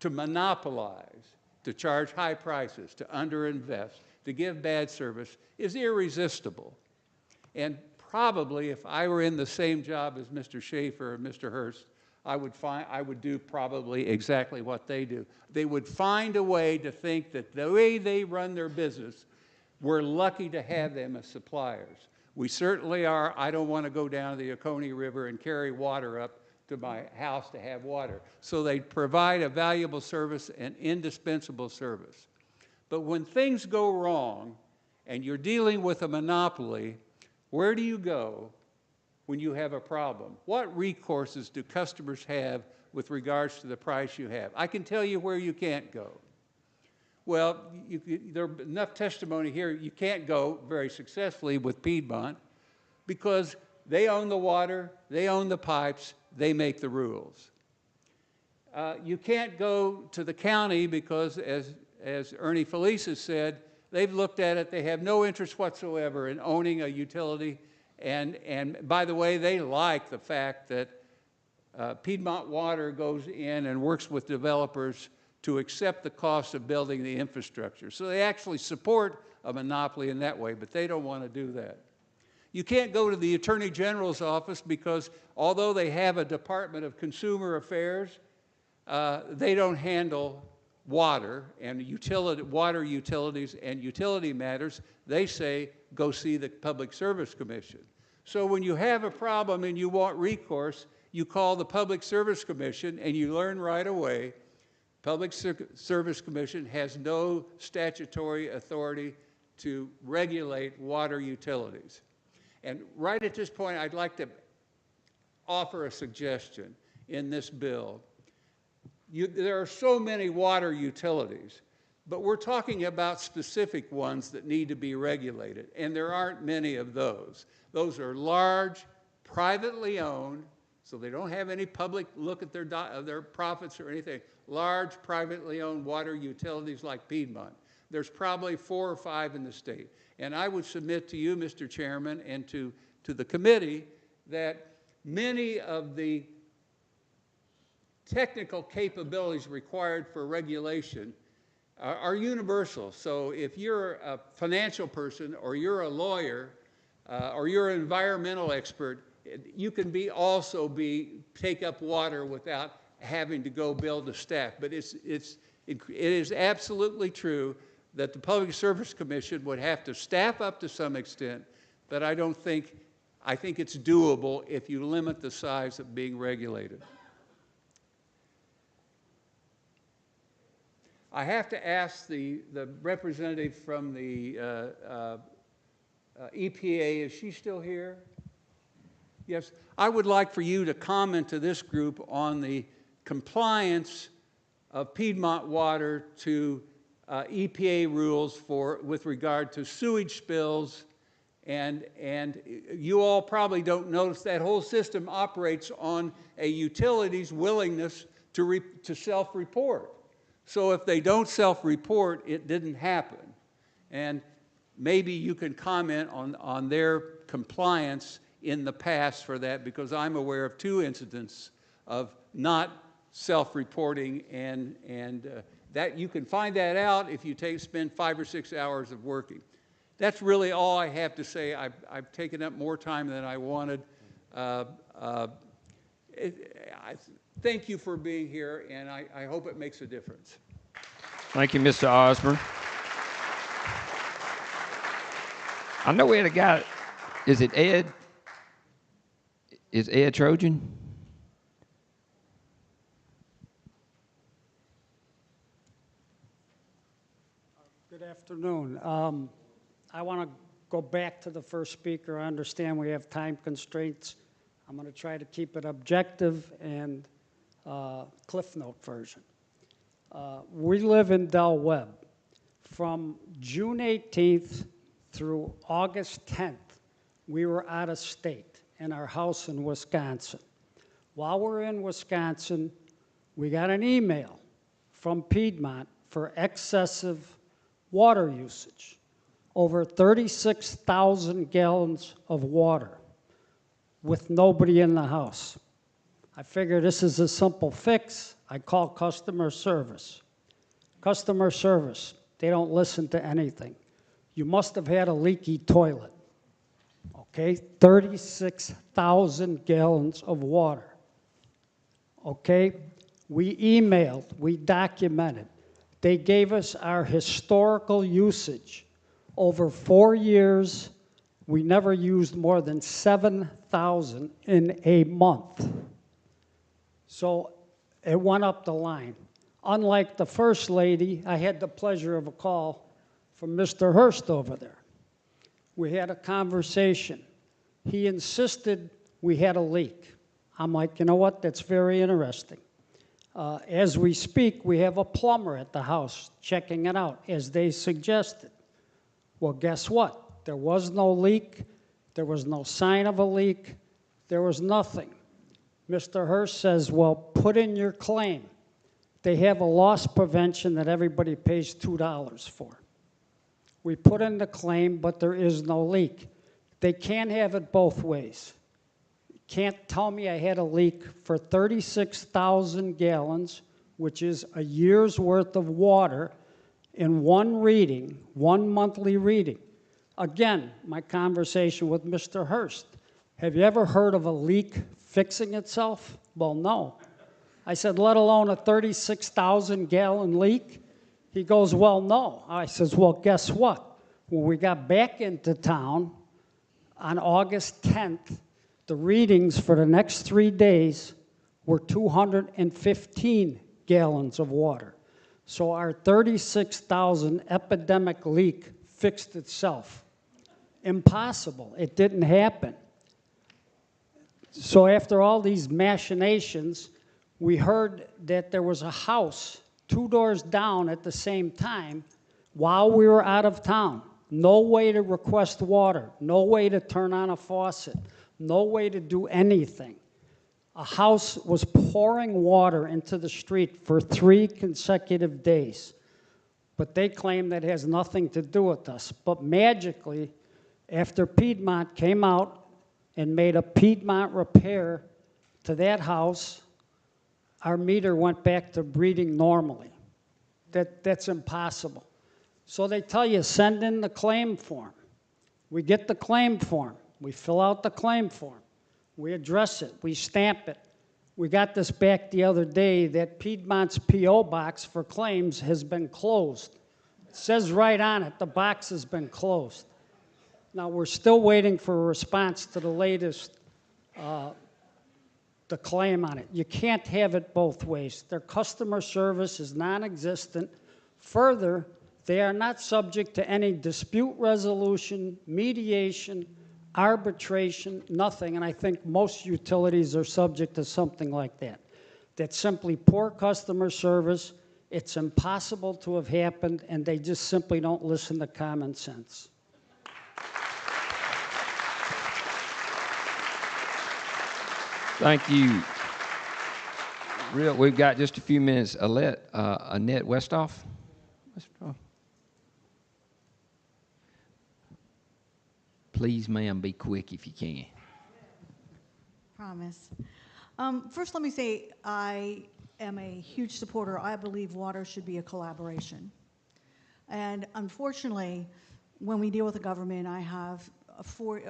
to monopolize, to charge high prices, to underinvest, to give bad service is irresistible. And probably if I were in the same job as Mr. Schaefer or Mr. Hurst, I would do probably exactly what they do. They would find a way to think that the way they run their business, we're lucky to have them as suppliers. We certainly are. I don't want to go down to the Oconee River and carry water up to my house to have water. So they provide a valuable service, an indispensable service. But when things go wrong and you're dealing with a monopoly, where do you go when you have a problem? What recourses do customers have with regards to the price you have? I can tell you where you can't go. Well, there's enough testimony here. You can't go very successfully with Piedmont because they own the water, they own the pipes, they make the rules. You can't go to the county because, as Ernie Felice has said, they've looked at it, they have no interest whatsoever in owning a utility. And by the way, they like the fact that Piedmont Water goes in and works with developers to accept the cost of building the infrastructure. So they actually support a monopoly in that way, but they don't want to do that. You can't go to the Attorney General's office because although they have a Department of Consumer Affairs, they don't handle water and water utilities and utility matters. They say, go see the Public Service Commission. So when you have a problem and you want recourse, you call the Public Service Commission and you learn right away, Public Service Commission has no statutory authority to regulate water utilities. And right at this point, I'd like to offer a suggestion in this bill. There are so many water utilities, but we're talking about specific ones that need to be regulated, and there aren't many of those. Those are large, privately owned, so they don't have any public look at their profits or anything. Large, privately owned water utilities like Piedmont. There's probably 4 or 5 in the state. And I would submit to you, Mr. Chairman, and to the committee that many of the technical capabilities required for regulation are universal. So if you're a financial person or you're a lawyer or you're an environmental expert, you can also take up water without having to go build a staff. But it is absolutely true that the Public Service Commission would have to staff up to some extent, but I think it's doable if you limit the size of being regulated. I have to ask the representative from the EPA, is she still here? Yes. I would like for you to comment to this group on the compliance of Piedmont Water to EPA rules with regard to sewage spills, and you all probably don't notice that whole system operates on a utility's willingness to self-report. So if they don't self-report, it didn't happen. And maybe you can comment on their compliance in the past for that, because I'm aware of 2 incidents of not self-reporting, and that you can find that out if you spend 5 or 6 hours of working. That's really all I have to say. I've taken up more time than I wanted. Thank you for being here, and I hope it makes a difference. Thank you, Mr. Osborne. I know we had a guy, is it Ed? Is Ed Trojan? Good afternoon. I want to go back to the first speaker. I understand we have time constraints. I'm going to try to keep it objective and Cliff Note version. We live in Del Webb. From June 18th through August 10th, we were out of state in our house in Wisconsin. While we're in Wisconsin, we got an email from Piedmont for excessive water usage, over 36,000 gallons of water with nobody in the house. I figure this is a simple fix. I call customer service. Customer service, they don't listen to anything. You must have had a leaky toilet. Okay, 36,000 gallons of water. Okay, we emailed, we documented. They gave us our historical usage. Over 4 years, we never used more than 7,000 in a month. So it went up the line. Unlike the first lady, I had the pleasure of a call from Mr. Hurst over there. We had a conversation. He insisted we had a leak. I'm like, you know what, that's very interesting. As we speak, we have a plumber at the house checking it out, as they suggested. Well, guess what? There was no leak. There was no sign of a leak. There was nothing. Mr. Hurst says, well, put in your claim. They have a loss prevention that everybody pays $2 for. We put in the claim, but there is no leak. They can't have it both ways. You can't tell me I had a leak for 36,000 gallons, which is a year's worth of water, in one reading, one monthly reading. Again, my conversation with Mr. Hurst. Have you ever heard of a leak fixing itself? Well, no. I said, let alone a 36,000 gallon leak? He goes, well, no. I says, well, guess what? When we got back into town on August 10th, the readings for the next 3 days were 215 gallons of water. So our 36,000 epidemic leak fixed itself. Impossible. It didn't happen. So after all these machinations, we heard that there was a house 2 doors down at the same time while we were out of town. No way to request water, no way to turn on a faucet, no way to do anything. A house was pouring water into the street for 3 consecutive days. But they claim that has nothing to do with us. But magically, after Piedmont came out and made a Piedmont repair to that house, our meter went back to reading normally. That's impossible. So they tell you, send in the claim form. We get the claim form. We fill out the claim form. We address it. We stamp it. We got this back the other day that Piedmont's P.O. box for claims has been closed. It says right on it, the box has been closed. Now, we're still waiting for a response to the latest the claim on it. You can't have it both ways. Their customer service is non-existent. Further, they are not subject to any dispute resolution, mediation, arbitration, nothing. And I think most utilities are subject to something like that. That's simply poor customer service. It's impossible to have happened, and they just simply don't listen to common sense. Thank you. We've got just a few minutes. Annette Westhoff. Please, ma'am, be quick if you can. Promise. First, let me say I am a huge supporter. I believe water should be a collaboration. And unfortunately, when we deal with the government, I have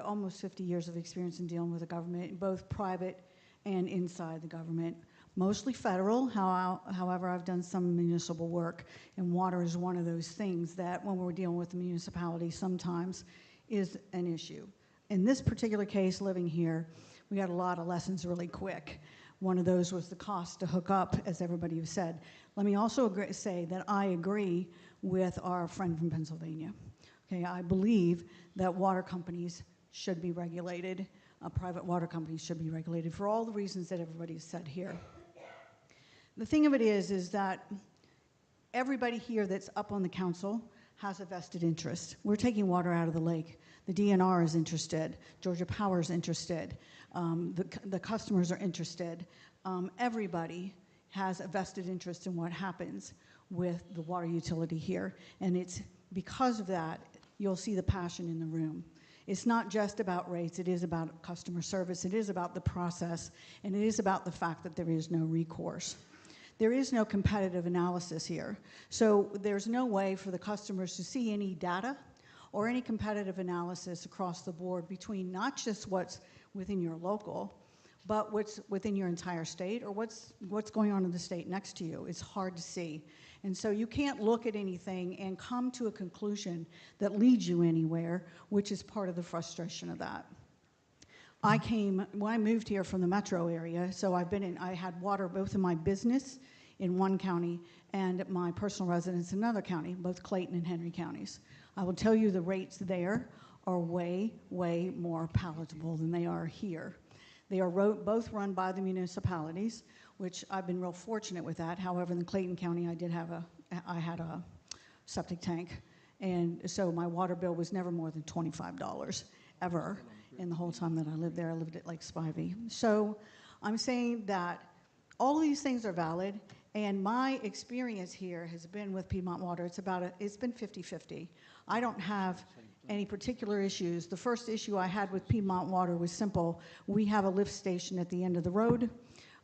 almost 50 years of experience in dealing with the government, both private and inside the government, mostly federal. However, I've done some municipal work, and water is one of those things that when we're dealing with the municipality sometimes is an issue. In this particular case, living here, we got a lot of lessons really quick. One of those was the cost to hook up, as everybody has said. Let me also say that I agree with our friend from Pennsylvania. Okay, I believe that water companies should be regulated, private water companies should be regulated for all the reasons that everybody has said here. The thing of it is that everybody here that's up on the council has a vested interest. We're taking water out of the lake. The DNR is interested. Georgia Power is interested. The customers are interested. Everybody has a vested interest in what happens with the water utility here. And it's because of that, you'll see the passion in the room. It's not just about rates, it is about customer service, it is about the process, and it is about the fact that there is no recourse. There is no competitive analysis here. So there's no way for the customers to see any data or any competitive analysis across the board between not just what's within your local, but what's within your entire state or what's going on in the state next to you. It's hard to see. And so you can't look at anything and come to a conclusion that leads you anywhere, which is part of the frustration of that. When I moved here from the metro area, so I had water both in my business in one county and my personal residence in another county, both Clayton and Henry counties. I will tell you the rates there are way, way more palatable than they are here. They are both run by the municipalities, which I've been real fortunate with that. However, in Clayton County, I had a septic tank, and so my water bill was never more than $25 ever. In the whole time that I lived there, I lived at Lake Spivey. So I'm saying that all these things are valid, and my experience here has been with Piedmont Water. It's been 50-50. I don't have any particular issues. The first issue I had with Piedmont Water was simple. We have a lift station at the end of the road.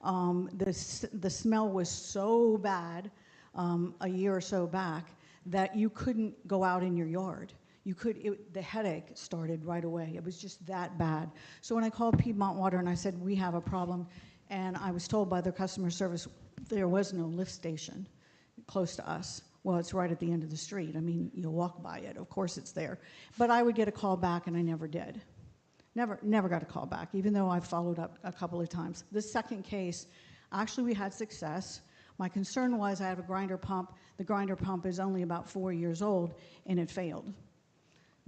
The smell was so bad a year or so back that you couldn't go out in your yard. The headache started right away. It was just that bad. So when I called Piedmont Water and I said, we have a problem, and I was told by their customer service there was no lift station close to us. Well, it's right at the end of the street. I mean, you'll walk by it. Of course it's there. But I would get a call back, and I never did. Never got a call back, even though I followed up a couple of times. The second case, actually we had success. My concern was I have a grinder pump. The grinder pump is only about 4 years old, and it failed.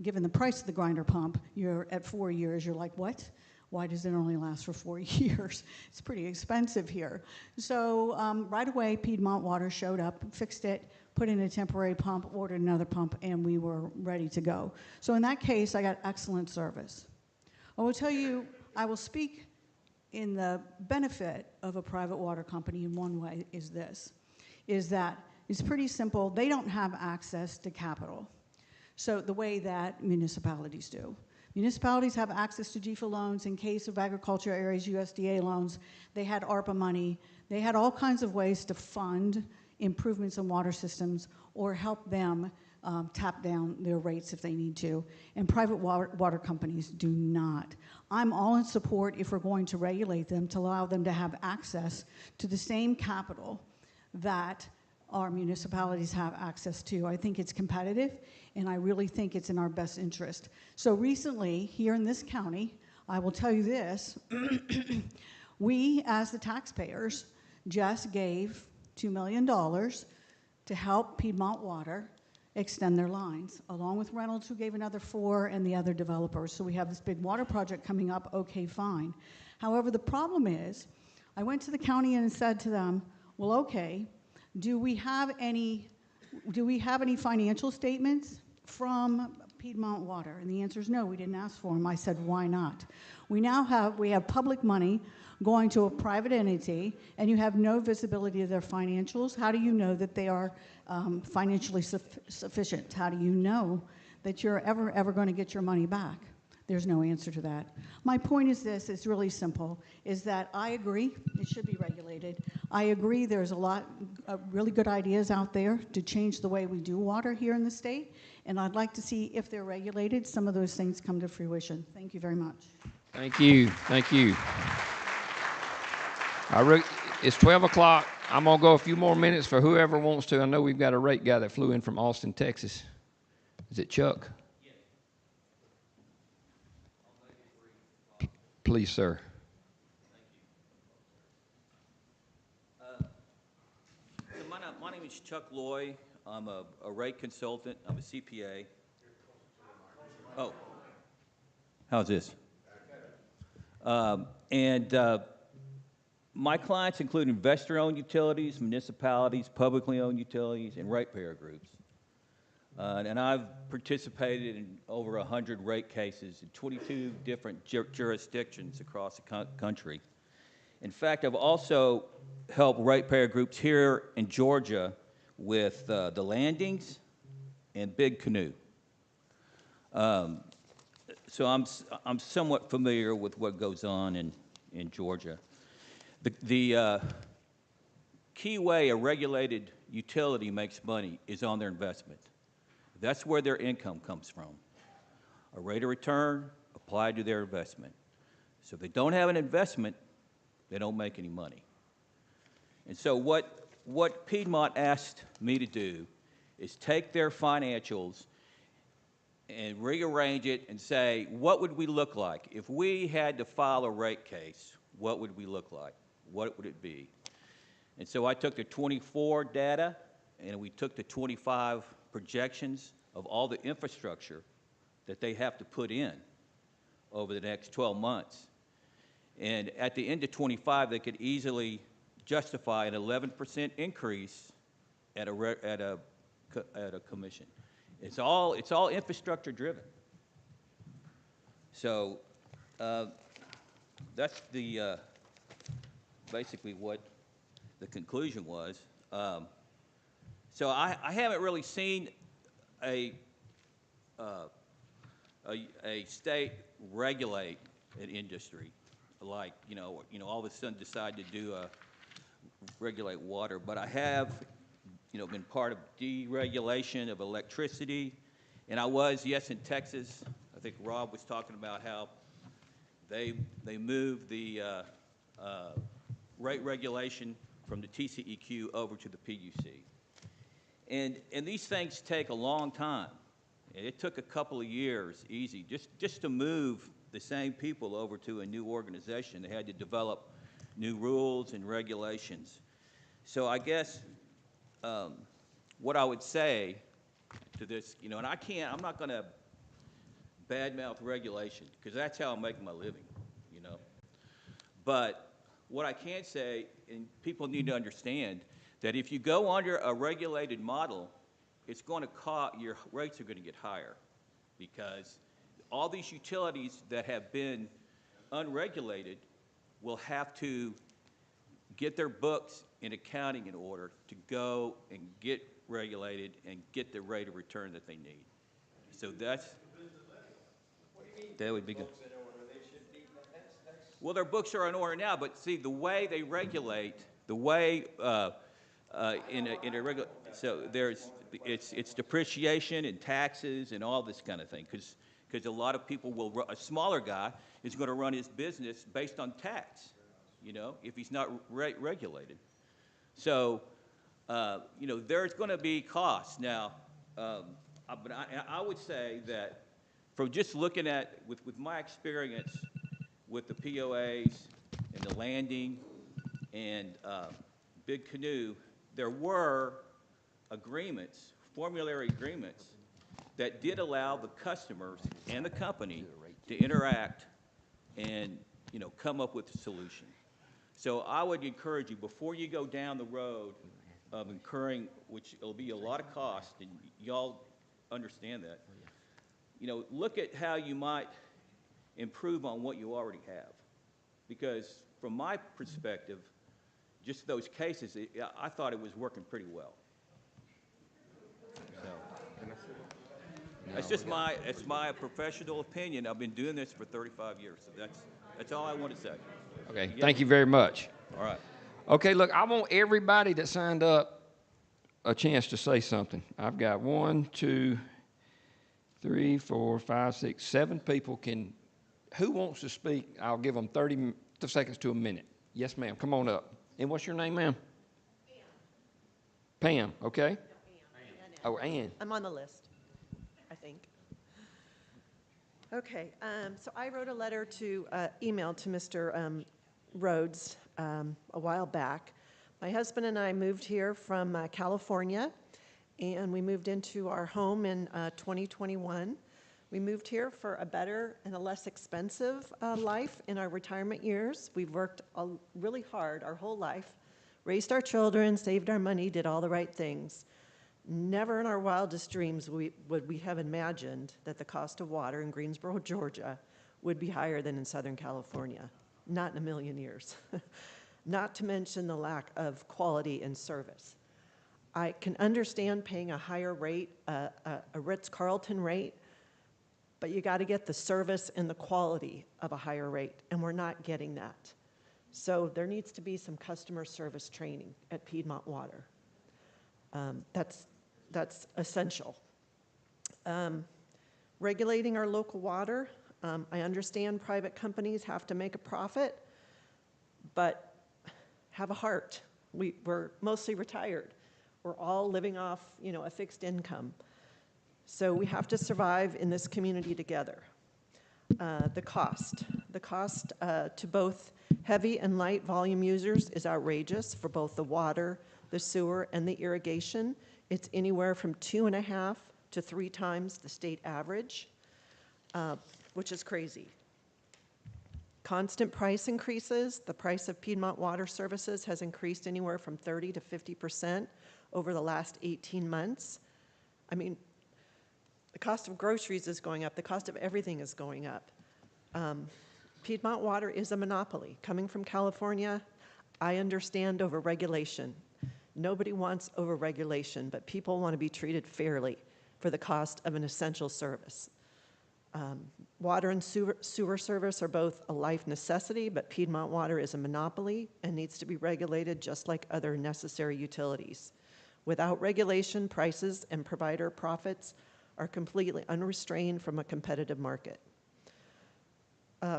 Given the price of the grinder pump, you're at 4 years, you're like, what? Why does it only last for 4 years? It's pretty expensive here. So right away, Piedmont Water showed up, fixed it, put in a temporary pump, ordered another pump, and we were ready to go. So in that case, I got excellent service. I will tell you, I will speak in the benefit of a private water company in one way is this, is that it's pretty simple. They don't have access to capital. So the way that municipalities do. Municipalities have access to GFA loans. In case of agriculture areas, USDA loans. They had ARPA money. They had all kinds of ways to fund improvements in water systems or help them tap down their rates if they need to. And private water companies do not. I'm all in support, if we're going to regulate them, to allow them to have access to the same capital that our municipalities have access to. I think it's competitive, and I really think it's in our best interest. So recently, here in this county, I will tell you this, we, as the taxpayers, just gave $2 million to help Piedmont Water extend their lines, along with Reynolds, who gave another 4, and the other developers. So we have this big water project coming up, okay, fine. However, the problem is, I went to the county and said to them, well, okay, do we have any financial statements from Piedmont Water? And the answer is no, we didn't ask for them. I said, why not? We have public money going to a private entity, and you have no visibility of their financials. How do you know that they are financially sufficient? How do you know that you're ever going to get your money back? There's no answer to that. My point is this, it's really simple, is that I agree it should be regulated. I agree there's a lot of really good ideas out there to change the way we do water here in the state, and I'd like to see if they're regulated, some of those things come to fruition. Thank you very much. Thank you. Thank you. It's 12 o'clock. I'm going to go a few more minutes for whoever wants to. I know we've got a rate guy that flew in from Austin, Texas. Is it Chuck? Please, sir. name is Chuck Loy. I'm a rate consultant. I'm a CPA. Oh, how's this? My clients include investor-owned utilities, municipalities, publicly owned utilities, and ratepayer groups. And I've participated in over 100 rate cases in 22 different jurisdictions across the country. In fact, I've also helped ratepayer groups here in Georgia with the landings and Big Canoe. So I'm somewhat familiar with what goes on in Georgia. The key way a regulated utility makes money is on their investment. That's where their income comes from. A rate of return applied to their investment. So if they don't have an investment, they don't make any money. And so what Piedmont asked me to do is take their financials and rearrange it and say, what would we look like? If we had to file a rate case, what would we look like? What would it be? And so I took the 24 data, and we took the 25 projections of all the infrastructure that they have to put in over the next 12 months. And at the end of 25, they could easily justify an 11% increase at a commission. It's all infrastructure driven. So that's the basically what the conclusion was. So I haven't really seen a state regulate an industry like all of a sudden decide to do regulate water, but I have been part of deregulation of electricity, and I was, yes, in Texas. I think Rob was talking about how they moved the rate regulation from the TCEQ over to the PUC. And these things take a long time. It took a couple of years, easy, just to move the same people over to a new organization. They had to develop new rules and regulations. So I guess what I would say to this, and I'm not going to badmouth regulation, because that's how I'm making my living, But what I can say, and people need to understand, that if you go under a regulated model, it's going to cost, your rates are going to get higher, because all these utilities that have been unregulated will have to get their books and accounting in order to go and get regulated and get the rate of return that they need. So that would be good. Well, their books are in order now, but see, the way they regulate, the way in a regular, so it's depreciation and taxes and all this kind of thing, because a lot of people will, a smaller guy is going to run his business based on tax, if he's not regulated. So, there's going to be costs. Now, but I would say that from just looking at, with my experience with the POAs and the landing and Big Canoe, there were agreements, formulary agreements, that did allow the customers and the company to interact and come up with a solution. So I would encourage you, before you go down the road of incurring, which will be a lot of cost, and y'all understand that, look at how you might improve on what you already have. Because from my perspective, just those cases, I thought it was working pretty well. So, it's my professional opinion. I've been doing this for 35 years, so that's all I want to say. Okay, thank you very much. All right. Okay, look, I want everybody that signed up a chance to say something. I've got 1, 2, 3, 4, 5, 6, 7 people can. Who wants to speak? I'll give them 30 seconds to a minute. Yes, ma'am. Come on up. And what's your name, ma'am? Pam. Okay. Oh, Ann. I'm on the list, I think. Okay, so I wrote a letter email to Mr. Rhodes a while back. My husband and I moved here from California, and we moved into our home in 2021. We moved here for a better and a less expensive life in our retirement years. We've worked really hard our whole life, raised our children, saved our money, did all the right things. Never in our wildest dreams would we have imagined that the cost of water in Greensboro, Georgia would be higher than in Southern California. Not in a million years. Not to mention the lack of quality and service. I can understand paying a higher rate, a Ritz-Carlton rate, but you got to get the service and the quality of a higher rate, and we're not getting that. So there needs to be some customer service training at Piedmont Water. That's essential. Regulating our local water. I understand private companies have to make a profit, but have a heart. We're mostly retired. We're all living off, a fixed income. So we have to survive in this community together. The cost to both heavy and light volume users is outrageous for both the water, the sewer, and the irrigation. It's anywhere from 2.5 to 3 times the state average, which is crazy. Constant price increases. The price of Piedmont Water Services has increased anywhere from 30 to 50% over the last 18 months. I mean, the cost of groceries is going up. The cost of everything is going up. Piedmont Water is a monopoly. Coming from California, I understand overregulation. Nobody wants overregulation, but people want to be treated fairly for the cost of an essential service. Water and sewer service are both a life necessity, but Piedmont Water is a monopoly and needs to be regulated just like other necessary utilities. Without regulation, prices and provider profits are completely unrestrained from a competitive market.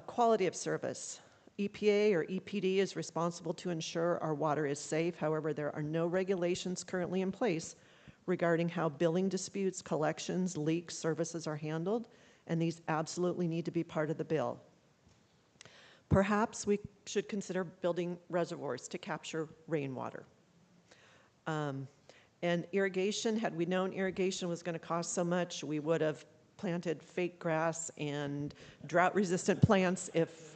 Quality of service. EPA or EPD is responsible to ensure our water is safe. However, there are no regulations currently in place regarding how billing disputes, collections, leaks, services are handled, and these absolutely need to be part of the bill. Perhaps we should consider building reservoirs to capture rainwater. And irrigation, had we known irrigation was going to cost so much, we would have planted fake grass and drought-resistant plants if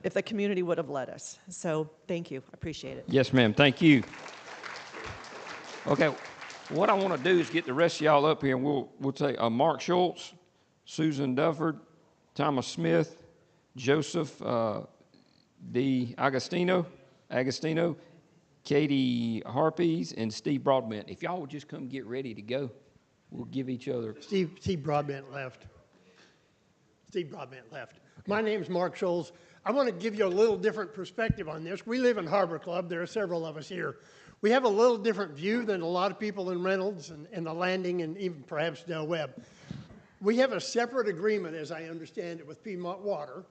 the community would have let us. So thank you. I appreciate it. Yes, ma'am. Thank you. Okay, what I want to do is get the rest of y'all up here, and we'll take Mark Schultz, Susan Dufford, Thomas Smith, Joseph D. Agostino, Katie Harpies, and Steve Broadbent. If y'all would just come get ready to go, we'll give each other. Steve Broadbent left. My name's Mark Scholes. I want to give you a little different perspective on this. We live in Harbor Club. There are several of us here. We have a little different view than a lot of people in Reynolds and the Landing and even perhaps Del Webb. We have a separate agreement, as I understand it, with Piedmont Water.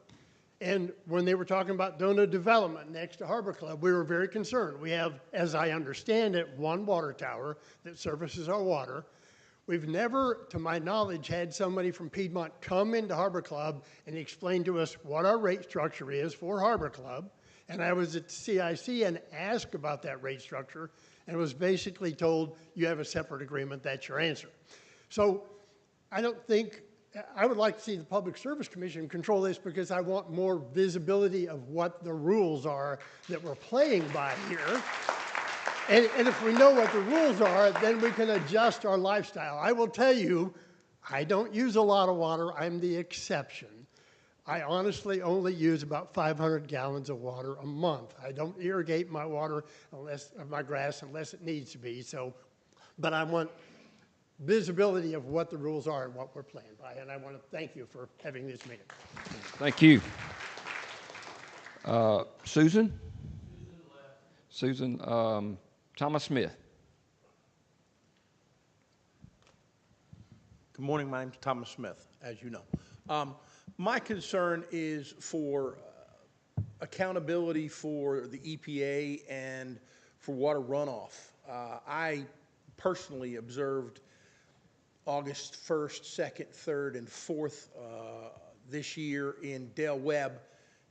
And when they were talking about doing a development next to Harbor Club, we were very concerned. We have, as I understand it, one water tower that services our water. We've never, to my knowledge, had somebody from Piedmont come into Harbor Club and explain to us what our rate structure is for Harbor Club. And I was at CIC and asked about that rate structure and was basically told, you have a separate agreement, that's your answer. So I would like to see the Public Service Commission control this because I want more visibility of what the rules are that we're playing by here. And if we know what the rules are, then we can adjust our lifestyle. I will tell you, I don't use a lot of water. I'm the exception. I honestly only use about 500 gallons of water a month. I don't irrigate my water my grass unless it needs to be. But I want visibility of what the rules are and what we're playing by. And I want to thank you for having this meeting. Thank you. Susan? Susan, Thomas Smith. Good morning. My name is Thomas Smith, as you know. My concern is for accountability for the EPA and for water runoff. I personally observed August 1st, 2nd, 3rd, and 4th this year in Del Webb,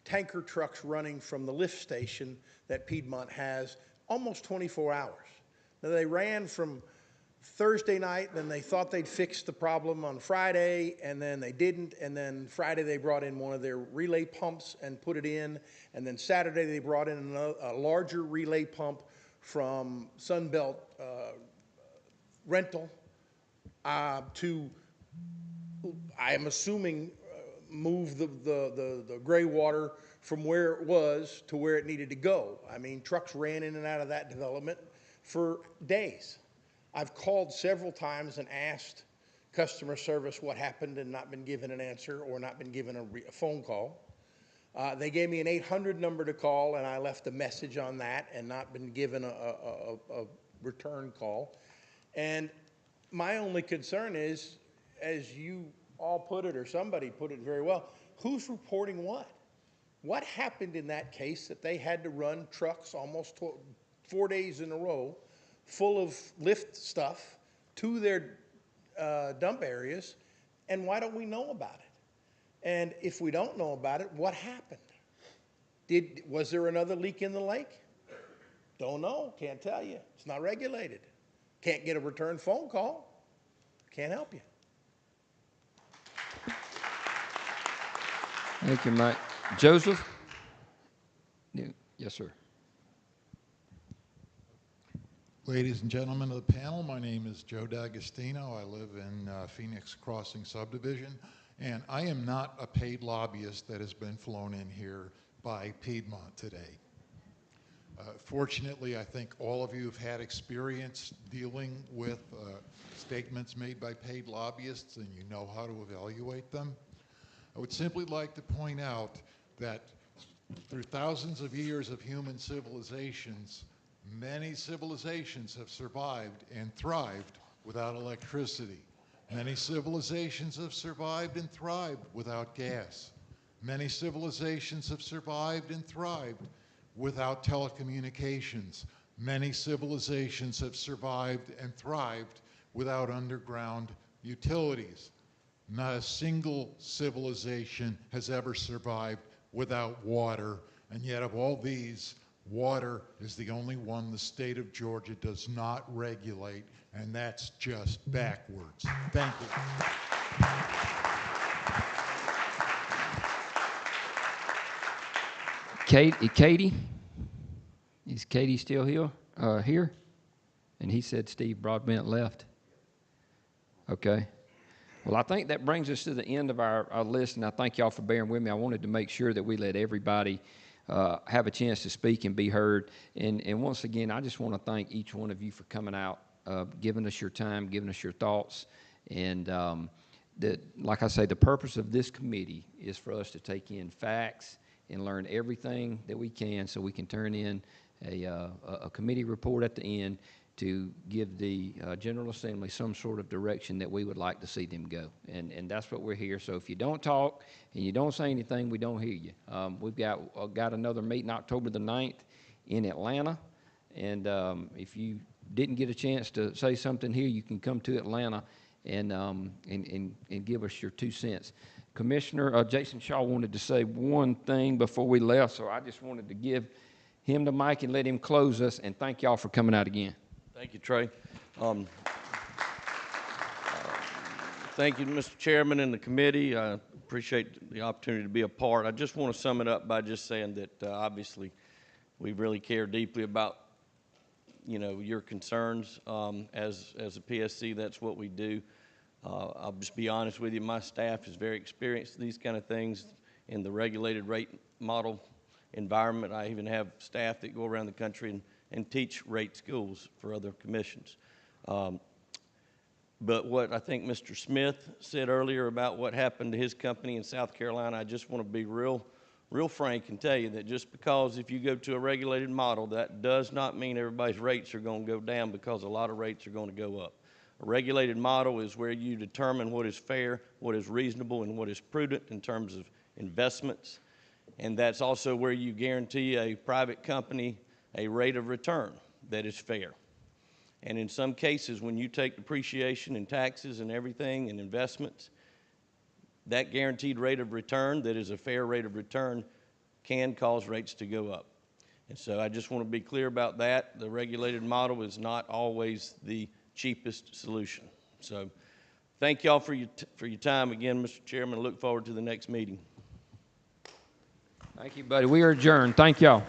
tanker trucks running from the lift station that Piedmont has almost 24 hours. Now, they ran from Thursday night, then they thought they'd fixed the problem on Friday, and then they didn't, and then Friday they brought in one of their relay pumps and put it in, and then Saturday they brought in a larger relay pump from Sunbelt Rental to, I am assuming, move the gray water from where it was to where it needed to go. I mean, trucks ran in and out of that development for days. I've called several times and asked customer service what happened and not been given an answer or not been given a phone call. They gave me an 800 number to call, and I left a message on that and not been given a return call. And my only concern is, as you all put it, or somebody put it very well, who's reporting what? What happened in that case that they had to run trucks almost 4 days in a row full of lift stuff to their dump areas, and why don't we know about it? And if we don't know about it, what happened? Was there another leak in the lake? Don't know, can't tell you. It's not regulated. Can't get a return phone call. Can't help you. Thank you, Mike. Joseph? Yes, sir. Ladies and gentlemen of the panel, my name is Joe D'Agostino. I live in Phoenix Crossing subdivision, and I am not a paid lobbyist that has been flown in here by Piedmont today. Fortunately, I think all of you have had experience dealing with statements made by paid lobbyists, and you know how to evaluate them. I would simply like to point out that through thousands of years of human civilizations, many civilizations have survived and thrived without electricity. Many civilizations have survived and thrived without gas. Many civilizations have survived and thrived without telecommunications. Many civilizations have survived and thrived without underground utilities. Not a single civilization has ever survived without water, and yet of all these, water is the only one the state of Georgia does not regulate, and that's just backwards. Thank you. Katie? Is Katie still here? And he said Steve Broadbent left. Okay. Well, I think that brings us to the end of our list, and I thank y'all for bearing with me. I wanted to make sure that we let everybody have a chance to speak and be heard. And once again, I just want to thank each one of you for coming out, giving us your time, giving us your thoughts. And like I say, the purpose of this committee is for us to take in facts and learn everything that we can so we can turn in a committee report at the end to give the General Assembly some sort of direction that we would like to see them go. And that's what we're here. So if you don't talk and you don't say anything, we don't hear you. We've got another meeting October the 9th in Atlanta. And if you didn't get a chance to say something here, you can come to Atlanta and give us your 2 cents. Commissioner Jason Shaw wanted to say one thing before we left, so I just wanted to give him the mic and let him close us, and thank y'all for coming out again. Thank you, Trey. Thank you, Mr. Chairman and the committee. I appreciate the opportunity to be a part. I just want to sum it up by just saying that obviously we really care deeply about your concerns. As a PSC, that's what we do. I'll just be honest with you, my staff is very experienced in these kind of things in the regulated rate model environment. I even have staff that go around the country and teach rate schools for other commissions. But what I think Mr. Smith said earlier about what happened to his company in South Carolina, I just want to be real frank and tell you that just because if you go to a regulated model, that does not mean everybody's rates are going to go down, because a lot of rates are going to go up. A regulated model is where you determine what is fair, what is reasonable, and what is prudent in terms of investments. And that's also where you guarantee a private company a rate of return that is fair. And in some cases, when you take depreciation and taxes and everything and investments, that guaranteed rate of return that is a fair rate of return can cause rates to go up. And so I just want to be clear about that. The regulated model is not always the cheapest solution. So thank y'all for your time again, Mr. Chairman. I look forward to the next meeting. Thank you, buddy. We are adjourned. Thank y'all.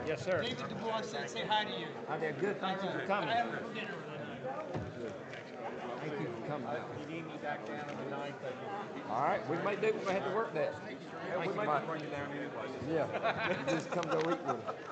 Yes, sir. David Dubois said say hi to you. They're good. Thank you for coming. I have him for dinner tonight. Thank you for coming. You need me back down on the 9th. All right, we may do. We may have to work that. Thank you, Mike. Yeah, just come go eat with us.